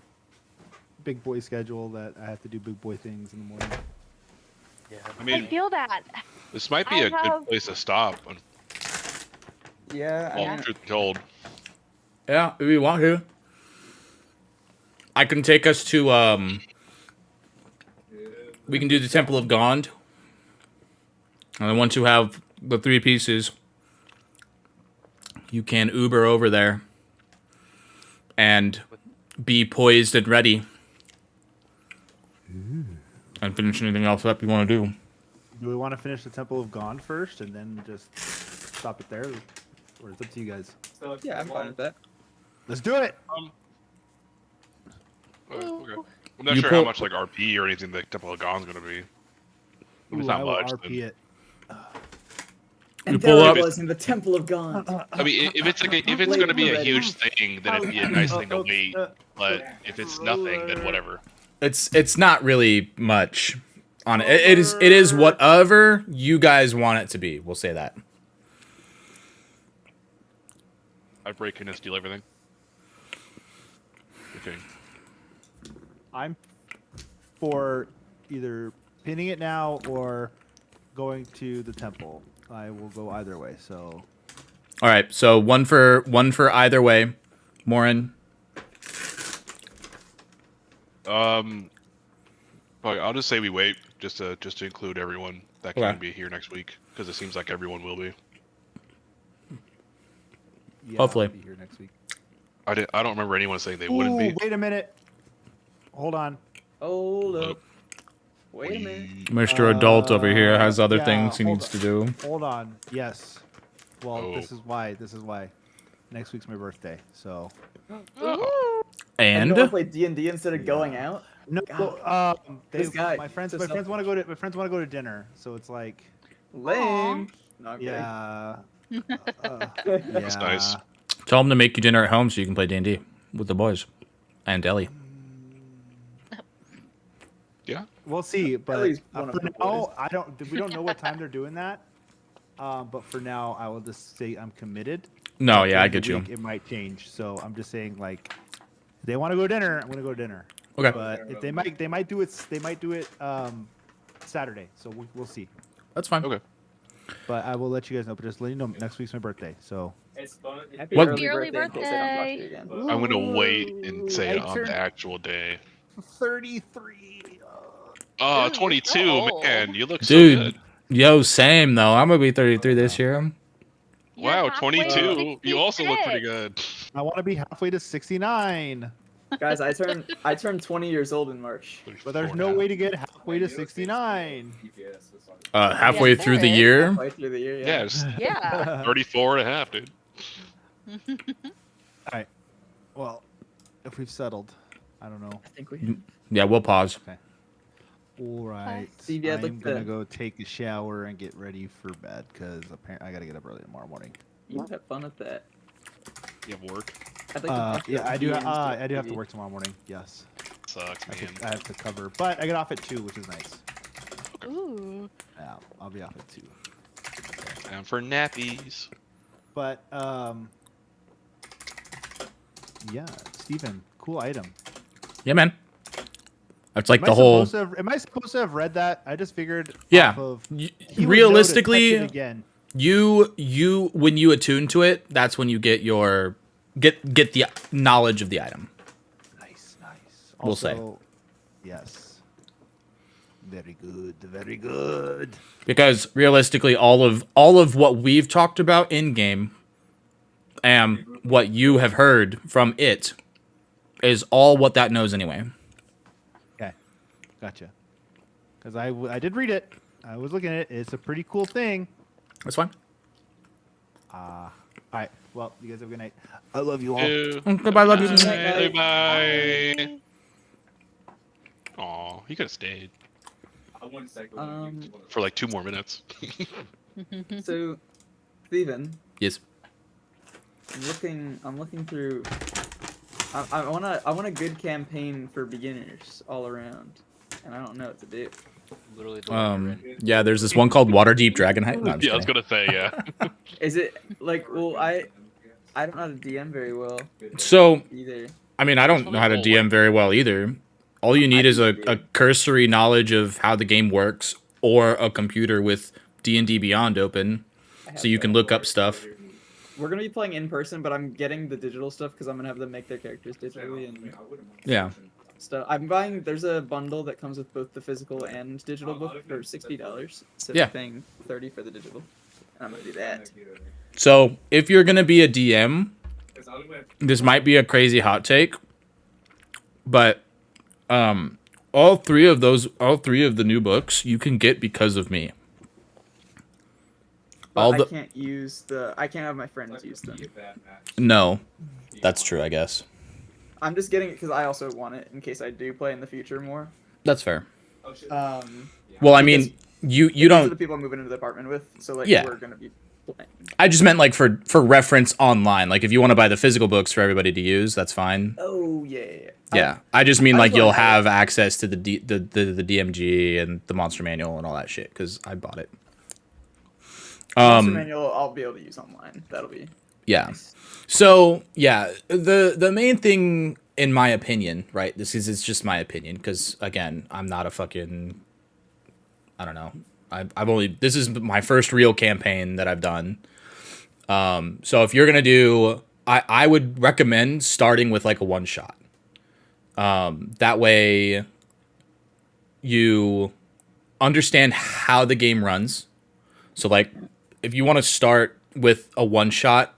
big boy schedule that I have to do big boy things in the morning. yeah. I I mean, feel that. this might be I a good have- place to stop. Yeah, All I mean, truth be told. Yeah, if you want to. I can take us to we can do the Temple of Gond. And then once you have the 3 pieces, you can Uber over there and be poised and ready. And finish anything else up you want to do. Do we want to finish the Temple of Gond first and then just stop it there? Or it's up to you guys. So, yeah, I'm fine with that. Let's do it! Okay. I'm not You sure pull- how much like RP or anything the Temple of God's gonna be. If it's Ooh, not I will much. RP Then, it. And You there pull it up- was in the Temple of God. I mean, if it's like if it's gonna be a huge thing, then it'd be a nice thing to wait. But if it's nothing, then whatever. It's not really much. on it. It is whatever you guys want it to be. We'll say that. I break in and steal everything. Okay. I'm for either pinning it now or going to the temple. I will go either way. So All right, so one for either way. Morin. I'll just say we wait just to include everyone that can Okay. be here next week because it seems like everyone will be. yeah, Hopefully. I'll be here next week. I don't remember anyone saying they wouldn't be. Wait a minute. Hold on. Hold up. Wait a minute. Mr. Adult over here has other yeah, things he hold needs to do. Hold on. Yes. Well, Oh. this is why. Next week's my birthday. So Oh. And And go play D&D instead of going out. no. God. This guy, my friends so want to go to dinner. So it's like Lame. Not great. yeah. That's nice. tell him to make you dinner at home so you can play D&D with the boys and Ellie. Yeah. We'll see, but least one of for the now, we don't know what time they're doing that. But for now, I will just say I'm committed. No, But yeah, I during the get you. week, It might change, so I'm just saying like, if they want to go to dinner, I'm gonna go to dinner. Okay. But if they might do it Saturday, so we'll see. That's fine. Okay. But I will let you guys know. But just let you know, next week's my birthday, so It's fun. Happy What- early birthday in case I don't talk to you again. I'm gonna wait and say it I on turned the actual day. 33. Oh, Ooh, 22, so old. man, you look so Dude. good. Yo, same though. I'm gonna be 33 this year. You're Wow, halfway to 22. You also look pretty 66. good. I want to be halfway to 69, Guys, I turned 20 years old in March. but there's no way to get halfway to 69. Halfway Yeah, through the there is. year. Halfway through the year, Yeah, it's Yeah. 34 and a half, dude. All right. Well, if we've settled, I don't know. I think we. Yeah, we'll pause. All right. Stevie, I'd like I'm gonna to- go take a shower and get ready for bed because apparently I gotta get up early tomorrow morning. You have fun with that. You have work? I'd like to watch Yeah, the I do. DMs I do have to TV. work tomorrow morning. Yes, Sucks, I, man. I have to cover, but I get off at 2, which is nice. Ooh. Yeah, I'll be off at 2. Time for nappies. But yeah, Steven, cool item. Yeah, man. That's like Am the I whole. supposed to have- am I supposed to have read that? I just figured. Yeah. Off of, Y- he would know to touch realistically, it again. you when you attune to it, that's when you get your get the knowledge of the item. Nice. We'll say. Also, yes. Very good. Very good. Because realistically, all of what we've talked about in game, and what you have heard from it, is all what that knows anyway. Okay, gotcha. Because I did read it. I was looking at it. It's a pretty cool thing. That's fine. All right. Well, you guys have a good night. I love you all. Ew. Goodbye, love you. Bye. Bye. Aw, he could have stayed I wouldn't cycle for like 2 more minutes. So, Steven, Yes. I'm looking through. I want a good campaign for beginners all around, and I don't know what to do. Literally the one you're in. Yeah. There's this one called Waterdeep Dragonhide. No, I'm just Yeah, I was kidding. gonna say, yeah. Is it like, well, I don't know how to DM very well So either. I mean, I don't know how to DM very well either. All you need is a cursory knowledge of how the game works, or a computer with D&D Beyond open, I have so you that. can look up stuff. We're gonna be playing in person, but I'm getting the digital stuff because I'm gonna have them make their characters digitally and Yeah. stuff. I'm buying. There's a bundle that comes with both the physical and digital book for $60 instead Yeah. of paying $30 for the digital. And I'm gonna do that. So if you're gonna be a DM, this might be a crazy hot take, but all three of the new books you can get because of me. But I can't have my friends use them. No, that's true, I guess. I'm just getting it because I also want it in case I do play in the future more. That's fair. Um, Well, I mean, you these are the don't. people I'm moving into the apartment with, so like Yeah. we're gonna be I just meant like for reference online. Like if you want to buy the physical books for everybody to use, that's fine. Oh yeah. Yeah, I just mean I like just you'll wanna know. have access to the DMG and the monster manual and all that shit because I bought it. Monster manual, I'll be able to use online. That'll be Yeah. nice. So yeah, the main thing in my opinion, right? It's just my opinion because again, I'm not a fucking, I don't know. I've only, this is my first real campaign that I've done. So if you're gonna do, I would recommend starting with like a one shot. That way you understand how the game runs. So like if you want to start with a one shot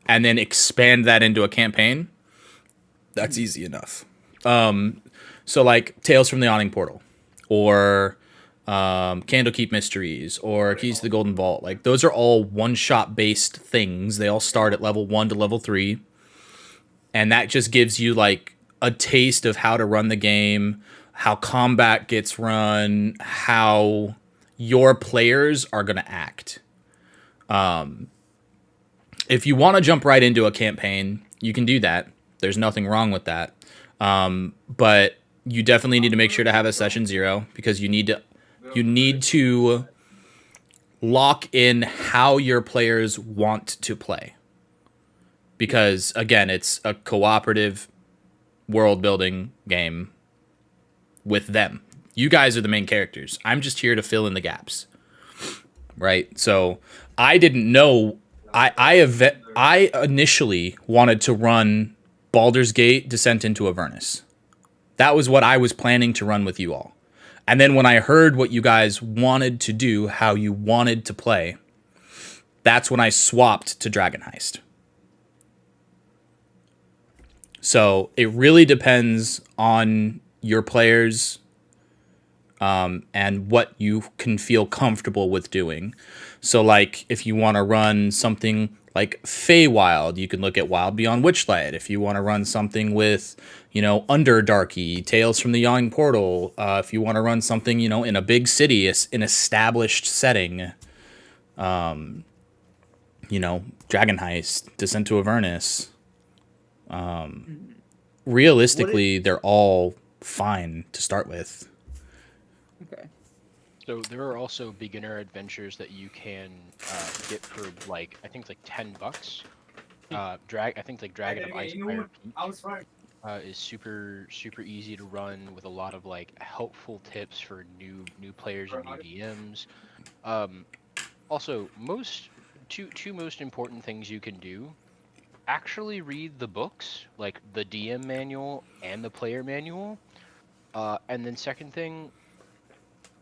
and then expand that into a campaign, that's easy enough. So like Tales from the Awning Portal or Candlekeep Mysteries or Keys to the Golden Vault, like those are all one shot based things. They all start at level 1 to level 3. And that just gives you like a taste of how to run the game, how combat gets run, how your players are going to act. If you want to jump right into a campaign, you can do that. There's nothing wrong with that. But you definitely need to make sure to have a session 0 because you need to lock in how your players want to play. Because again, it's a cooperative world building game with them. You guys are the main characters. I'm just here to fill in the gaps. Right? So I didn't know. I initially wanted to run Baldur's Gate Descent into Avernus. That was what I was planning to run with you all. And then when I heard what you guys wanted to do, how you wanted to play, that's when I swapped to Dragon Heist. So it really depends on your players and what you can feel comfortable with doing. So like if you want to run something like Feywild, you can look at Wild Beyond Witchlight. If you want to run something with, Underdarky, Tales from the Yawning Portal, if you want to run something, in a big city, an established setting, Dragon Heist, Descent to Avernus. Realistically, they're all fine to start with. Okay. So there are also beginner adventures that you can get for like I think it's like $10. I think like Dragon of Ice Fire Peak is super easy to run with a lot of like helpful tips for new players and new DMs. Also, two most important things you can do. Actually read the books, like the DM manual and the player manual. And then second thing,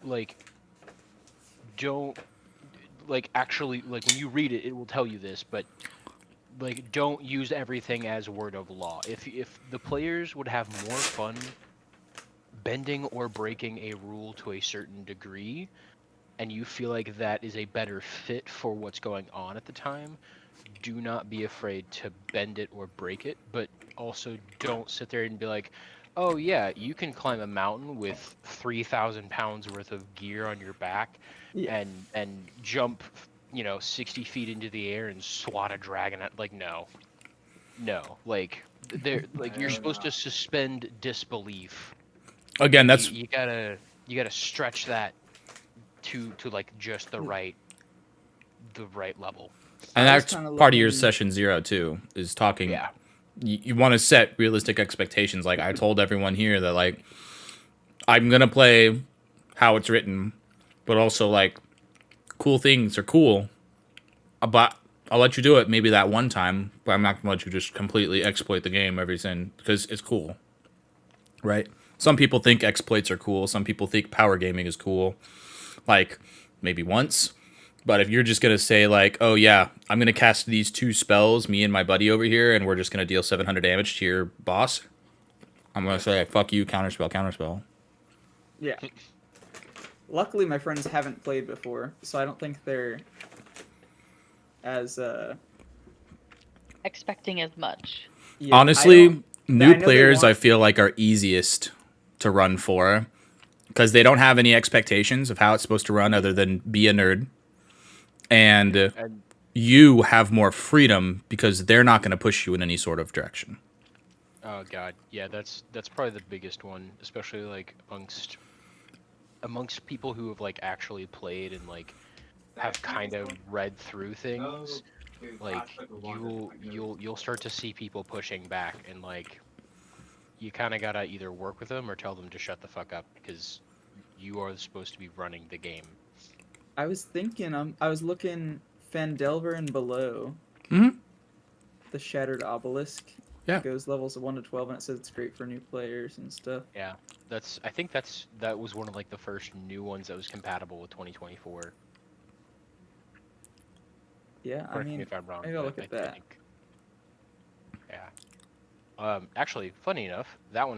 like don't actually when you read it will tell you this, but like don't use everything as word of law. If the players would have more fun bending or breaking a rule to a certain degree and you feel like that is a better fit for what's going on at the time, do not be afraid to bend it or break it, but also don't sit there and be like, oh yeah, you can climb a mountain with 3,000 pounds worth of gear on your back and jump 60 feet into the air and swat a dragon at no, like they're like you're supposed to suspend disbelief. Again, that's you gotta stretch that to like just the right level. And that's part of your session 0 too, is talking. Yeah. You want to set realistic expectations. Like I told everyone here that like I'm gonna play how it's written, but also like cool things are cool. But I'll let you do it maybe that one time, but I'm not gonna let you just completely exploit the game everything because it's cool, right? Some people think exploits are cool. Some people think power gaming is cool. Like maybe once. But if you're just going to say, like, oh, yeah, I'm going to cast these 2 spells, me and my buddy over here, and we're just going to deal 700 damage to your boss, I'm going to say, fuck you, counterspell. Yeah. Luckily, my friends haven't played before, so I don't think they're as... expecting as much. Yeah, honestly, new know players, they I feel like, are easiest to run for. Because they don't have any expectations of how it's supposed to run other than be a nerd. and And you have more freedom because they're not going to push you in any sort of direction. oh god, yeah, that's probably the biggest one, especially like amongst people who have like actually played and like have kind of read through things. Like you'll start to see people pushing back, and like you kind of gotta either work with them or tell them to shut the fuck up because you are supposed to be running the game. I was thinking, I was looking Fandelver and below. Mhm. The Shattered Obelisk. Yeah. Goes levels of 1 to 12, and it says it's great for new players and stuff. Yeah, I think that was one of like the first new ones that was compatible with 2024. Yeah, I Correct me mean, if I'm wrong, maybe I'll but look at that. think, yeah. Actually, funny enough, that one